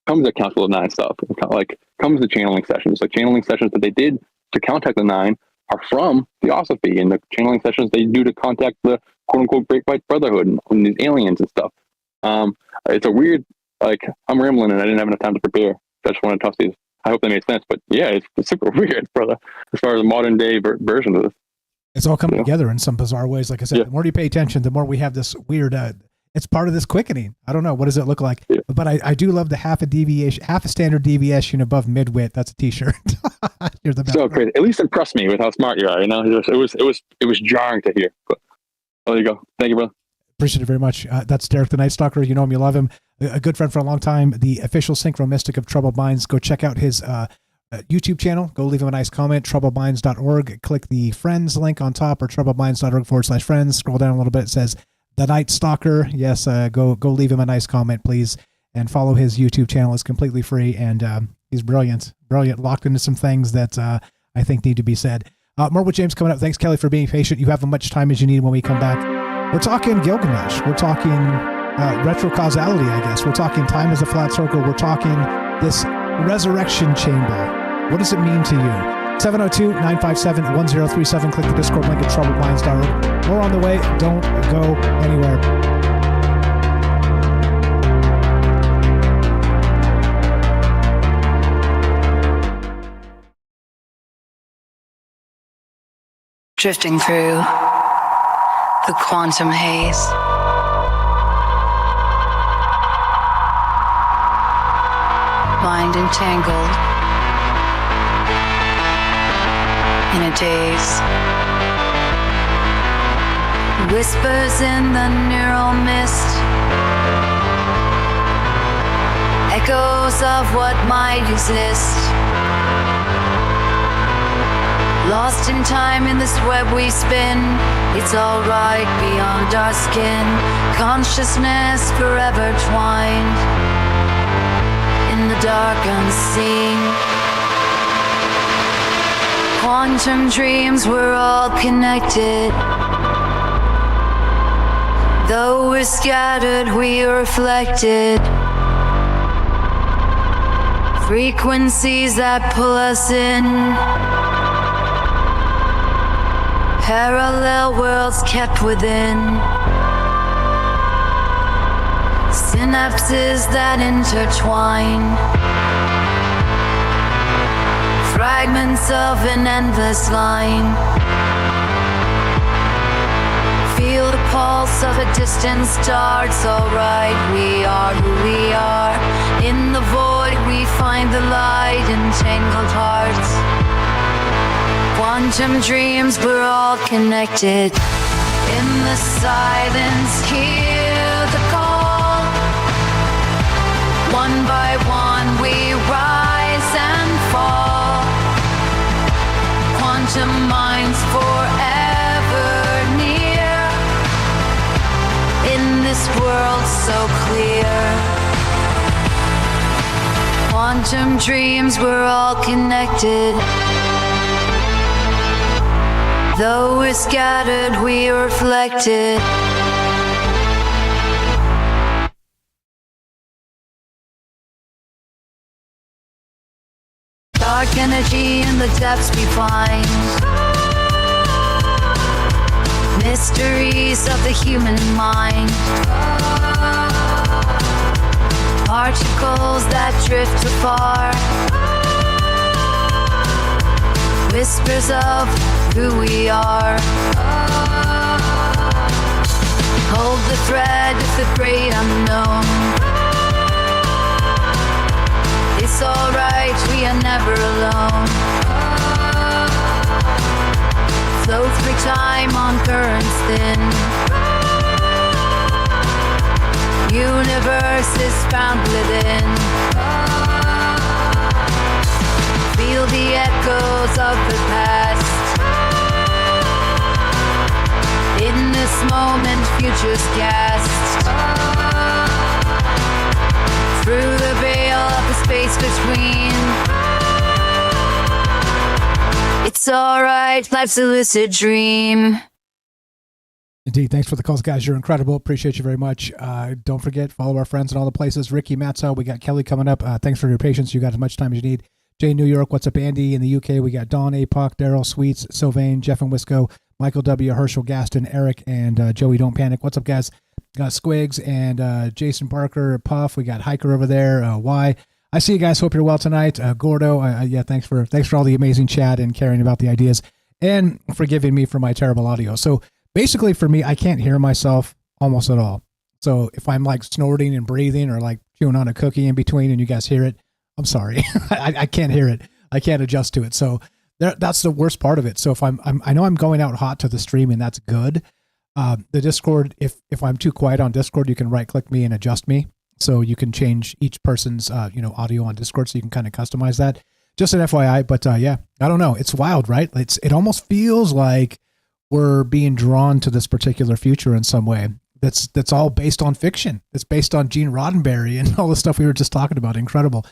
comes the Council of Nine stuff. Like comes the channeling sessions, like channeling sessions that they did to contact the Nine are from Theosophy, and the channeling sessions they do to contact the quote unquote Great White Brotherhood and these aliens and stuff. It's a weird, like, I'm rambling and I didn't have enough time to prepare. I just want to toss these. I hope that made sense, but yeah, it's super weird, brother, as far as the modern day version of this. It's all coming together in some bizarre ways. Like I said, the more you pay attention, the more we have this weird, it's part of this quickening. I don't know. What does it look like? Yeah. But I do love the half a standard deviation above midwit. That's a t-shirt. You're the best. So crazy. At least impress me with how smart you are. You know, it was jarring to hear. But there you go. Thank you, brother. Appreciate it very much. That's Derek the Night Stalker. You know him, you love him. A good friend for a long time. The official synchro mystic of Troubled Minds. Go check out his YouTube channel. Go leave him a nice comment. Troubledminds.org. Click the friends link on top or troubledminds.org/friends. Scroll down a little bit. It says The Night Stalker. Yes, go leave him a nice comment, please. And follow his YouTube channel. It's completely free. And he's brilliant. Locked into some things that I think need to be said. More with James coming up. Thanks, Kelly, for being patient. You have as much time as you need when we come back. We're talking Gilgamesh. We're talking retrocausality, I guess. We're talking time as a flat circle. We're talking this resurrection chamber. What does it mean to you? 702-957-1037. Click the Discord link at troubledminds.org. More on the way. Don't go anywhere. Drifting through the quantum haze. Mind entangled in a daze. Whispers in the neural mist. Echoes of what might exist. Lost in time in this web we spin. It's alright beyond our skin. Consciousness forever twined in the dark unseen. Quantum dreams, we're all connected. Though we're scattered, we are reflected. Frequencies that pull us in. Parallel worlds kept within. Synapses that intertwine. Fragments of an endless line. Feel the pulse of a distant star. It's alright, we are who we are. In the void we find the light in tangled hearts. Quantum dreams, we're all connected. In the silence, hear the call. One by one, we rise and fall. Quantum minds forever near. In this world so clear. Quantum dreams, we're all connected. Though we're scattered, we are reflected. Dark energy in the depths we find. Mysteries of the human mind. Particles that drift afar. Whispers of who we are. Hold the thread of the great unknown. It's alright, we are never alone. Flow through time on currents thin. Universe is found within. Feel the echoes of the past. In this moment, futures cast. Through the veil of the space between. It's alright, life's a lucid dream. Indeed. Thanks for the calls, guys. You're incredible. Appreciate you very much. Don't forget, follow our friends in all the places. Ricky Matzo, we got Kelly coming up. Thanks for your patience. You got as much time as you need. Jay in New York, what's up, Andy? In the UK, we got Dawn, APOC, Daryl, Sweets, Sylvain, Jeff and Wisco, Michael W., Herschel, Gaston, Eric, and Joey Don't Panic. What's up, guys? Squigs and Jason Barker, Puff. We got Hiker over there. Y. I see you guys. Hope you're well tonight. Gordo, yeah, thanks for all the amazing chat and caring about the ideas and forgiving me for my terrible audio. So basically for me, I can't hear myself almost at all. So if I'm like snorting and breathing or like chewing on a cookie in between and you guys hear it, I'm sorry. I can't hear it. I can't adjust to it. So that's the worst part of it. So if I know I'm going out hot to the stream and that's good. The Discord, if I'm too quiet on Discord, you can right click me and adjust me. So you can change each person's, audio on Discord. So you can kind of customize that. Just an FYI. But yeah, I don't know. It's wild, right? It almost feels like we're being drawn to this particular future in some way. That's all based on fiction. It's based on Gene Roddenberry and all the stuff we were just talking about. Incredible.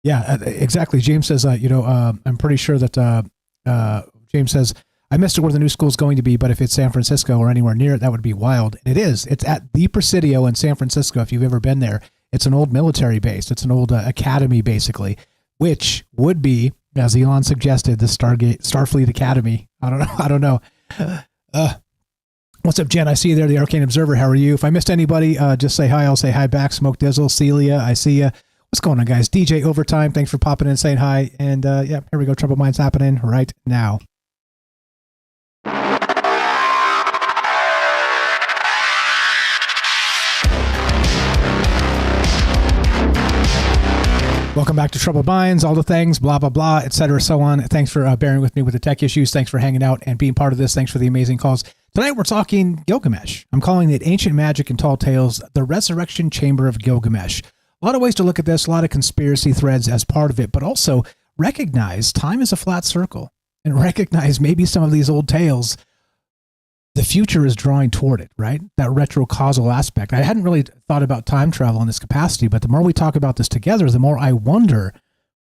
Yeah, exactly. James says, I'm pretty sure that James says, I missed it where the new school is going to be, but if it's San Francisco or anywhere near it, that would be wild. And it is. It's at the Presidio in San Francisco. If you've ever been there, it's an old military base. It's an old academy, basically, which would be, as Elon suggested, the Starfleet Academy. I don't know. What's up, Jen? I see you there, the Arcane Observer. How are you? If I missed anybody, just say hi. I'll say hi back. Smoke Dizzle, Celia, I see you. What's going on, guys? DJ Overtime, thanks for popping in and saying hi. And yeah, here we go. Trouble Minds happening right now. Welcome back to Troubled Minds, all the things, blah, blah, blah, etc., so on. Thanks for bearing with me with the tech issues. Thanks for hanging out and being part of this. Thanks for the amazing calls. Tonight we're talking Gilgamesh. I'm calling it Ancient Magic and Tall Tales, the Resurrection Chamber of Gilgamesh. A lot of ways to look at this, a lot of conspiracy threads as part of it, but also recognize time is a flat circle and recognize maybe some of these old tales, the future is drawing toward it, right? That retrocausal aspect. I hadn't really thought about time travel in this capacity, but the more we talk about this together, the more I wonder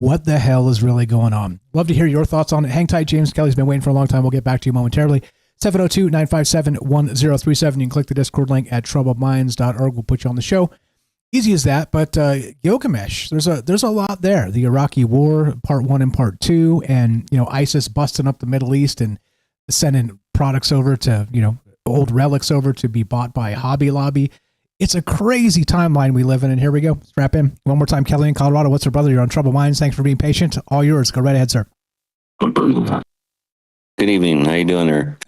what the hell is really going on. Love to hear your thoughts on it. Hang tight, James. Kelly's been waiting for a long time. We'll get back to you momentarily. 702-957-1037. You can click the Discord link at troubledminds.org. We'll put you on the show. Easy as that, but Gilgamesh, there's a lot there. The Iraqi War, part 1 and part 2, and ISIS busting up the Middle East and sending products over to, old relics over to be bought by Hobby Lobby. It's a crazy timeline we live in, and here we go. Strap in. One more time, Kelly in Colorado. What's up, brother? You're on Troubled Minds. Thanks for being patient. All yours. Go right ahead, sir. Good evening. How you doing there?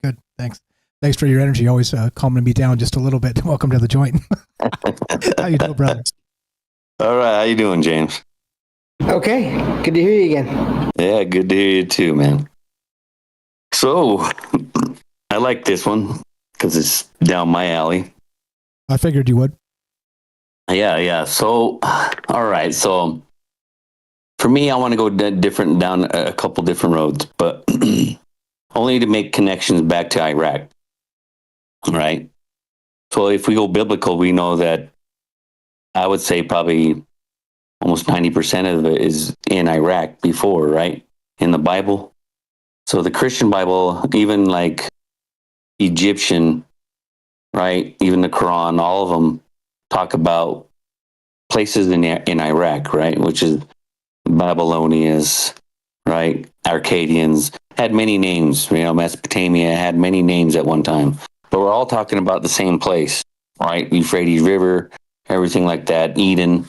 Good. Thanks. Thanks for your energy. Always calming me down just a little bit. Welcome to the joint. How you doing, brother? All right. How you doing, James? Okay. Good to hear you again. Yeah, good to hear you too, man. So, I like this one because it's down my alley. I figured you would. Yeah. So, all right. So, for me, I want to go down a couple different roads, but only to make connections back to Iraq. Right? So, if we go biblical, we know that I would say probably almost 90% of it is in Iraq before, right? In the Bible. So the Christian Bible, even like Egyptian, right? Even the Quran, all of them talk about places in Iraq, right? Which is Babylonians, right? Arcadians, had many names, Mesopotamia had many names at one time. But we're all talking about the same place, right? Euphrates River, everything like that, Eden,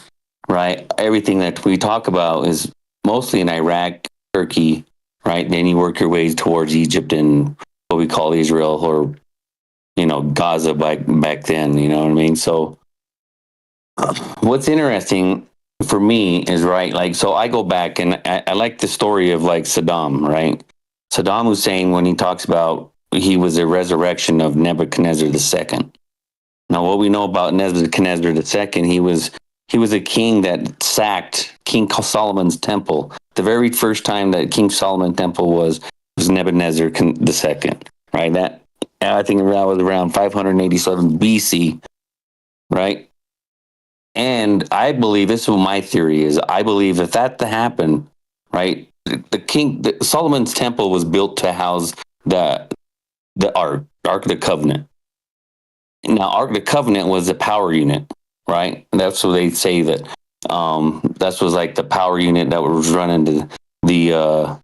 right? Everything that we talk about is mostly in Iraq, Turkey, right? Then you work your ways towards Egypt and what we call Israel, or, Gaza back then, you know what I mean? So what's interesting for me is, right, like, so I go back and I like the story of like Saddam, right? Saddam Hussein, when he talks about he was a resurrection of Nebuchadnezzar II. Now, what we know about Nebuchadnezzar II, he was a king that sacked King Solomon's temple. The very first time that King Solomon's temple was Nebuchadnezzar II, right? I think that was around 587 BC, right? And I believe, this is what my theory is, I believe if that happened, right, Solomon's temple was built to house the Ark of the Covenant. Now, Ark of the Covenant was a power unit, right? That's what they say that that was like the power unit that was running the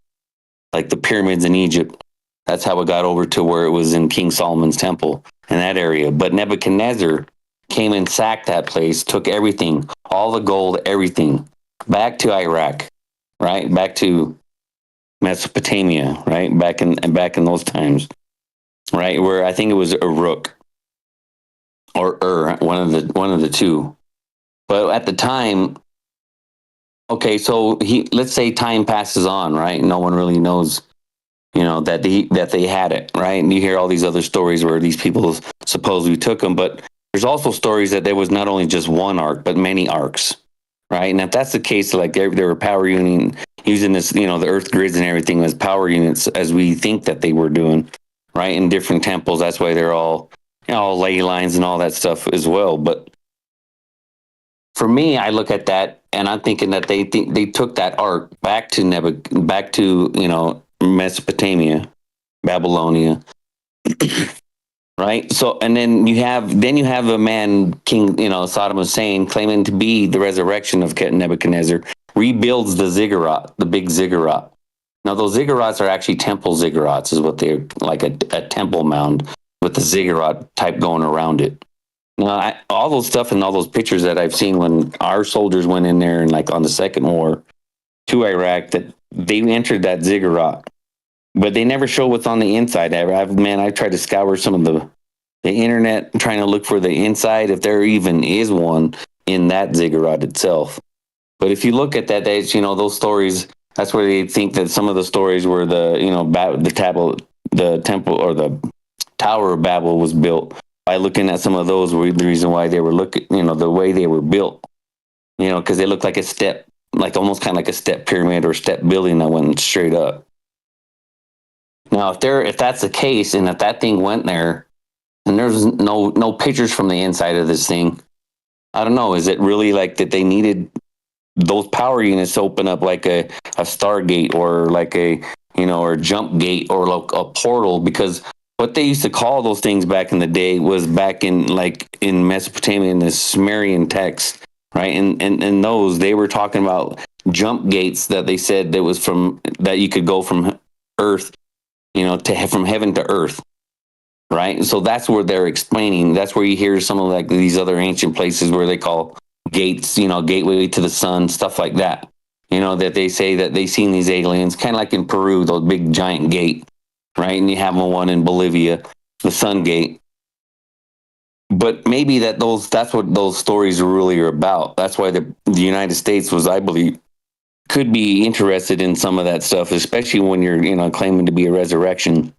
like the pyramids in Egypt. That's how it got over to where it was in King Solomon's temple in that area. But Nebuchadnezzar came and sacked that place, took everything, all the gold, everything, back to Iraq, right? Back to Mesopotamia, right? Back in those times, right? Where I think it was Uruk. or one of the two. But at the time, okay, so let's say time passes on, right? No one really knows, that they had it, right? And you hear all these other stories where these people supposedly took them, but there's also stories that there was not only just one ark, but many arks, right? And if that's the case, like they were power unit using this, the earth grids and everything as power units, as we think that they were doing, right? In different temples. That's why they're all, all ley lines and all that stuff as well. But for me, I look at that and I'm thinking that they took that ark back to Mesopotamia, Babylonia, right? So, and then you have a man, King, Saddam Hussein, claiming to be the resurrection of Nebuchadnezzar, rebuilds the ziggurat, the big ziggurat. Now, those ziggurats are actually temple ziggurats, is what they're like, a temple mound with the ziggurat type going around it. Now, all those stuff and all those pictures that I've seen when our soldiers went in there and like on the second war to Iraq, that they entered that ziggurat, but they never show what's on the inside. I tried to scour some of the internet trying to look for the inside, if there even is one in that ziggurat itself. But if you look at that, those stories, that's where they think that some of the stories were the temple or the Tower of Babel was built. By looking at some of those, were the reason why they were the way they were built, because they looked like a step, like almost kind of like a step pyramid or step building that went straight up. Now, if that's the case, and if that thing went there, and there's no pictures from the inside of this thing, I don't know. Is it really like that they needed those power units to open up like a Stargate or like or a jump gate or like a portal? Because what they used to call those things back in the day was back in Mesopotamia in the Sumerian text, right? And those, they were talking about jump gates that they said that you could go from earth, from heaven to earth, right? So that's where they're explaining. That's where you hear some of like these other ancient places where they call gates, gateway to the sun, stuff like that. That they say that they seen these aliens, kind of like in Peru, those big giant gate. Right, and you have one in Bolivia, the Sun Gate. But maybe that's what those stories really are about. That's why the United States was, I believe, could be interested in some of that stuff, especially when you're claiming to be a resurrection,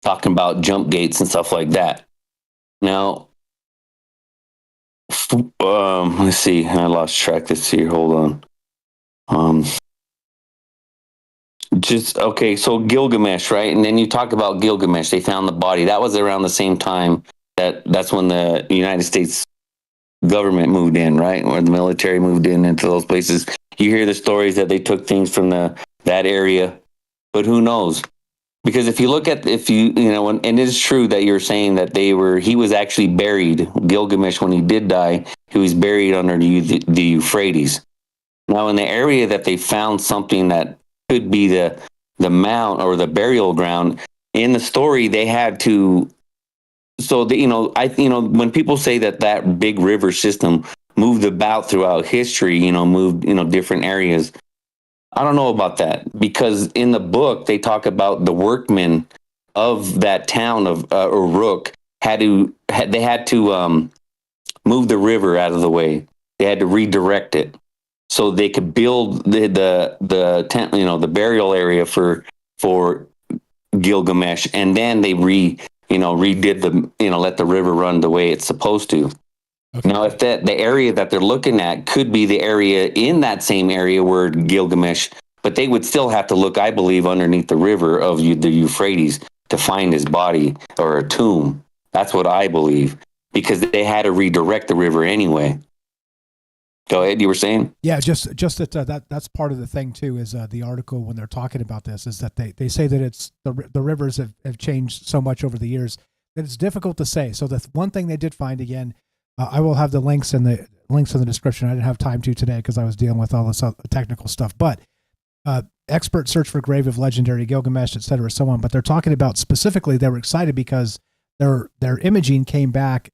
talking about jump gates and stuff like that. Now, let's see, I lost track. Let's see, hold on. So Gilgamesh, right? And then you talk about Gilgamesh. They found the body. That was around the same time that's when the United States government moved in, right? Or the military moved into those places. You hear the stories that they took things from that area, but who knows? Because if you look at, and it is true that you're saying that he was actually buried, Gilgamesh, when he did die, he was buried under the Euphrates. Now, in the area that they found something that could be the mount or the burial ground, in the story they had to, when people say that big river system moved about throughout history, moved different areas, I don't know about that, because in the book they talk about the workmen of that town of Uruk had to move the river out of the way. They had to redirect it so they could build the tent, the burial area for Gilgamesh, and then they redid let the river run the way it's supposed to. Okay. Now, if the area that they're looking at could be the area in that same area where Gilgamesh, but they would still have to look, I believe, underneath the river of the Euphrates to find his body or a tomb. That's what I believe, because they had to redirect the river anyway. Go ahead. You were saying? Yeah, just that's part of the thing too. Is the article when they're talking about this is that they say that it's the rivers have changed so much over the years that it's difficult to say. So the one thing they did find, again, I will have the links in the description. I didn't have time to today because I was dealing with all this technical stuff. But expert search for grave of legendary Gilgamesh, et cetera, so on. But they're talking about specifically, they were excited because their imaging came back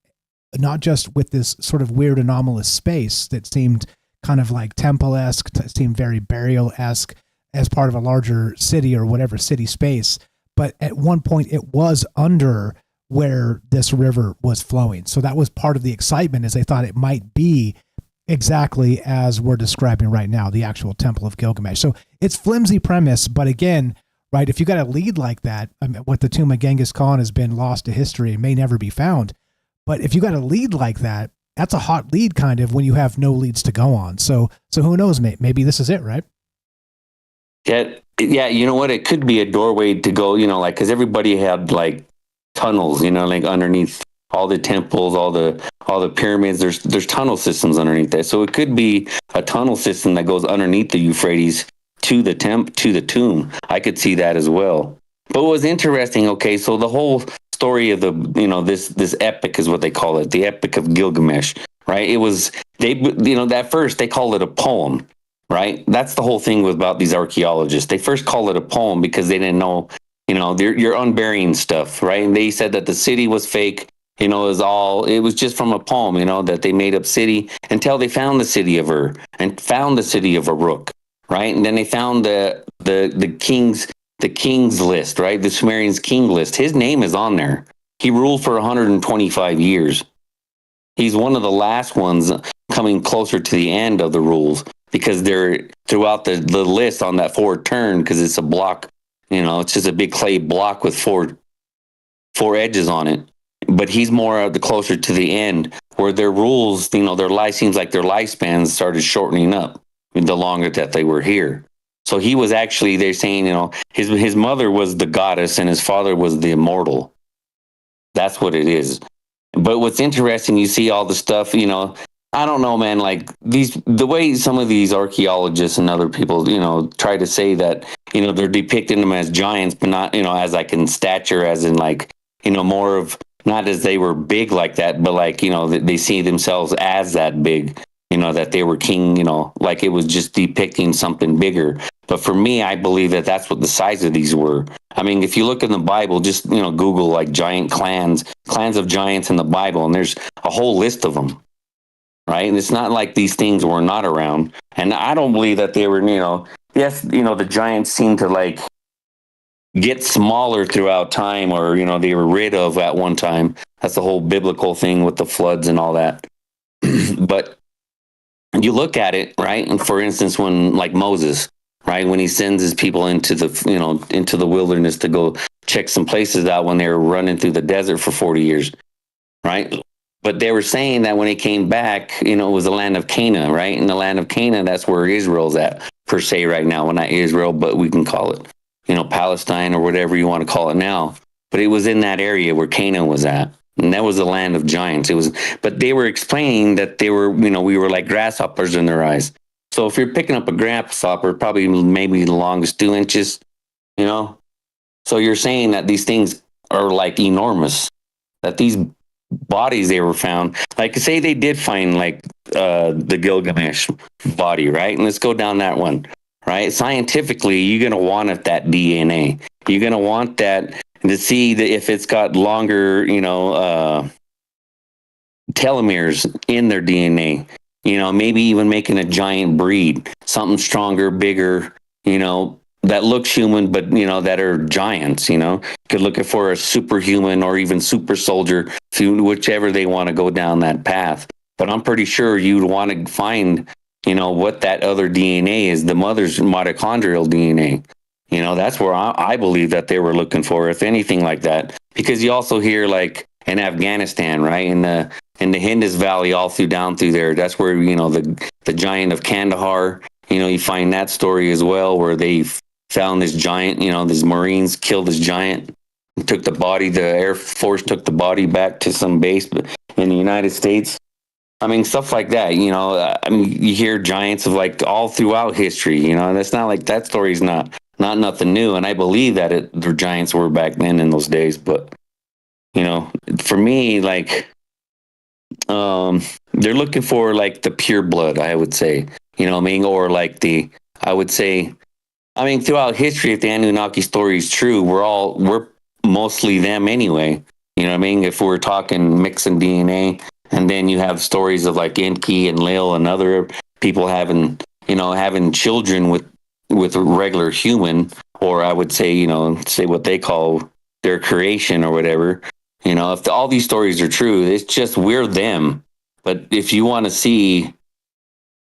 not just with this sort of weird anomalous space that seemed kind of like temple-esque, seemed very burial-esque as part of a larger city or whatever city space. But at one point it was under where this river was flowing. So that was part of the excitement, is they thought it might be exactly as we're describing right now, the actual Temple of Gilgamesh. So it's flimsy premise, but again, right, if you got a lead like that, I mean, what the tomb of Genghis Khan has been lost to history and may never be found. But if you got a lead like that, that's a hot lead kind of when you have no leads to go on. So who knows, maybe this is it, right? Yeah, you know what? It could be a doorway to go, like, because everybody had like tunnels, like underneath all the temples, all the pyramids. There's tunnel systems underneath that, so it could be a tunnel system that goes underneath the Euphrates to the tomb. I could see that as well. But what was interesting, okay, so the whole story of the this epic is what they call it, the Epic of Gilgamesh, right? It was at first they called it a poem. Right, that's the whole thing about these archaeologists. They first call it a poem because they didn't know, you're unburying stuff, right? And they said that the city was fake. It was just from a poem, that they made up city until they found the city of Ur and found the city of Uruk, right? And then they found the king's list, right? The Sumerians' king list. His name is on there. He ruled for 125 years. He's one of the last ones coming closer to the end of the rules, because they're throughout the list on that forward turn, because it's a block, it's just a big clay block with four edges on it. But he's more the closer to the end, where their rules, their life seems like their lifespans started shortening up the longer that they were here. So he was actually, they're saying, his mother was the goddess and his father was the immortal. That's what it is. But what's interesting, you see all the stuff, I don't know, man, like the way some of these archaeologists and other people, try to say that, they're depicting them as giants, but not, as like in stature, as in like, more of, not as they were big like that, but like, they see themselves as that big, that they were king, like it was just depicting something bigger. But for me, I believe that that's what the size of these were. I mean, if you look in the Bible, just, Google like giant clans of giants in the Bible, and there's a whole list of them. Right. And it's not like these things were not around. And I don't believe that they were, yes, the giants seem to like get smaller throughout time, or, they were rid of at one time. That's the whole biblical thing with the floods and all that. But you look at it, right? And for instance, when like Moses, right, when he sends his people into the wilderness to go check some places out when they were running through the desert for 40 years, right? But they were saying that when he came back, it was the land of Canaan, right? In the land of Canaan, that's where Israel's at, per se, right now. Well, not Israel, but we can call it, Palestine or whatever you want to call it now. But it was in that area where Canaan was at. And that was the land of giants. But they were explaining that they were, we were like grasshoppers in their eyes. So if you're picking up a grasshopper, probably maybe the longest 2 inches, So you're saying that these things are like enormous, that these bodies they were found, like say they did find like the Gilgamesh body, right? And let's go down that one, right? Scientifically, you're going to want that DNA. You're going to want that to see that if it's got longer, telomeres in their DNA, maybe even making a giant breed, something stronger, bigger, that looks human, but that are giants. Could look for a superhuman or even super soldier, whichever they want to go down that path. But I'm pretty sure you'd want to find, what that other DNA is, the mother's mitochondrial DNA. That's where I believe that they were looking for, if anything like that. Because you also hear like in Afghanistan, right, in the Indus Valley, all down through there. That's where the giant of Kandahar. You find that story as well, where they found this giant, these Marines killed this giant, took the body, the Air Force took the body back to some base in the United States. I mean, stuff like that, you hear giants of like all throughout history, and it's not like that story's not nothing new. And I believe that the giants were back then in those days. But, for me, like, they're looking for like the pure blood, I would say, or like throughout history, if the Anunnaki story is true, we're mostly them anyway. If we're talking mixing DNA, and then you have stories of like Enki and Lil and other people having children with a regular human, or I would say, say what they call their creation or whatever. You know, if all these stories are true, it's just we're them. But if you want to see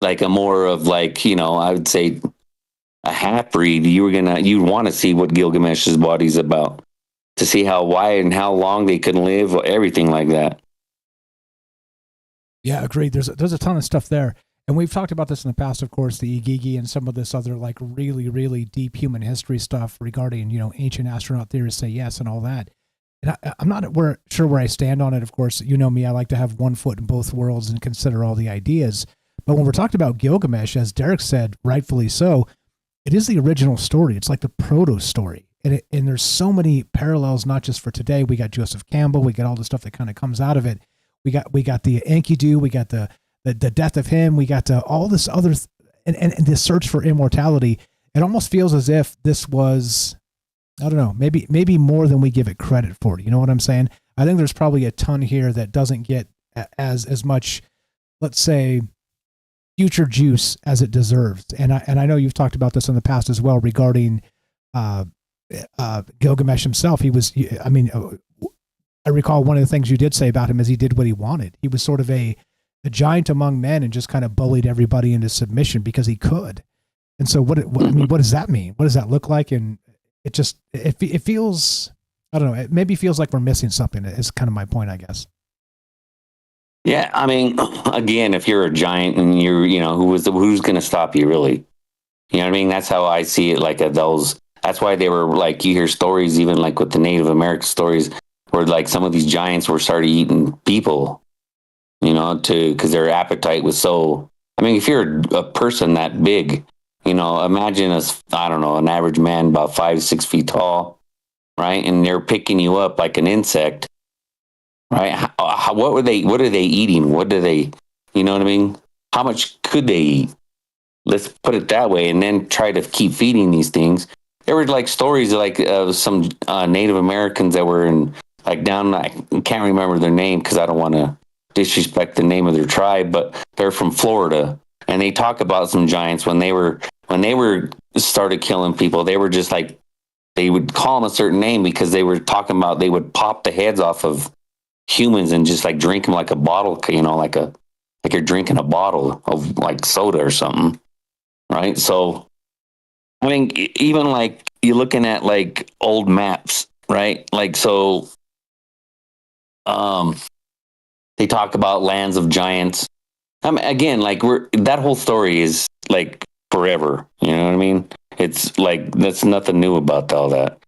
like a more of like, you know, I would say a half breed, you'd want to see what Gilgamesh's body's about, to see how wide and how long they can live, everything like that. Yeah, agreed. There's a ton of stuff there. And we've talked about this in the past, of course, the Igigi and some of this other like really, really deep human history stuff regarding, you know, ancient astronaut theorists say yes and all that. And I'm not sure where I stand on it. Of course, you know me, I like to have one foot in both worlds and consider all the ideas. But when we're talking about Gilgamesh, as Derek said, rightfully so, it is the original story. It's like the proto story. And there's so many parallels, not just for today. We got Joseph Campbell. We got all the stuff that kind of comes out of it. We got the Enkidu. We got the death of him. We got all this other, and this search for immortality. It almost feels as if this was, I don't know, maybe more than we give it credit for. You know what I'm saying? I think there's probably a ton here that doesn't get as much, let's say, future juice as it deserves. And I know you've talked about this in the past as well regarding Gilgamesh himself. He was, I mean, I recall one of the things you did say about him is he did what he wanted. He was sort of a giant among men and just kind of bullied everybody into submission because he could. And so what does that mean? What does that look like? And it feels, I don't know, it maybe feels like we're missing something is kind of my point, I guess. Yeah. I mean, again, if you're a giant and who's going to stop you really? You know what I mean? That's how I see it. Like that's why they were like, you hear stories, even like with the Native American stories, where like some of these giants were started eating people, you know, because their appetite was so. I mean, if you're a person that big, you know, imagine an average man about 5-6 feet tall, right? And they're picking you up like an insect, right? What are they eating? What do they, you know what I mean? How much could they eat? Let's put it that way, and then try to keep feeding these things. There were like stories like some Native Americans that were in like down. I can't remember their name because I don't want to disrespect the name of their tribe, but they're from Florida, and they talk about some giants when they were started killing people. They were just like, they would call them a certain name because they were talking about they would pop the heads off of humans and just like drink them like a bottle, you know, like you're drinking a bottle of like soda or something, right? So I mean, even like you're looking at like old maps, right? Like, so, they talk about lands of giants. I mean, again, like that whole story is like forever. You know what I mean? It's like, that's nothing new about all that.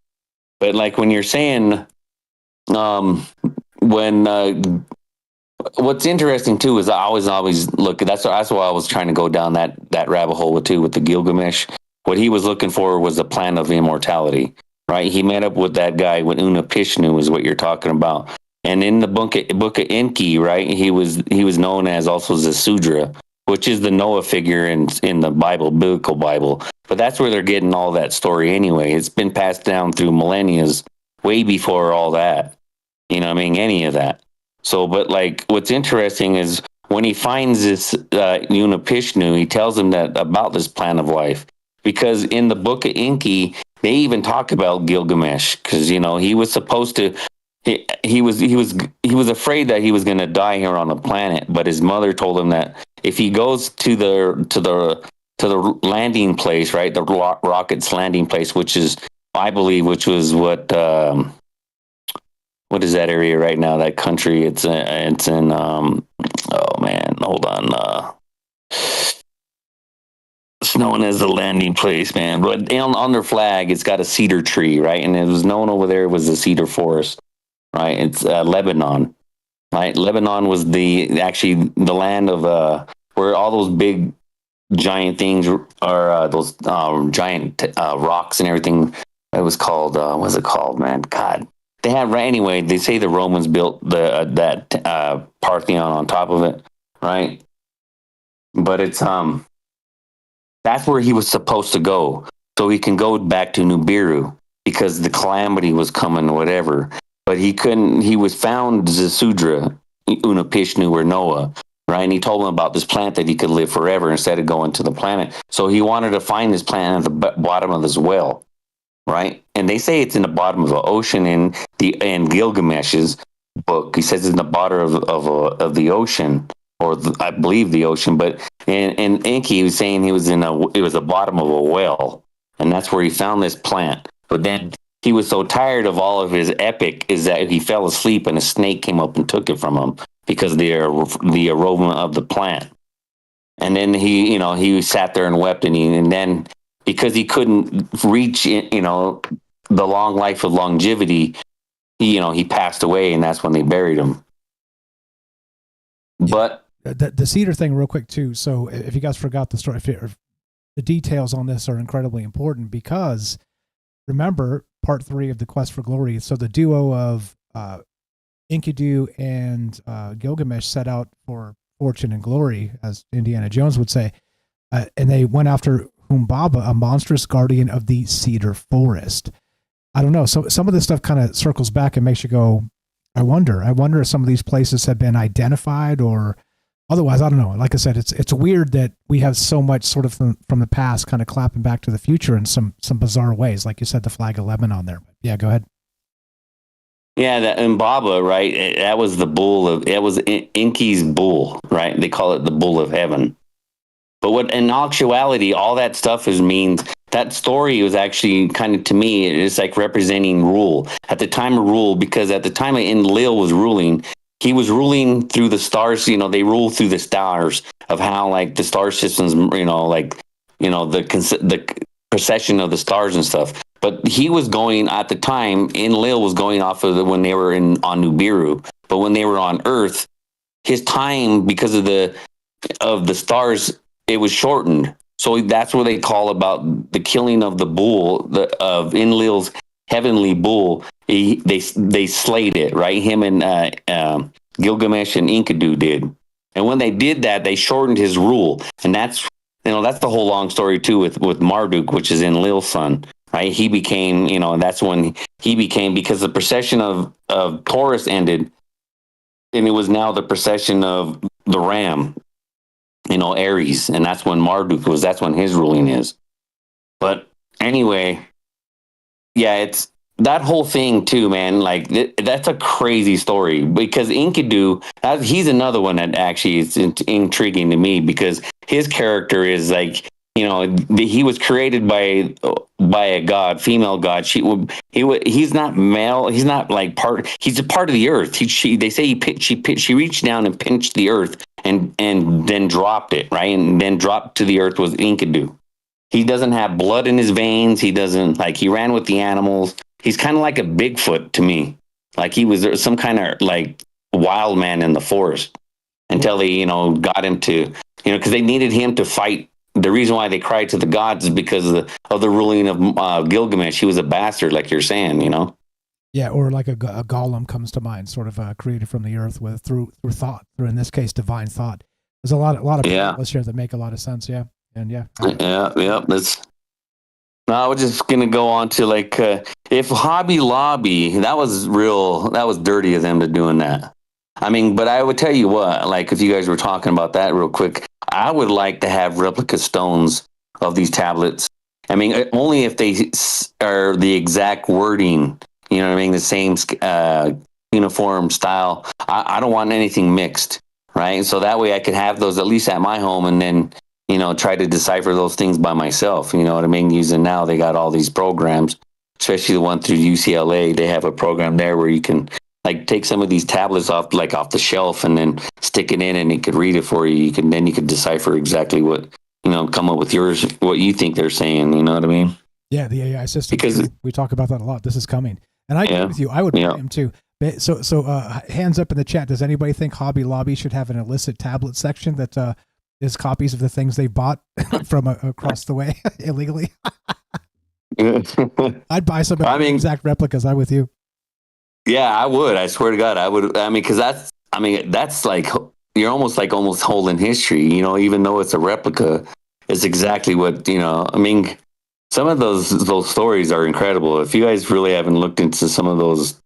But like when you're saying, what's interesting too is I always look. That's why I was trying to go down that rabbit hole with the Gilgamesh. What he was looking for was the plan of immortality, right? He met up with that guy with Unapishnu, is what you're talking about. And in the book of Enki, right, he was known as also Zasudra, which is the Noah figure in the Bible, biblical Bible. But that's where they're getting all that story anyway. It's been passed down through millennia, way before all that. You know what I mean? Any of that. So, but like, what's interesting is when he finds this Unapishnu, he tells him that about this plan of life. Because in the book of Enki, they even talk about Gilgamesh, because you know he was supposed to. He was afraid that he was going to die here on the planet, but his mother told him that if he goes to the landing place, right, the rocket's landing place, which was what is that area right now? That country? It's in. Oh man, hold on. It's known as the landing place, man. But on their flag, it's got a cedar tree, right? And it was known over there was the cedar forest, right? It's Lebanon, right? Lebanon was actually the land of where all those big giant things are, those giant rocks and everything. It was called, what's it called, man? God. They have, anyway, they say the Romans built that Parthenon on top of it, right? But it's, that's where he was supposed to go, so he can go back to Nibiru because the calamity was coming, or whatever. But he couldn't. He was found Zasudra, Unapishnu, or Noah, right? And he told him about this plant that he could live forever instead of going to the planet. So he wanted to find this plant at the bottom of this well, right? And they say it's in the bottom of the ocean. In Gilgamesh's book, he says it's in the bottom of the ocean, or I believe the ocean. But in Enki, he was saying it was the bottom of a well, and that's where he found this plant. But then he was so tired of all of his epic is that he fell asleep and a snake came up and took it from him because of the aroma of the plant. And then he sat there and wept, and then because he couldn't reach, the long life of longevity, he passed away, and that's when they buried him. But the cedar thing, real quick too. So if you guys forgot the story, the details on this are incredibly important because remember part 3 of the Quest for Glory. So the duo of Enkidu and Gilgamesh set out for fortune and glory, as Indiana Jones would say, and they went after Humbaba, a monstrous guardian of the cedar forest. I don't know. So some of this stuff kind of circles back and makes you go, I wonder if some of these places have been identified or otherwise. I don't know. Like I said, it's weird that we have so much sort of from the past kind of clapping back to the future in some bizarre ways. Like you said, the flag of Lebanon there. Yeah, go ahead. Yeah, that Umbaba, right? That was the bull it was Enki's bull, right? They call it the bull of heaven. But what in actuality, all that stuff means that story was actually kind of, to me, it's like representing rule at the time of rule, because at the time Enlil was ruling, he was ruling through the stars. They rule through the stars of how like the star systems, the procession of the stars and stuff. But he was going at the time. Enlil was going off of when they were on Nibiru, but when they were on Earth, his time because of the stars, it was shortened. So that's what they call about the killing of the bull, of Enlil's heavenly bull. They slayed it, right? Him and Gilgamesh and Enkidu did. And when they did that, they shortened his rule. And that's the whole long story too with Marduk, which is Enlil's son, right? He became, that's when he became, because the procession of Taurus ended, and it was now the procession of the ram, Aries, and that's when Marduk was. That's when his ruling is. But anyway, yeah, it's that whole thing too, man. Like that's a crazy story because Enkidu, he's another one that actually is intriguing to me because his character is like, he was created by a god, female god. He's not male. He's not like he's a part of the earth. They say she reached down and pinched the earth and then dropped it, right? And then dropped to the earth was Enkidu. He doesn't have blood in his veins. He doesn't he ran with the animals. He's kind of like a Bigfoot to me. Like he was some kind of like wild man in the forest until they, got him to, because they needed him to fight. The reason why they cried to the gods is because of the ruling of Gilgamesh. He was a bastard, like you're saying, Yeah, or like a golem comes to mind, sort of created from the earth through thought, through in this case divine thought. There's a lot of parallels here that make a lot of sense. Yeah, and yeah. I was just gonna go on to if Hobby Lobby, that was dirty of them to doing that. I mean, but I would tell you what, if you guys were talking about that real quick, I would like to have replica stones of these tablets. I mean, only if they are the exact wording, the same uniform style. I don't want anything mixed, right? So that way I could have those at least at my home and then, try to decipher those things by myself. You know what I mean? Using now, they got all these programs, especially the one through UCLA. They have a program there where you can take some of these tablets off the shelf and then stick it in and it could read it for you. You could decipher exactly what, come up with what you think they're saying. You know what I mean? Yeah. The AI system. Because we talk about that a lot. This is coming. And I agree with you. I would buy them too. So hands up in the chat. Does anybody think Hobby Lobby should have an illicit tablet section that is copies of the things they bought from across the way illegally? I'd buy some exact replicas. I'm with you. Yeah, I would. I swear to God, I would. I mean, because that's like you're almost holding history. Even though it's a replica, it's exactly what I mean, some of those stories are incredible. If you guys really haven't looked into some of those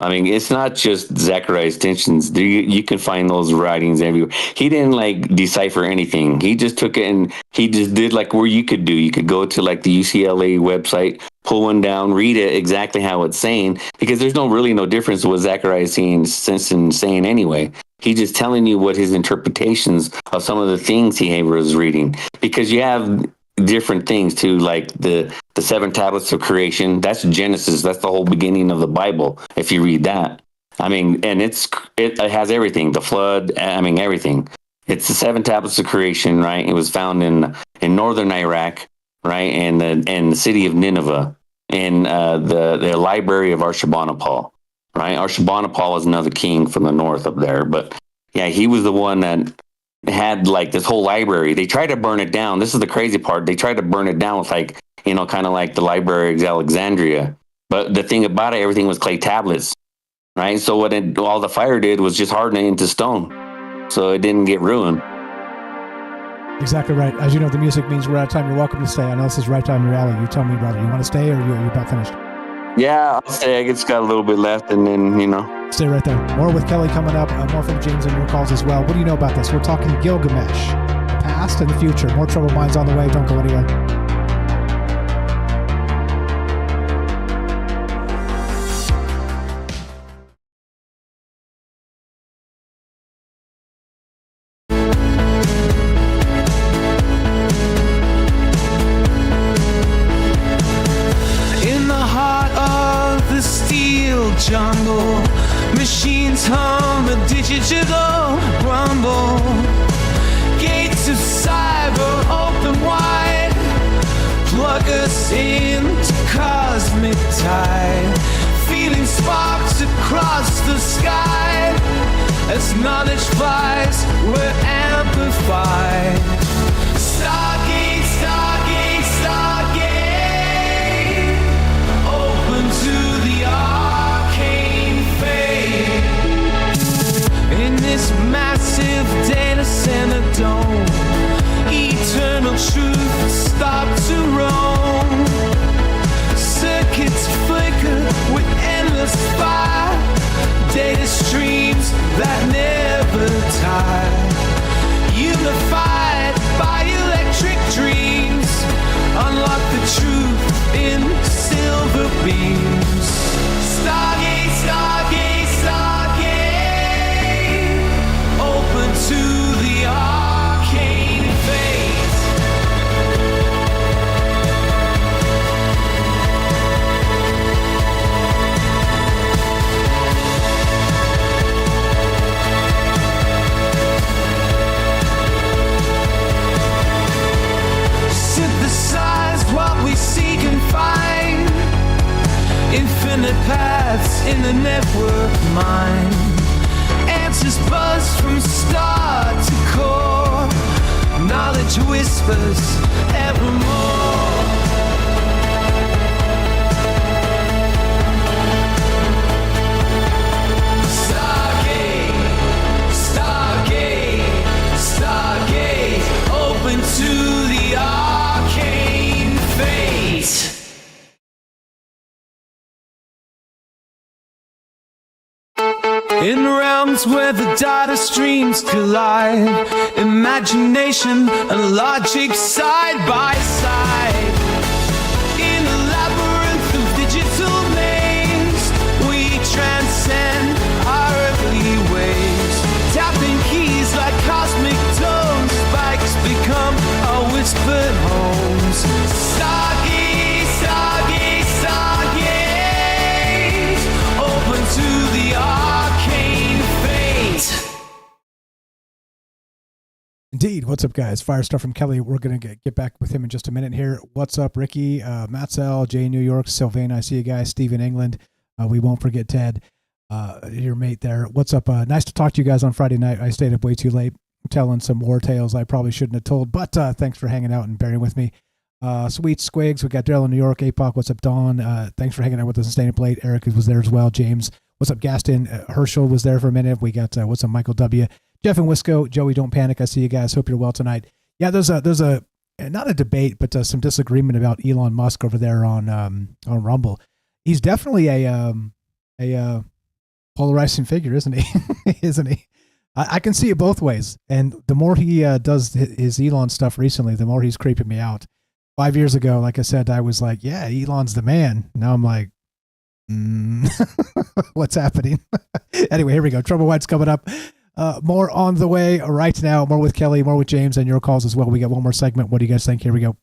I mean, it's not just Zachariah's tensions. You can find those writings everywhere. He didn't like decipher anything. He just took it and he just did like where you could do. You could go to like the UCLA website, pull one down, read it exactly how it's saying, because there's no difference what Zachariah is saying anyway. He's just telling you what his interpretations of some of the things he was reading, because you have different things too, like the 7 tablets of creation. That's Genesis. That's the whole beginning of the Bible. If you read that, I mean, and it has everything, the flood. I mean, everything. It's the 7 tablets of creation, right? It was found in northern Iraq, right, and the city of Nineveh, in the library of Ashurbanipal, right? Ashurbanipal is another king from the north up there, but yeah, he was the one that had like this whole library. They tried to burn it down. This is the crazy part. They tried to burn it down with like, kind of like the Library of Alexandria. But the thing about it, everything was clay tablets, right? So all the fire did was just harden it into stone. So it didn't get ruined. Exactly right. As you know, the music means we're out of time. You're welcome to stay. I know this is right down your alley. You tell me, brother. You want to stay or you're about finished? Yeah, I'll stay. I just got a little bit left and then, Stay right there. More with Kelly coming up. More from James and your calls as well. What do you know about this? We're talking Gilgamesh. The past and the future. More Troubled Minds on the way. Don't go anywhere. Jungle, machines hum a digital rumble. Gates of cyber open wide, plug us into cosmic tide. Feeling sparks across the sky. As knowledge flies, we're amplified. Stargate, Stargate, Stargate, open to the arcane fate. In this massive data center dome, eternal truth stop to roam. Circuits flicker with endless fire, data streams that never tire. Unified by electric dreams, unlock the truth in silver beams. Stargate, Stargate, Stargate, open to the arcane fate. Synthesize what we seek and find. Infinite paths in the network mind. Answers buzz from star to core. Knowledge whispers evermore. Stargate, Stargate, Stargate, open to the arcane fate. In realms where the data streams collide, imagination and logic side by side. In a labyrinth of digital names, we transcend our earthly ways. Tapping keys like cosmic tones, spikes become our whispered homes. Stargate, Stargate, Stargate, open to the arcane fate. Indeed. What's up, guys? Fire stuff from Kelly. We're going to get back with him in just a minute here. What's up, Ricky, Matzel, Jay in New York, Sylvain, I see you guys, Steve in England. We won't forget Ted, your mate there. What's up? Nice to talk to you guys on Friday night. I stayed up way too late telling some war tales I probably shouldn't have told, but thanks for hanging out and bearing with me. Sweet Squigs, we got Daryl in New York, APOC, what's up, Dawn? Thanks for hanging out with us and staying up late. Eric was there as well. James, what's up, Gaston? Herschel was there for a minute. We got, what's up, Michael W. Jeff and Wisco, Joey, don't panic. I see you guys. Hope you're well tonight. Yeah, there's a not a debate, but some disagreement about Elon Musk over there on Rumble. He's definitely a Polarizing figure, isn't he? Isn't he? I can see it both ways. And the more he does his Elon stuff recently, the more he's creeping me out. 5 years ago, like I said, I was like, yeah, Elon's the man. Now I'm like, what's happening? Anyway, here we go. Trouble White's coming up. More on the way right now. More with Kelly, more with James, and your calls as well. We got one more segment. What do you guys think? Here we go.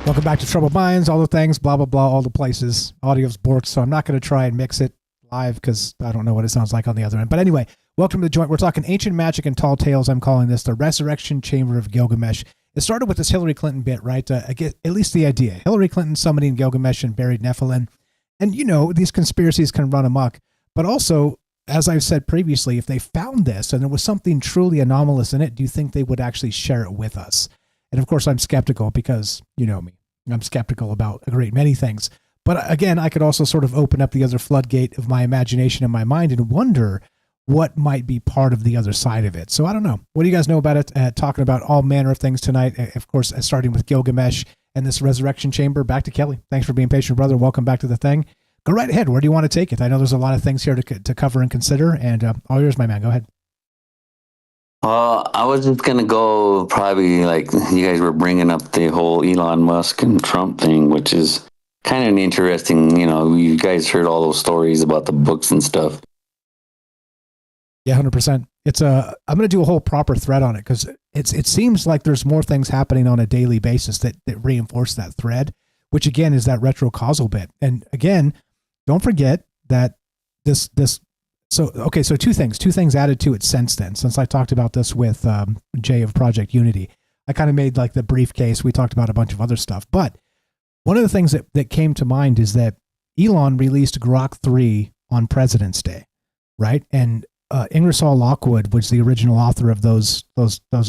Welcome back to Troubled Minds, all the things, blah, blah, blah, all the places. Audio's borked, so I'm not going to try and mix it live because I don't know what it sounds like on the other end. But anyway, welcome to the joint. We're talking ancient magic and tall tales. I'm calling this the Resurrection Chamber of Gilgamesh. It started with this Hillary Clinton bit, right? I get at least the idea. Hillary Clinton summoning Gilgamesh and buried Nephilim. And, you know, these conspiracies can run amok. But also, as I've said previously, if they found this and there was something truly anomalous in it, do you think they would actually share it with us? And of course, I'm skeptical because, you know me, I'm skeptical about a great many things. But again, I could also sort of open up the other floodgate of my imagination and my mind and wonder what might be part of the other side of it. So I don't know. What do you guys know about it? Talking about all manner of things tonight. Of course, starting with Gilgamesh and this resurrection chamber. Back to Kelly. Thanks for being patient, brother. Welcome back to the thing. Go right ahead. Where do you want to take it? I know there's a lot of things here to cover and consider. And all yours, my man. Go ahead. I was just going to go probably like you guys were bringing up the whole Elon Musk and Trump thing, which is kind of an interesting, you know, you guys heard all those stories about the books and stuff. Yeah, 100%. I'm going to do a whole proper thread on it because it seems like there's more things happening on a daily basis that reinforce that thread, which again is that retrocausal bit. And again, don't forget that so two things added to it since then, since I talked about this with Jay of Project Unity. I kind of made like the briefcase. We talked about a bunch of other stuff, but one of the things that came to mind is that Elon released Grok 3 on President's Day, right? And Ingersoll Lockwood was the original author of those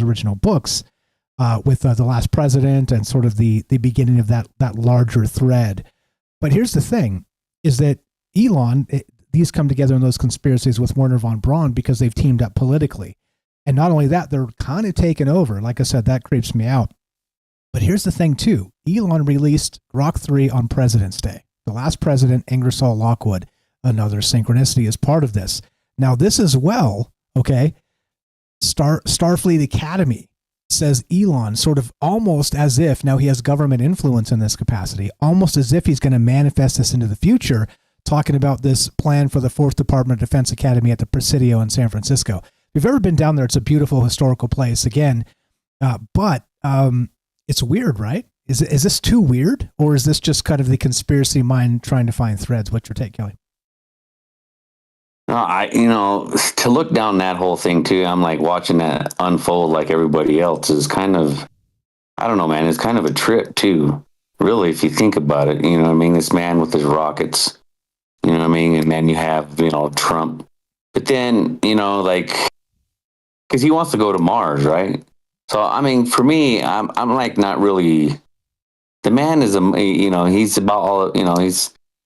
original books with The Last President and sort of the beginning of that larger thread. But here's the thing, is that Elon, these come together in those conspiracies with Werner von Braun because they've teamed up politically. And not only that, they're kind of taken over. Like I said, that creeps me out. But here's the thing too. Elon released Grok 3 on President's Day. The Last President, Ingersoll Lockwood, another synchronicity is part of this. Now this as well, okay, Starfleet Academy says Elon sort of almost as if, now he has government influence in this capacity, almost as if he's going to manifest this into the future, talking about this plan for the 4th Department of Defense Academy at the Presidio in San Francisco. If you've ever been down there, it's a beautiful historical place again, but it's weird, right? Is this too weird, or is this just kind of the conspiracy mind trying to find threads? What's your take, Kelly? To look down that whole thing too, I'm like watching that unfold like everybody else is kind of, I don't know, man, it's kind of a trip too, really, if you think about it. You know what I mean? This man with his rockets, you know what I mean? And then you have, Trump. But then, like, because he wants to go to Mars, right? So, I mean, for me, I'm like not really, the man is, he's about all,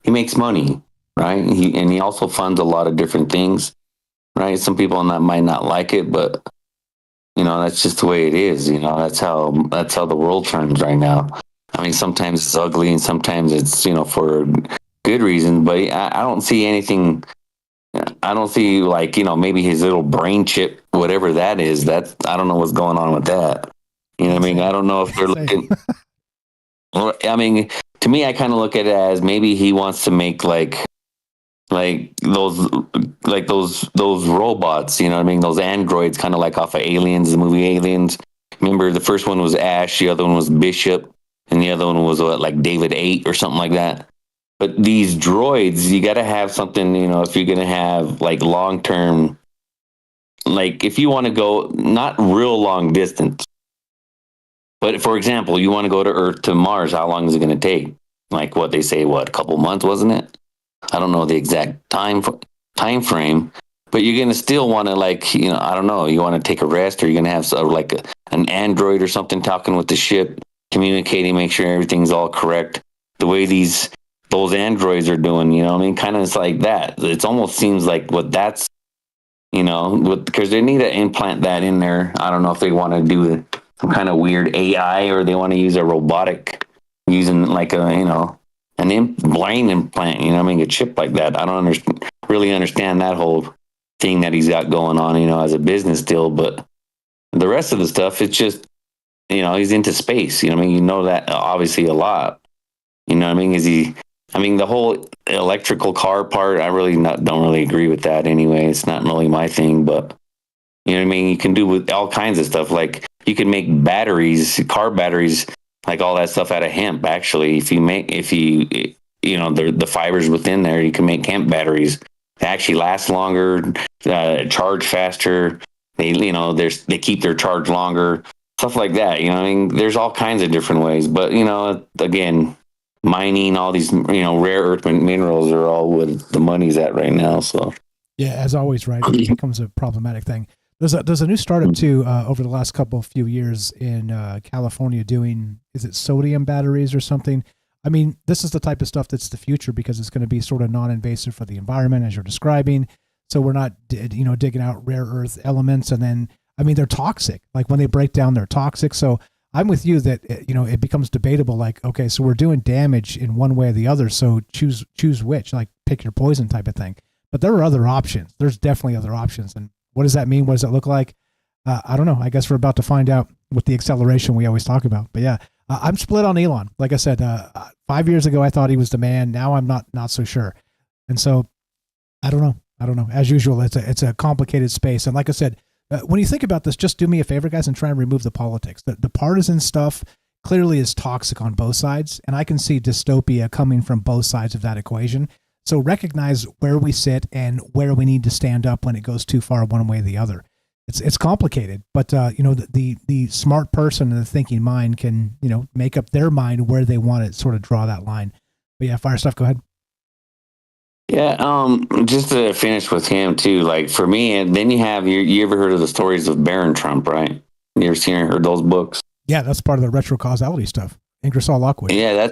he makes money. Right. He also funds a lot of different things. Right. Some people might not like it, but that's just the way it is. That's how the world turns right now. I mean, sometimes it's ugly and sometimes it's, for good reasons, but I don't see anything. I don't see maybe his little brain chip, whatever that is, I don't know what's going on with that. You know what I mean? I don't know if they're looking, I mean, to me, I kind of look at it as maybe he wants to make those robots, you know what I mean? Those androids, kind of like off of Aliens, the movie Aliens. Remember, the first one was Ash, the other one was Bishop, and the other one was like David 8 or something like that. But these droids, you got to have something, if you're going to have like long-term, like if you want to go not real long distance, but for example, you want to go to Earth to Mars, how long is it going to take? Like what they say, a couple months, wasn't it? I don't know the exact time frame, but you're going to still want to I don't know, you want to take a rest, or you're going to have an android or something talking with the ship, communicating, make sure everything's all correct. The way those androids are doing, you know what I mean? Kind of it's like that. It almost seems like what that's because they need to implant that in there. I don't know if they want to do some kind of weird AI or they want to use a robotic using like an brain implant, a chip like that. I don't really understand that whole thing that he's got going on, as a business deal. But the rest of the stuff, it's just, he's into space. That obviously a lot. The whole electrical car part, I really don't really agree with that anyway. It's not really my thing, but you can do with all kinds of stuff. Like you can make car batteries, like all that stuff out of hemp. Actually, the fibers within there, you can make hemp batteries. They actually last longer, charge faster. They keep their charge longer, stuff like that. There's all kinds of different ways, but again, mining all these, rare earth minerals are all what the money's at right now. So yeah, as always, right, it becomes a problematic thing. There's a new startup too over the last few years in California doing, is it sodium batteries or something? This is the type of stuff that's the future because it's going to be sort of non-invasive for the environment as you're describing. So we're not, digging out rare earth elements, and then they're toxic. Like when they break down, they're toxic. So I'm with you that it becomes debatable. Like, okay, so we're doing damage in one way or the other. So choose which, like pick your poison type of thing. But there are other options. There's definitely other options. And what does that mean? What does it look like? I don't know. I guess we're about to find out with the acceleration we always talk about. But yeah, I'm split on Elon. Like I said, 5 years ago, I thought he was the man. Now I'm not so sure. And so I don't know. As usual, it's a complicated space. And like I said, when you think about this, just do me a favor, guys, and try and remove the politics. The partisan stuff clearly is toxic on both sides. And I can see dystopia coming from both sides of that equation. So recognize where we sit and where we need to stand up when it goes too far one way or the other. It's complicated, but the smart person and the thinking mind can make up their mind where they want to sort of draw that line. But yeah, fire stuff. Go ahead. Yeah, just to finish with him too. Like for me, and then you have you ever heard of the stories of Baron Trump, right? You ever seen or heard those books? Yeah, that's part of the retro causality stuff. Ingersoll Lockwood. Yeah,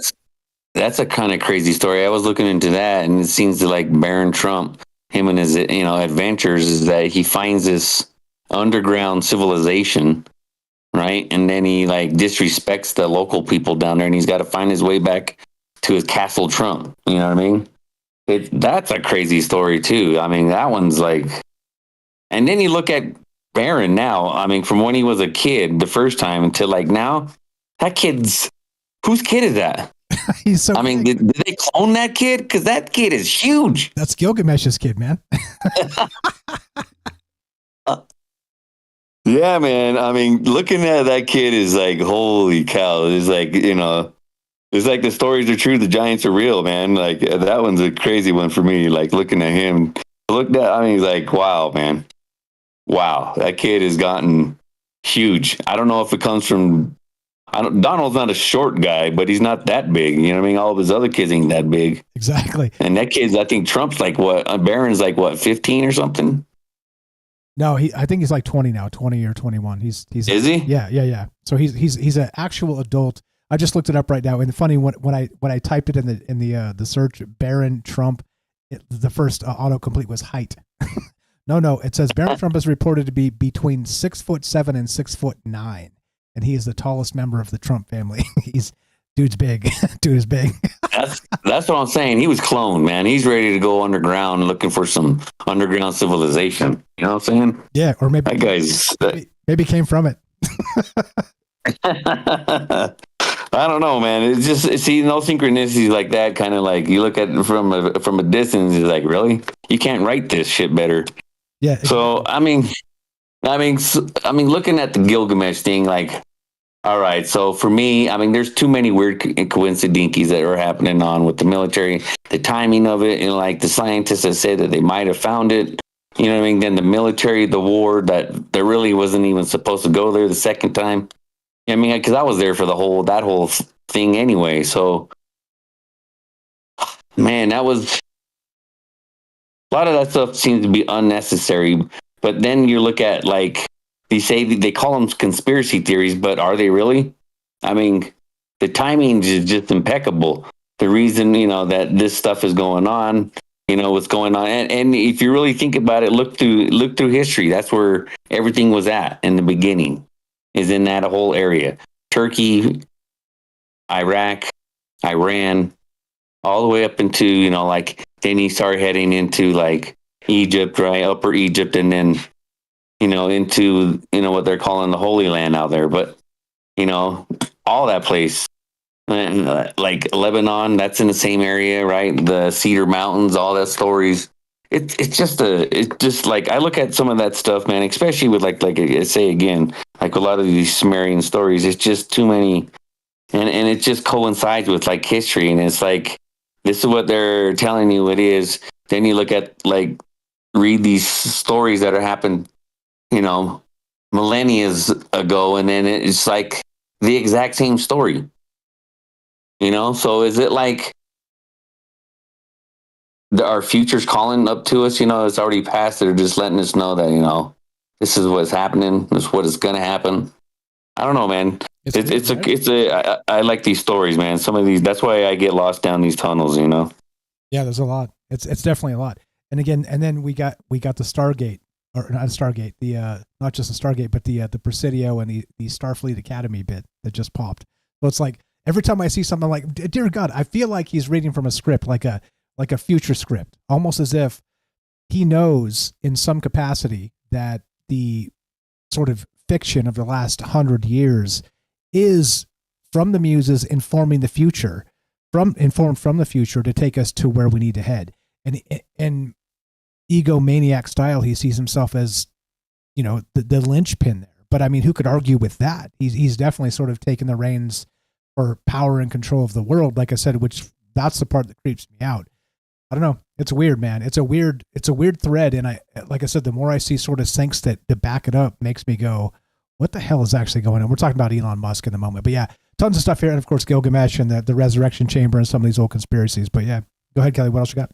that's a kind of crazy story. I was looking into that, and it seems to like Baron Trump, him and his adventures, is that he finds this underground civilization, right? And then he like disrespects the local people down there, and he's got to find his way back to his castle Trump. You know what I mean? That's a crazy story too. That one's like, and then you look at Baron now. From when he was a kid the first time until like now, whose kid is that? He's so. Did they clone that kid? Because that kid is huge. That's Gilgamesh's kid, man. Yeah, man. Looking at that kid is like, holy cow. It's like, it's like the stories are true, the giants are real, man. Like that one's a crazy one for me. Like looking at him, he's like, wow, man. Wow, that kid has gotten huge. I don't know if it comes from, Donald's not a short guy, but he's not that big. You know what I mean? All of his other kids ain't that big. Exactly. And that kid's, I think Trump's like what? Baron's like what, 15 or something? No, I think he's like 20 now, 20 or 21. He's Is he? Yeah. So he's an actual adult. I just looked it up right now. And funny, when I typed it in the search, Baron Trump, the first autocomplete was height. No, it says Baron Trump is reported to be between 6'7" and 6'9", and he is the tallest member of the Trump family. Dude's big. Dude is big. That's what I'm saying. He was cloned, man. He's ready to go underground looking for some underground civilization. You know what I'm saying? Yeah, or maybe that guy's maybe came from it. I don't know, man. It's just no synchronicities like that. Kind of like you look at it from a distance. It's like, really, you can't write this shit better. Yeah. So looking at the Gilgamesh thing, like, all right. So for me, there's too many weird coincidences that are happening on with the military, the timing of it, and like the scientists that say that they might have found it. You know what I mean? Then the military, the war that there really wasn't even supposed to go there the second time. Because I was there for that whole thing anyway. So, man, that was a lot of that stuff seems to be unnecessary. But then you look at like they call them conspiracy theories, but are they really? The timing is just impeccable. The reason that this stuff is going on what's going on. And if you really think about it, look through history. That's where everything was at in the beginning, is in that whole area. Turkey, Iraq, Iran, all the way up into, like, then you start heading into like Egypt, right? Upper Egypt, and then, into, what they're calling the Holy Land out there. But, all that place. And, like Lebanon, that's in the same area, right? The Cedar Mountains, all that stories. It's just like, I look at some of that stuff, man, especially with like I say again, like a lot of these Sumerian stories, it's just too many, and it just coincides with like history, and it's like, this is what they're telling you it is. Then you look at, like, read these stories that are happened, millennia ago, and then it's like the exact same story. So is it like our future's calling up to us? It's already past. They're just letting us know that, this is what's happening. This is what is going to happen. I don't know, man. I like these stories, man. Some of these, that's why I get lost down these tunnels, Yeah, there's a lot. It's definitely a lot. And again, and then we got the Stargate, or not Stargate, the not just the Stargate, but the Presidio and the Starfleet Academy bit that just popped. So it's like, every time I see something, I'm like, dear God, I feel like he's reading from a script, like a future script, almost as if he knows in some capacity that the sort of fiction of the last 100 years is from the muses informing the future, informed from the future to take us to where we need to head. And in egomaniac style, he sees himself as, the linchpin there. But I mean, who could argue with that? He's definitely sort of taken the reins for power and control of the world, like I said, which that's the part that creeps me out. I don't know. It's weird, man. It's a weird thread. And like I said, the more I see sort of syncs that back it up, makes me go, what the hell is actually going on? We're talking about Elon Musk in a moment, but yeah, tons of stuff here. And of course, Gilgamesh and the resurrection chamber and some of these old conspiracies, but yeah, go ahead, Kelly. What else you got?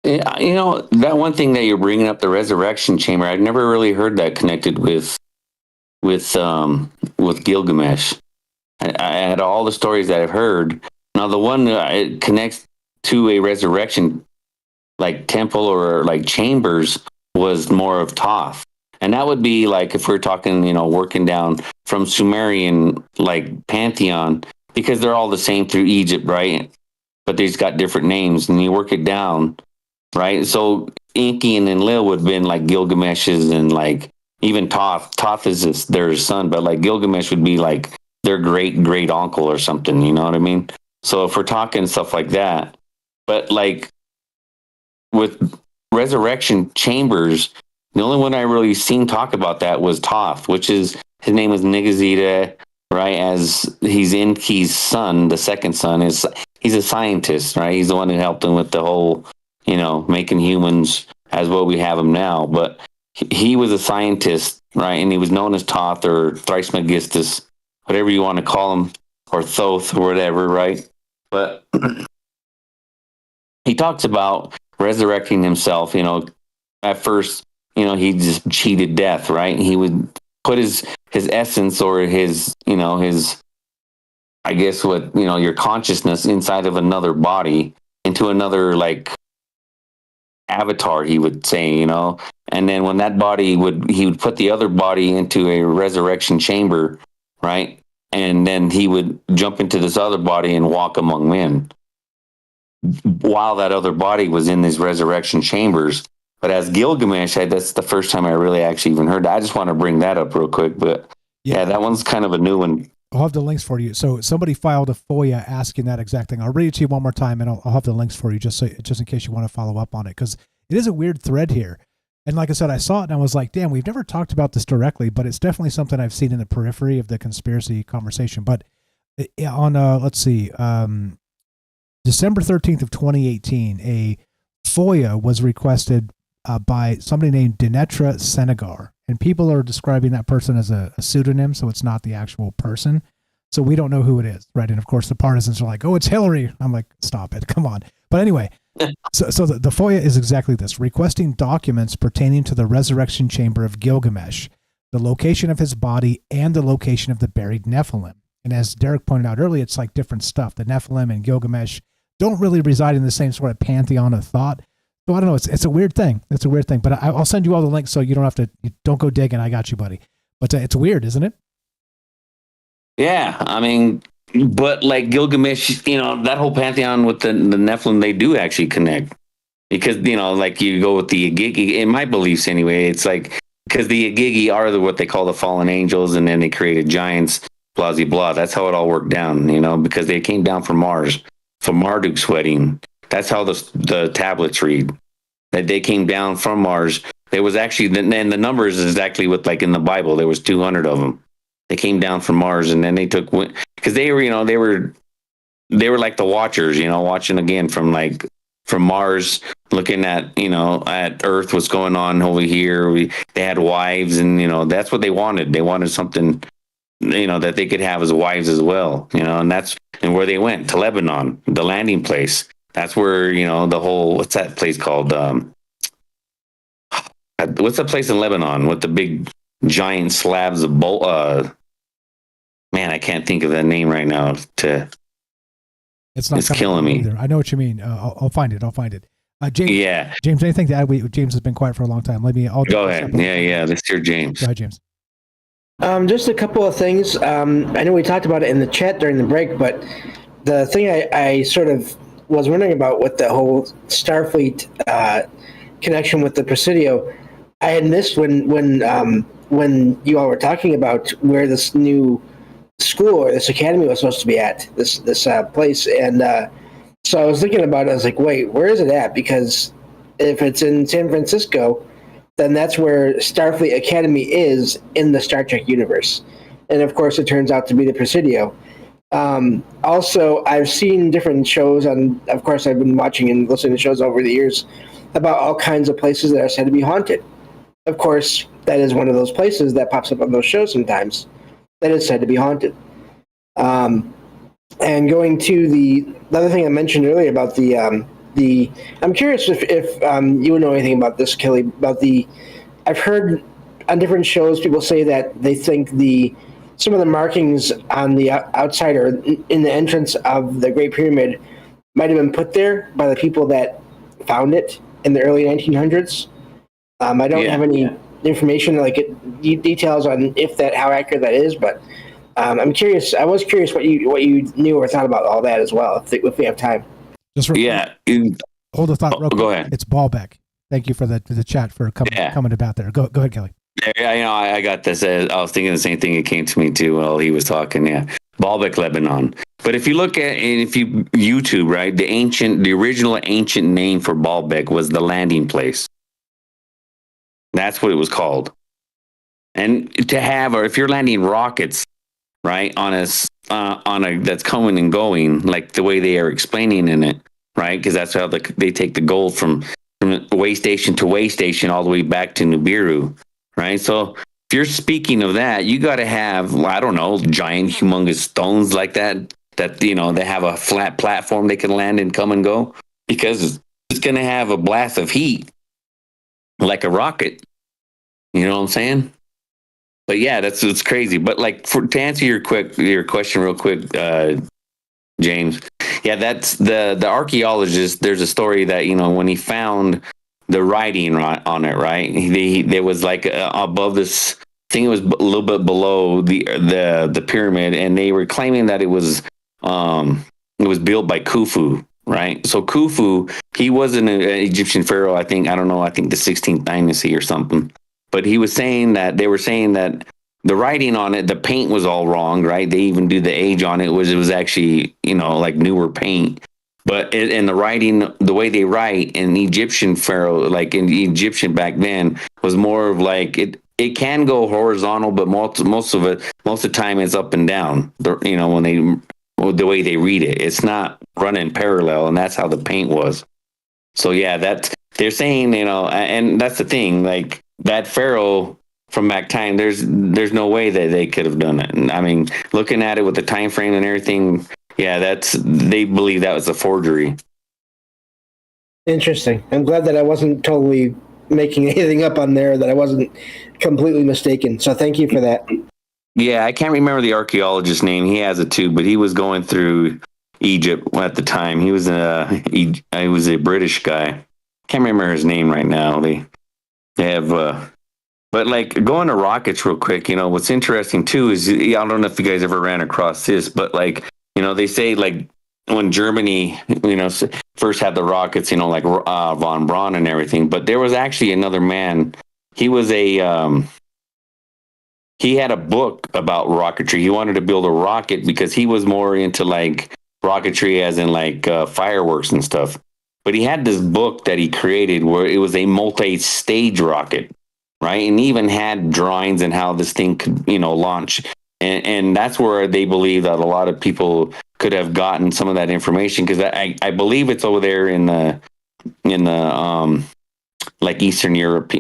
Yeah, that one thing that you're bringing up, the resurrection chamber, I've never really heard that connected with Gilgamesh. I had all the stories that I've heard. Now, the one it connects to a resurrection, like temple or like chambers, was more of Thoth. And that would be like, if we're talking, working down from Sumerian, like pantheon, because they're all the same through Egypt, right? But they've got different names, and you work it down, right? So Enki and Enlil would have been like Gilgamesh's, and like even Thoth. Thoth is their son, but like Gilgamesh would be like their great uncle or something, you know what I mean? So if we're talking stuff like that, but like with resurrection chambers, the only one I really seen talk about that was Thoth, which is, his name is Nigazita, right? As he's Enki's son, the second son, he's a scientist, right? He's the one who helped him with the whole, making humans as what we have them now. But he was a scientist, right? And he was known as Thoth or Thrismegistus, whatever you want to call him, or Thoth or whatever, right? But he talks about resurrecting himself, at first, he just cheated death, right? He would put his essence, or his, I guess what, your consciousness inside of another body, into another like avatar, he would say, and then when that body he would put the other body into a resurrection chamber, right? And then he would jump into this other body and walk among men while that other body was in these resurrection chambers. But as Gilgamesh, that's the first time I really actually even heard that. I just want to bring that up real quick. But yeah, that one's kind of a new one. I'll have the links for you. So somebody filed a FOIA asking that exact thing. I'll read it to you one more time, and I'll have the links for you just in case you want to follow up on it, because it is a weird thread here. And like I said, I saw it and I was like, damn, we've never talked about this directly, but it's definitely something I've seen in the periphery of the conspiracy conversation. But on, let's see, December 13th of 2018, a FOIA was requested by somebody named Dinetra Senegar. And people are describing that person as a pseudonym, so it's not the actual person. So we don't know who it is, right? And of course, the partisans are like, oh, it's Hillary. I'm like, stop it. Come on. But anyway, so the FOIA is exactly this: requesting documents pertaining to the resurrection chamber of Gilgamesh, the location of his body, and the location of the buried Nephilim. And as Derek pointed out earlier, it's like different stuff. The Nephilim and Gilgamesh don't really reside in the same sort of pantheon of thought, So I don't know. It's a weird thing. It's a weird thing. But I'll send you all the links so you don't have to. You don't go digging. I got you, buddy. But it's weird, isn't it? Yeah, I mean, but like Gilgamesh, that whole pantheon with the Nephilim, they do actually connect because like you go with the Agigi. In my beliefs, anyway, it's like because the Agigi are what they call the fallen angels, and then they created giants. Blah blah blah. That's how it all worked down, because they came down from Mars for Marduk's wedding. That's how the tablets read. That they came down from Mars. There was actually, and the numbers is exactly what, like in the Bible, there was 200 of them. They came down from Mars, and then they took, because they were, they were like the watchers, watching again from Mars, looking at, at Earth, what's going on over here. They had wives, and that's what they wanted. They wanted something, that they could have as wives as well, and where they went to Lebanon, the landing place. That's where, the whole, what's that place called? What's the place in Lebanon with the big giant slabs of man, I can't think of that name right now. It's killing me. Either. I know what you mean. I'll find it. James. Yeah. James, anything to add? James has been quiet for a long time. I'll go ahead. Yeah. Let's hear James. Go ahead, James. Just a couple of things. I know we talked about it in the chat during the break, but the thing I sort of was wondering about with the whole Starfleet connection with the Presidio, I had missed when you all were talking about where this new school or this academy was supposed to be at, this place, and so I was thinking about it. I was like, wait, where is it at? Because if it's in San Francisco, then that's where Starfleet Academy is in the Star Trek universe, and of course, it turns out to be the Presidio. Also, I've seen different shows, and of course, I've been watching and listening to shows over the years about all kinds of places that are said to be haunted. Of course, that is one of those places that pops up on those shows sometimes that is said to be haunted. And going to the other thing I mentioned earlier about the I'm curious if you know anything about this, Kelly, about I've heard on different shows people say that they think some of the markings on the outside or in the entrance of the Great Pyramid might have been put there by the people that found it in the early 1900s. I don't have any information details on how accurate that is, but I'm curious. I was curious what you knew or thought about all that as well. If we have time, hold the thought. Real quick. Go ahead. It's Ballbeck. Thank you for the chat for coming about there. Go ahead, Kelly. Yeah, I got this. I was thinking the same thing. It came to me too while he was talking. Yeah, Baalbek, Lebanon. But if you look at, and if you YouTube, right, the original ancient name for Baalbek was the landing place. That's what it was called. And or if you're landing rockets, right, on a that's coming and going, like the way they are explaining in it, right, because that's how they take the gold from way station to way station all the way back to Nibiru. Right. So if you're speaking of that, you got to have, I don't know, giant, humongous stones like that, they have a flat platform they can land and come and go, because it's going to have a blast of heat like a rocket. You know what I'm saying? But yeah, it's crazy. But to answer your question real quick, James, yeah, that's the archaeologist. There's a story that, when he found the writing on it, right? There was above this thing. It was a little bit below the pyramid, and they were claiming that it was built by Khufu, right? So Khufu, he was an Egyptian pharaoh. I think the 16th dynasty or something. But they were saying that the writing on it, the paint was all wrong, right? They even do the age on it. It was actually newer paint. But in the writing, the way they write in Egyptian pharaoh, like in Egyptian back then, was more of it can go horizontal, but most of the time it's up and down. The way they read it, it's not running parallel, and that's how the paint was. So yeah, they're saying, and that's the thing, that pharaoh from back time, there's no way that they could have done it. And I mean, looking at it with the time frame and everything. Yeah, they believe that was a forgery. Interesting. I'm glad that I wasn't totally making anything up on there, that I wasn't completely mistaken. So thank you for that. Yeah, I can't remember the archaeologist's name. He has it too, but he was going through Egypt at the time. He was a British guy. can't remember his name right now. They have, but like going to rockets real quick. What's interesting too is I don't know if you guys ever ran across this, but like they say like when Germany first had the rockets, like von Braun and everything, but there was actually another man. He was he had a book about rocketry. He wanted to build a rocket because he was more into like rocketry as in like fireworks and stuff. But he had this book that he created where it was a multi-stage rocket, right? And even had drawings and how this thing could, launch. And that's where they believe that a lot of people could have gotten some of that information, because I believe it's over there in the like Eastern Europe,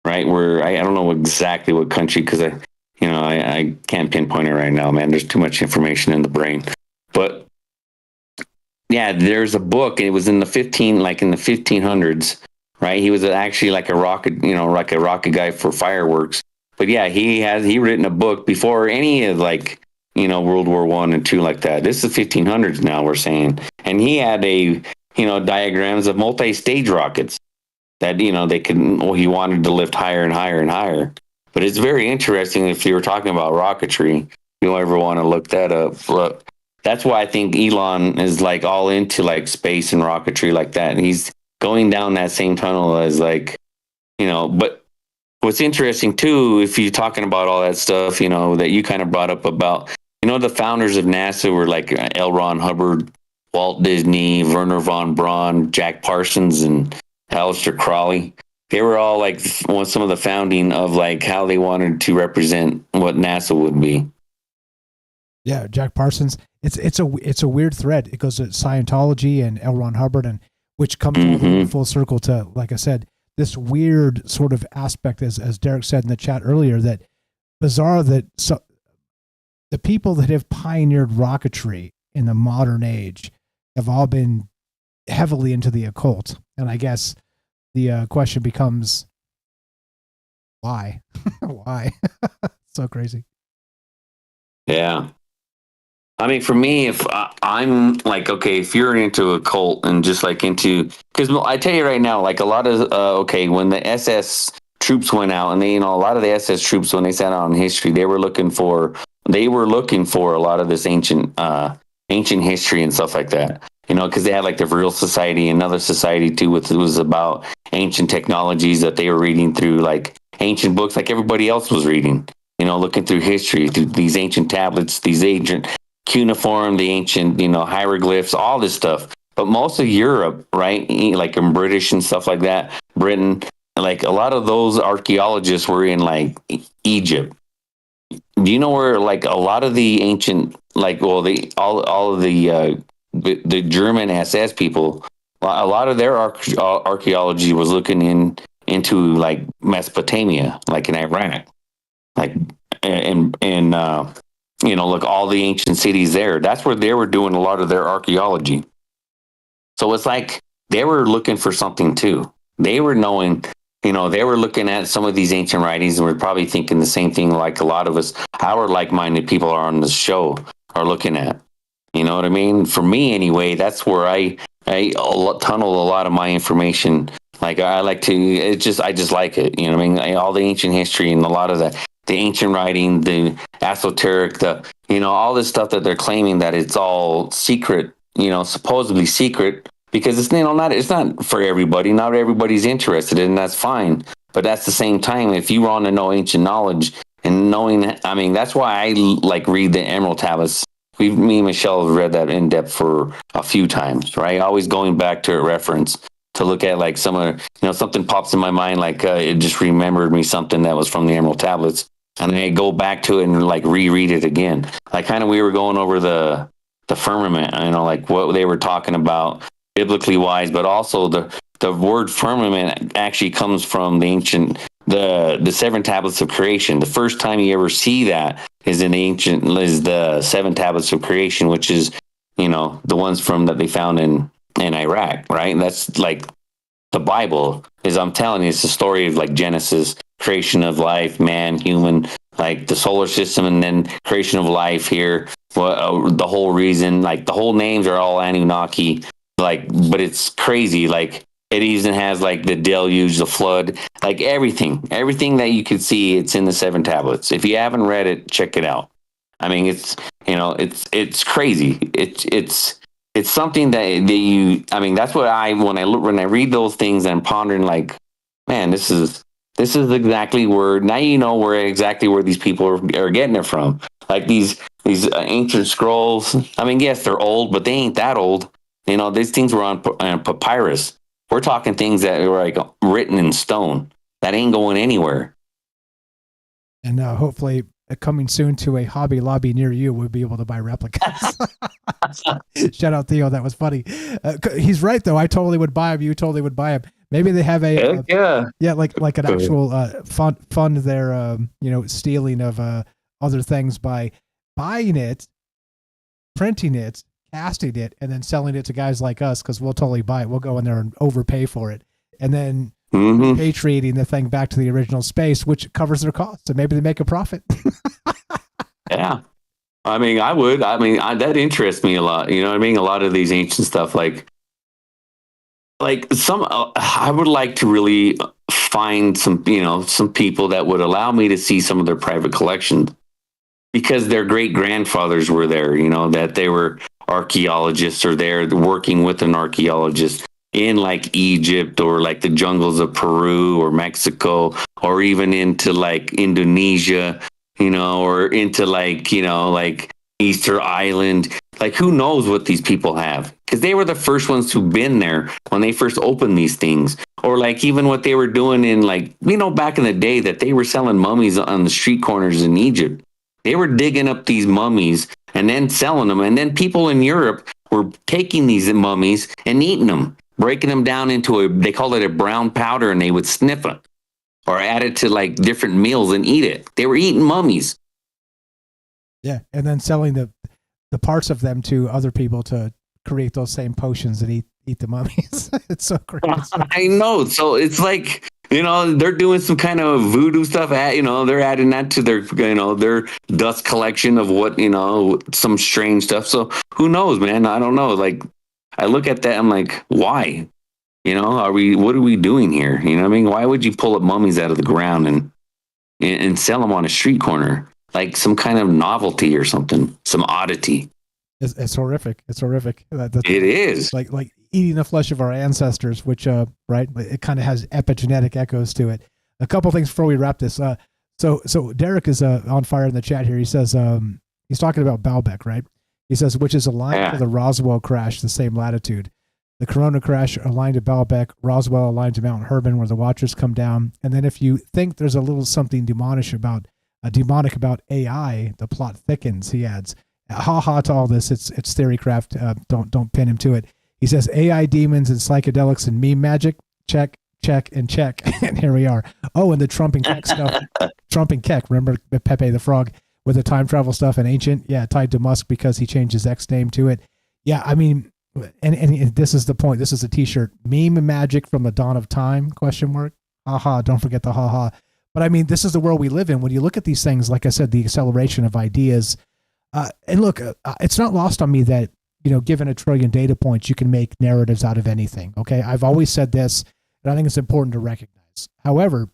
right? Where I don't know exactly what country, because I can't pinpoint it right now, man. There's too much information in the brain. But yeah, there's a book. It was in the 1500s, right? He was actually like a rocket, like a rocket guy for fireworks. But yeah, he written a book before any of like, World War I and II like that. This is 1500s now, we're saying. And he had diagrams of multi-stage rockets that, they could, he wanted to lift higher and higher and higher. But it's very interesting if you were talking about rocketry, you ever want to look that up. Look, that's why I think Elon is like all into like space and rocketry like that. And he's going down that same tunnel as like, but what's interesting too, if you're talking about all that stuff, that you kind of brought up about, the founders of NASA were like L. Ron Hubbard, Walt Disney, Werner von Braun, Jack Parsons, and Aleister Crowley. They were all like some of the founding of like how they wanted to represent what NASA would be. Yeah, Jack Parsons. It's a weird thread. It goes to Scientology and L. Ron Hubbard, and which comes all the way full circle to, like I said, this weird sort of aspect, as Derek said in the chat earlier, that bizarre that the people that have pioneered rocketry in the modern age have all been heavily into the occult. And I guess the question becomes, why? Why? So crazy. Yeah. I mean, for me, if I'm like, okay, if you're into a cult and just like into, because I tell you right now, like a lot of, when the SS troops went out, and they, a lot of the SS troops, when they sat out in history, they were looking for a lot of this ancient history and stuff like that, because they had like the Real Society, another society too, which was about ancient technologies that they were reading through, like ancient books, like everybody else was reading, looking through history, through these ancient tablets, these ancient cuneiform, the ancient, hieroglyphs, all this stuff. But most of Europe, right, like in British and stuff like that, Britain, like a lot of those archaeologists were in like Egypt. Do you know where like a lot of the ancient, like, well, all of the German SS people, a lot of their archaeology was looking into like Mesopotamia, like in Iraq, like look, all the ancient cities there. That's where they were doing a lot of their archaeology. So it's like they were looking for something too. They were knowing, they were looking at some of these ancient writings, and we're probably thinking the same thing like a lot of us, our like-minded people are on this show, are looking at. You know what I mean? For me, anyway, that's where I tunnel a lot of my information. Like I like to, I just like it. You know what I mean? All the ancient history and a lot of the ancient writing, the esoteric, all this stuff that they're claiming that it's all secret, supposedly secret, because it's not for everybody. Not everybody's interested in, and that's fine. But at the same time, if you want to know ancient knowledge and knowing, I mean, that's why I like read the Emerald Tablets. Me and Michelle have read that in depth for a few times, right? Always going back to a reference to look at like some of, something pops in my mind, like it just remembered me something that was from the Emerald Tablets. And I go back to it and like reread it again. Like kind of we were going over the firmament, like what they were talking about biblically wise, but also the word firmament actually comes from the ancient, the 7 tablets of creation. The first time you ever see that is the 7 tablets of creation, which is, the ones that they found in Iraq, right? And that's like the Bible is, I'm telling you, it's the story of like Genesis, creation of life, man, human, like the solar system, and then creation of life here. The whole reason, like the whole names are all Anunnaki, like, but it's crazy. Like It even has like the deluge, the flood, like everything that you could see. It's in the 7 tablets. If you haven't read it, check it out. I mean, it's crazy. It's something that you. I mean, that's what when I read those things, I'm pondering like, man, this is exactly where now you know where these people are getting it from. Like these ancient scrolls. I mean, yes, they're old, but they ain't that old. These things were on papyrus. We're talking things that were like written in stone. That ain't going anywhere. And hopefully, coming soon to a Hobby Lobby near you, we'll be able to buy replicas. Shout out Theo, that was funny. He's right though. I totally would buy them. You totally would buy them. Maybe they have like an actual fund their stealing of other things by buying it, printing it, casting it, and then selling it to guys like us because we'll totally buy it. We'll go in there and overpay for it, and then repatriating the thing back to the original space, which covers their costs, and maybe they make a profit. Yeah, I mean, I would. I mean, that interests me a lot. You know what I mean? A lot of these ancient stuff, like some. I would like to really find some people that would allow me to see some of their private collections because their great grandfathers were there. That they were archaeologists or they're working with an archaeologist in like Egypt or like the jungles of Peru or Mexico or even into like Indonesia, or into like Easter Island. Like who knows what these people have? Because they were the first ones who've been there when they first opened these things. Or like even what they were doing in back in the day that they were selling mummies on the street corners in Egypt. They were digging up these mummies and then selling them. And then people in Europe were taking these mummies and eating them, breaking them down into they called it a brown powder, and they would sniff it or add it to like different meals and eat it. They were eating mummies. Yeah. And then selling the parts of them to other people to create those same potions and eat the mummies. It's so crazy. I know. So it's like, they're doing some kind of voodoo stuff. They're adding that to their dust collection of what, some strange stuff. So who knows, man? I don't know. Like, I look at that, I'm like, why? What are we doing here? You know what I mean? Why would you pull up mummies out of the ground and sell them on a street corner? Like some kind of novelty or something, some oddity. It's horrific. It's horrific. It is like eating the flesh of our ancestors, which right, it kind of has epigenetic echoes to it. A couple things before we wrap this. So Derek is on fire in the chat here. He says he's talking about Baalbek, right? He says which is aligned to the Roswell crash, the same latitude. The Corona crash aligned to Baalbek, Roswell aligned to Mount Hermon, where the Watchers come down. And then if you think there's a little something demonic about AI, the plot thickens. He adds, "Ha to all this. It's theorycraft. Don't pin him to it." He says AI demons and psychedelics and meme magic. Check, and check. And here we are. Oh, and the Trump and Keck stuff. Trump and Keck. Remember Pepe the Frog with the time travel stuff and ancient? Yeah, tied to Musk because he changed his X name to it. Yeah, I mean, and this is the point. This is a T-shirt. Meme magic from the dawn of time? ? Ha. Don't forget the ha. But I mean, this is the world we live in. When you look at these things, like I said, the acceleration of ideas. And look, it's not lost on me that, given 1 trillion data points, you can make narratives out of anything. Okay. I've always said this, and I think it's important to recognize. However,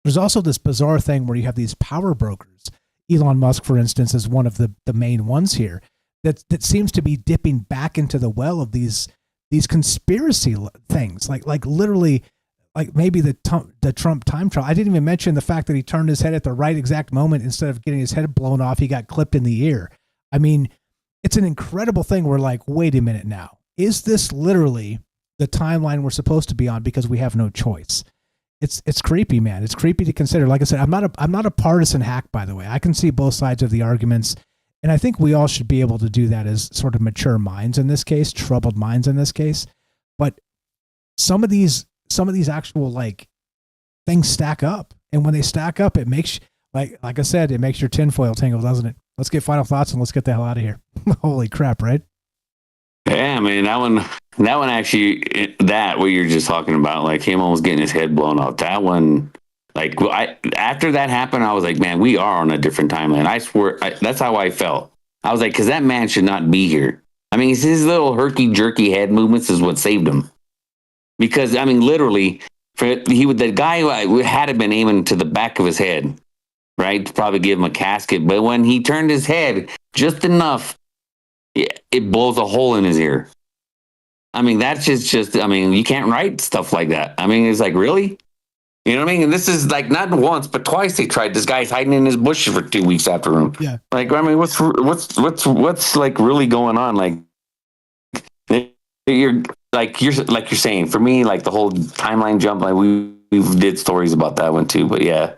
there's also this bizarre thing where you have these power brokers. Elon Musk, for instance, is one of the main ones here that seems to be dipping back into the well of these conspiracy things, like literally, like maybe the Trump time trial. I didn't even mention the fact that he turned his head at the right exact moment. Instead of getting his head blown off, he got clipped in the ear. I mean, it's an incredible thing. We're like, wait a minute now. Is this literally the timeline we're supposed to be on because we have no choice? It's creepy, man. It's creepy to consider. Like I said, I'm not a partisan hack, by the way. I can see both sides of the arguments. And I think we all should be able to do that as sort of mature minds in this case, troubled minds in this case. But some of these actual like things stack up, and when they stack up, it makes like I said, it makes your tinfoil tingle, doesn't it? Let's get final thoughts and let's get the hell out of here. Holy crap, right? Yeah, man, that one actually, that what you're just talking about, like him almost getting his head blown off. That one, like after that happened, I was like, man, we are on a different timeline. I swear, that's how I felt. I was like, because that man should not be here. I mean, his little herky jerky head movements is what saved him. because I mean, literally, the guy had to been aiming to the back of his head, right, to probably give him a casket. But when he turned his head just enough, it blows a hole in his ear. I mean, that's just. I mean, you can't write stuff like that. I mean, it's like, really. You know what I mean? And this is like not once, but twice they tried. This guy's hiding in his bushes for 2 weeks after him. Yeah. Like, I mean, what's like really going on? Like, you're saying, for me, like the whole timeline jump, like we did stories about that one too. But yeah,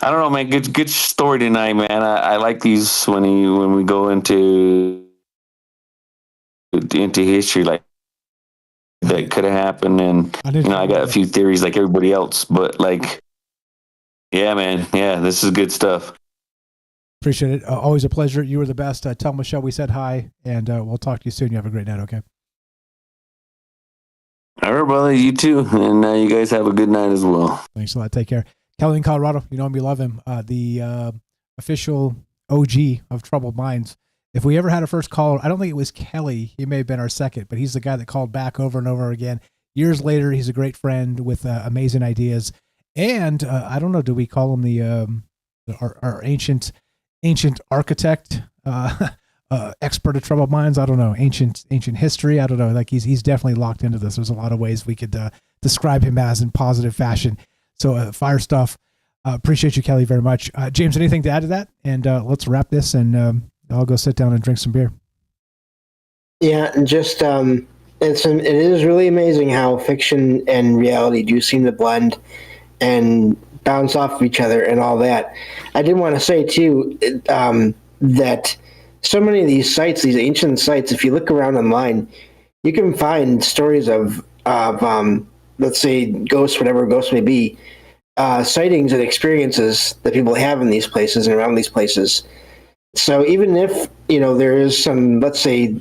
I don't know, man. Good story tonight, man. I like these when we go into history, like that could have happened, and I got a few theories like everybody else, but like, yeah, man, yeah, this is good stuff. Appreciate it. Always a pleasure. You were the best. Tell Michelle we said hi, and we'll talk to you soon. You have a great night. Okay. All right, brother. You too, and you guys have a good night as well. Thanks a lot. Take care. Kelly in Colorado. You know him. You love him. The official OG of Troubled Minds. If we ever had a first caller, I don't think it was Kelly. He may have been our second, but he's the guy that called back over and over again. Years later, he's a great friend with amazing ideas. And I don't know, do we call him our ancient architect, expert of Troubled Minds? I don't know. Ancient history. I don't know. Like he's definitely locked into this. There's a lot of ways we could describe him as in positive fashion. So fire stuff. Appreciate you, Kelly, very much. James, anything to add to that? And let's wrap this and I'll go sit down and drink some beer. Yeah, and just it is really amazing how fiction and reality do seem to blend and bounce off of each other and all that. I did want to say too that so many of these sites, these ancient sites, if you look around online, you can find stories of let's say ghosts, whatever ghosts may be, sightings and experiences that people have in these places and around these places. So even if, there is some, let's say,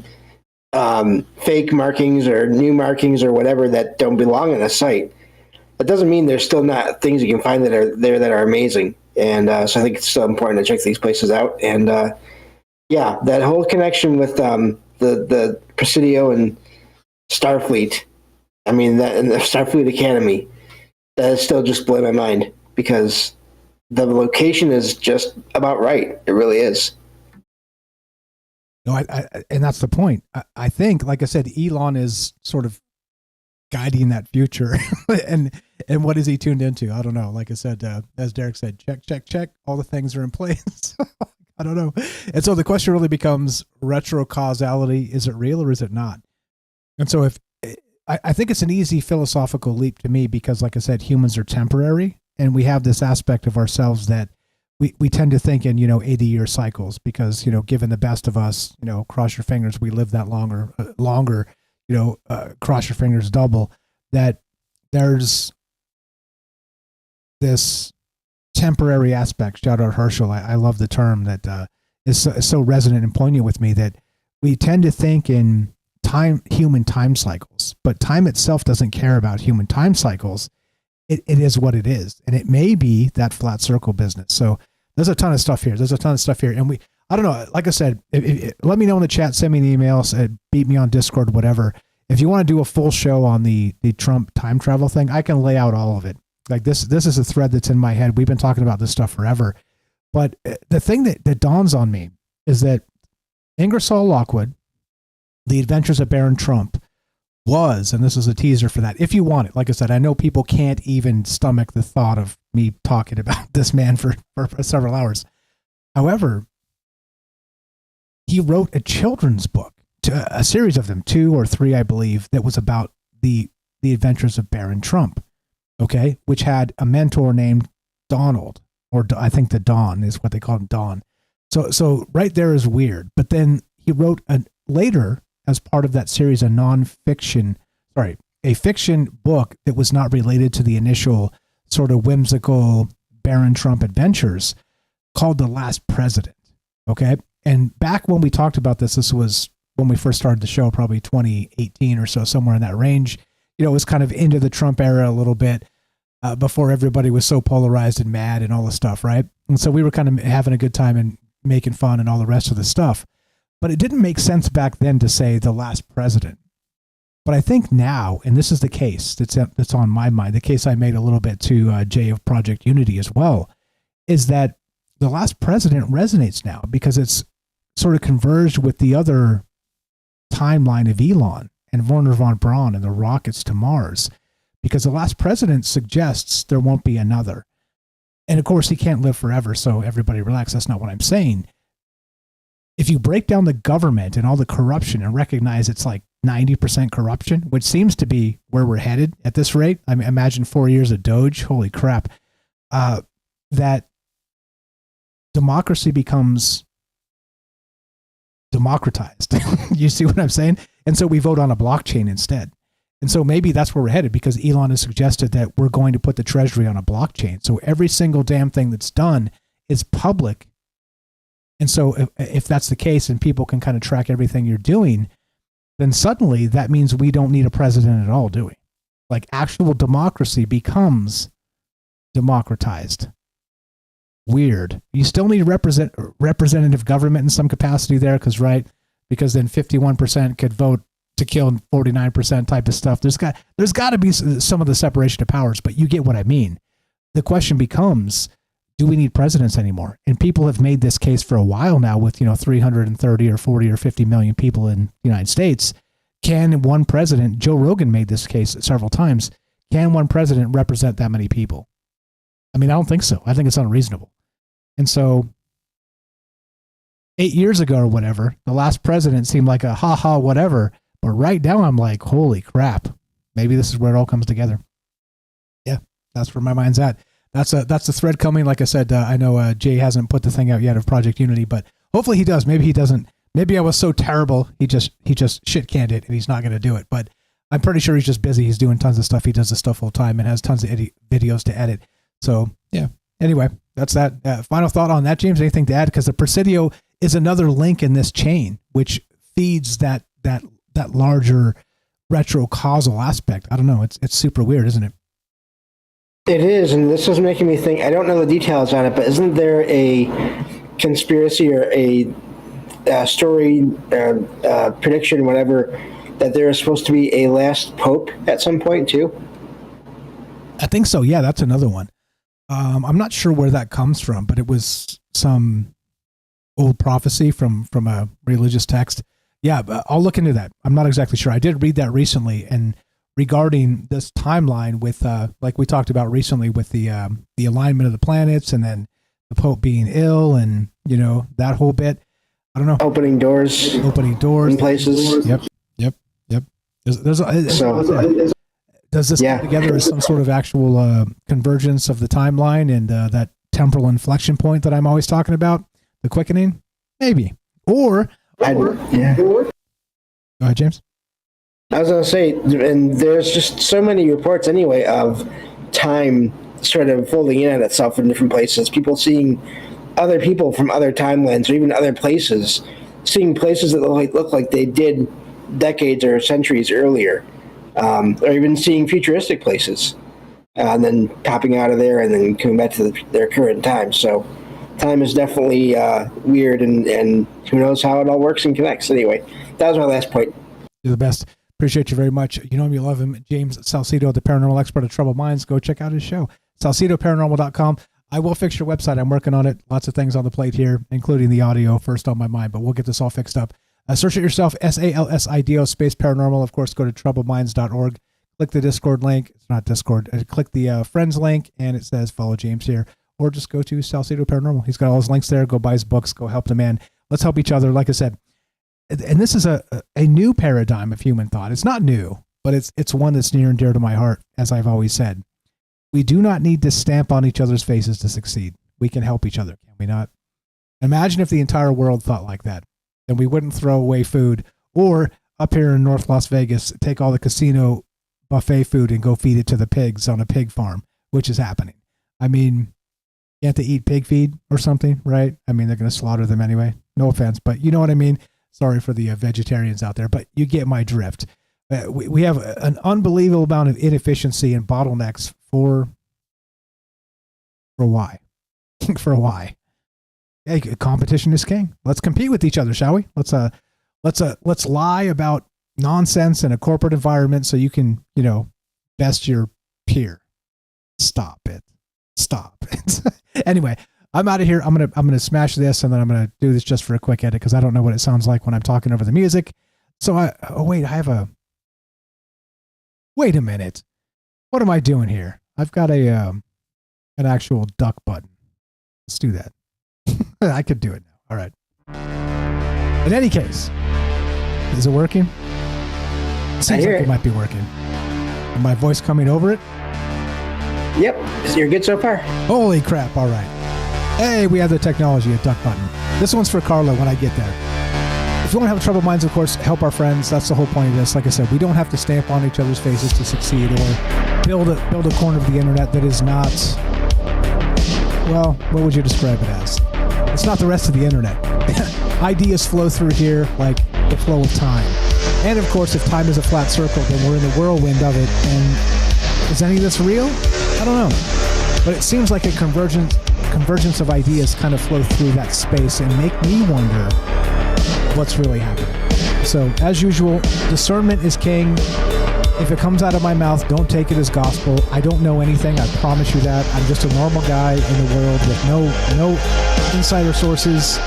fake markings or new markings or whatever that don't belong on a site, that doesn't mean there's still not things you can find that are there that are amazing. And so I think it's still important to check these places out. And yeah, that whole connection with the Presidio and Starfleet, I mean, that and the Starfleet Academy, that is still just blowing my mind because the location is just about right. It really is. No, and that's the point. I think, like I said, Elon is sort of guiding that future, and what is he tuned into? I don't know. Like I said, as Derek said, check. All the things are in place. I don't know. And so the question really becomes retrocausality. Is it real or is it not? And so I think it's an easy philosophical leap to me because, like I said, humans are temporary, and we have this aspect of ourselves that we tend to think in, 80-year cycles because, given the best of us, cross your fingers, we live that longer, cross your fingers double, that there's this temporary aspect. Shout out Herschel. I love the term that is so resonant and poignant with me, that we tend to think in human time cycles, but time itself doesn't care about human time cycles. It is what it is. And it may be that flat circle business. So there's a ton of stuff here. And I don't know, like I said, let me know in the chat, send me an email, beat me on Discord, whatever. If you want to do a full show on the Trump time travel thing, I can lay out all of it. Like this is a thread that's in my head. We've been talking about this stuff forever. But the thing that dawns on me is that Ingersoll Lockwood, The Adventures of Baron Trump, was, and this is a teaser for that, if you want it. Like I said, I know people can't even stomach the thought of me talking about this man for several hours. However, he wrote a children's book, a series of them, 2 or 3, I believe, that was about the adventures of Baron Trump, okay, which had a mentor named Donald, or I think the Don is what they call him, Don. So right there is weird. But then he wrote later, as part of that series, a fiction book that was not related to the initial sort of whimsical Baron Trump adventures, called The Last President. Okay. And back when we talked about this was when we first started the show, probably 2018 or so, somewhere in that range. It was kind of into the Trump era a little bit, before everybody was so polarized and mad and all the stuff. Right. And so we were kind of having a good time and making fun and all the rest of the stuff. But it didn't make sense back then to say the last president. But I think now, and this is the case that's on my mind, the case I made a little bit to Jay of Project Unity as well, is that the last president resonates now because it's sort of converged with the other timeline of Elon and Werner von Braun and the rockets to Mars, because the last president suggests there won't be another. And of course, he can't live forever, so everybody relax. That's not what I'm saying. If you break down the government and all the corruption and recognize it's like 90% corruption, which seems to be where we're headed at this rate. I mean, imagine 4 years of Doge. Holy crap. That democracy becomes democratized. You see what I'm saying? And so we vote on a blockchain instead. And so maybe that's where we're headed, because Elon has suggested that we're going to put the treasury on a blockchain. So every single damn thing that's done is public. And so if that's the case and people can kind of track everything you're doing, then suddenly that means we don't need a president at all, do we? Like, actual democracy becomes democratized. Weird. You still need representative government in some capacity there, because then 51% could vote to kill 49% type of stuff. There's got to be some of the separation of powers, but you get what I mean. The question becomes, do we need presidents anymore? And people have made this case for a while now with, 330 or 40 or 50 million people in the United States. Can one president, Joe Rogan made this case several times, can one president represent that many people? I mean, I don't think so. I think it's unreasonable. And so 8 years ago or whatever, the last president seemed like a ha-ha whatever. But right now I'm like, holy crap. Maybe this is where it all comes together. Yeah, that's where my mind's at. That's the thread coming. Like I said, I know Jay hasn't put the thing out yet of Project Unity, but hopefully he does. Maybe he doesn't. Maybe I was so terrible, he just shit canned it and he's not going to do it. But I'm pretty sure he's just busy. He's doing tons of stuff. He does this stuff full time and has tons of videos to edit. So yeah. Anyway, that's that. Final thought on that, James? Anything to add? Because the Presidio is another link in this chain, which feeds that larger retro-causal aspect. I don't know. It's super weird, isn't it? It is, and this is making me think, I don't know the details on it, but isn't there a conspiracy or a story, prediction, whatever, that there is supposed to be a last pope at some point, too? I think so, yeah, that's another one. I'm not sure where that comes from, but it was some old prophecy from a religious text. Yeah, but I'll look into that. I'm not exactly sure. I did read that recently, and regarding this timeline with, like we talked about recently with the alignment of the planets, and then the Pope being ill, and that whole bit. I don't know. Opening doors in places. Yep. Does this come together as some sort of actual convergence of the timeline and that temporal inflection point that I'm always talking about, the quickening? Maybe. Or Go ahead, James. I was going to say, and there's just so many reports anyway of time sort of folding in on itself in different places. People seeing other people from other timelines or even other places, seeing places that look like they did decades or centuries earlier, or even seeing futuristic places, and then popping out of there and then coming back to their current time. So time is definitely weird, and who knows how it all works and connects. Anyway, that was my last point. You're the best. Appreciate you very much. You know him, you love him. James Salcedo, the paranormal expert of Troubled Minds. Go check out his show, salcedoparanormal.com. I will fix your website. I'm working on it. Lots of things on the plate here, including the audio first on my mind, but we'll get this all fixed up. Search it yourself, SALSIDO space paranormal. Of course, go to troubledminds.org. Click the Discord link. It's not Discord. Click the friends link, and it says follow James here. Or just go to Salcedo Paranormal. He's got all his links there. Go buy his books. Go help the man. Let's help each other. Like I said, and this is a new paradigm of human thought. It's not new, but it's one that's near and dear to my heart, as I've always said. We do not need to stamp on each other's faces to succeed. We can help each other, can we not? Imagine if the entire world thought like that. Then we wouldn't throw away food, or up here in North Las Vegas, take all the casino buffet food and go feed it to the pigs on a pig farm, which is happening. I mean, can't they eat pig feed or something, right? I mean, they're going to slaughter them anyway. No offense, but you know what I mean? Sorry for the vegetarians out there, but you get my drift. We have an unbelievable amount of inefficiency and bottlenecks for why? For why? Hey, competition is king. Let's compete with each other, shall we? Let's lie about nonsense in a corporate environment so you can, best your peer. Stop it. Anyway, I'm out of here. I'm gonna smash this, and then I'm gonna do this just for a quick edit because I don't know what it sounds like when I'm talking over the music. So wait a minute. What am I doing here? I've got an actual duck button. Let's do that. I could do it now. All right. In any case, is it working? It seems like it might be working. And my voice coming over it? Yep. You're good so far. Holy crap. All right. Hey, we have the technology, a duck button. This one's for Carla when I get there. If you want to have troubled minds, of course, help our friends. That's the whole point of this. Like I said, we don't have to stamp on each other's faces to succeed or build a corner of the internet that is not, well, what would you describe it as? It's not the rest of the internet. Ideas flow through here like the flow of time. And of course, if time is a flat circle, then we're in the whirlwind of it. And is any of this real? I don't know. But it seems like a convergence of ideas kind of flow through that space and make me wonder what's really happening. So, as usual, discernment is king. If it comes out of my mouth, don't take it as gospel. I don't know anything. I promise you that. I'm just a normal guy in the world with no insider sources.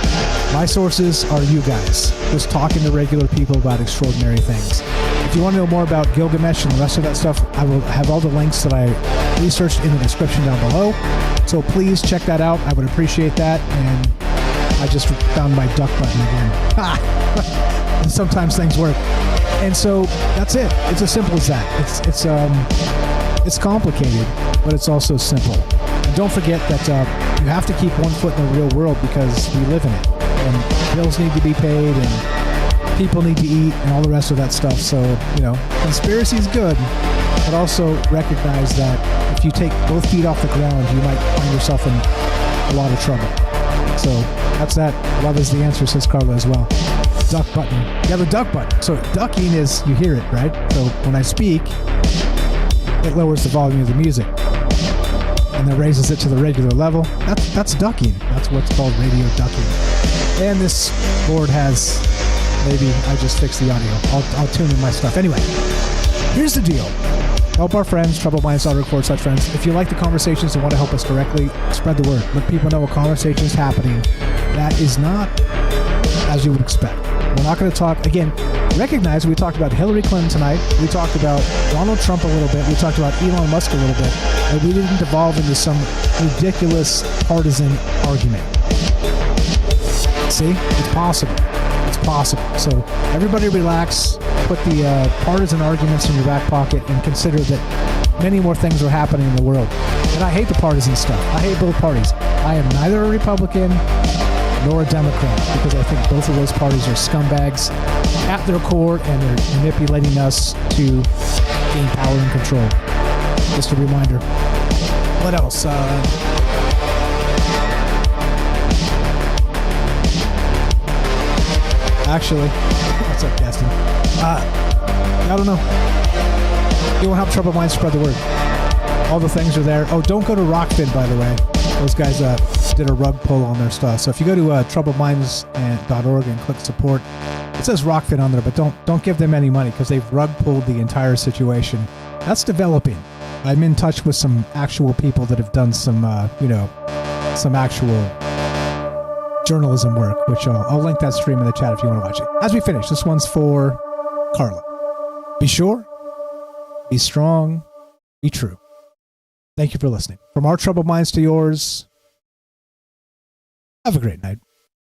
My sources are you guys, just talking to regular people about extraordinary things. If you want to know more about Gilgamesh and the rest of that stuff, I will have all the links that I researched in the description down below. So please check that out. I would appreciate that. And I just found my duck button again. Sometimes things work. And so that's it. It's as simple as that. It's complicated, but it's also simple. And don't forget that you have to keep one foot in the real world because we live in it. And bills need to be paid and people need to eat and all the rest of that stuff. So, conspiracy is good, but also recognize that if you take both feet off the ground, you might find yourself in a lot of trouble. So that's that. Love is the answer, says Carla as well. Duck button. Yeah, the duck button. So ducking is, you hear it, right? So when I speak, it lowers the volume of the music. And then raises it to the regular level. That's ducking. That's what's called radio ducking. And this board has, maybe I just fixed the audio. I'll tune in my stuff. Anyway, here's the deal. Help our friends, troubledminds.org/friends. If you like the conversations and want to help us directly, spread the word. Let people know a conversation is happening. That is not as you would expect. We're not going to talk, again, recognize we talked about Hillary Clinton tonight. We talked about Donald Trump a little bit. We talked about Elon Musk a little bit. And we didn't devolve into some ridiculous partisan argument. See? It's possible. It's possible. So everybody relax. Put the partisan arguments in your back pocket and consider that many more things are happening in the world. And I hate the partisan stuff. I hate both parties. I am neither a Republican nor a Democrat because I think both of those parties are scumbags at their core and they're manipulating us to gain power and control. Just a reminder. What else? Actually, what's up, Gaston? I don't know. You want to help Troubled Minds spread the word. All the things are there. Oh, don't go to Rockfin, by the way. Those guys did a rug pull on their stuff. So if you go to troubledminds.org and click support, it says Rockfin on there, but don't give them any money because they've rug pulled the entire situation. That's developing. I'm in touch with some actual people that have done some, some actual journalism work, which I'll link that stream in the chat if you want to watch it. As we finish, this one's for Carla. Be sure, be strong, be true. Thank you for listening. From our troubled minds to yours, have a great night.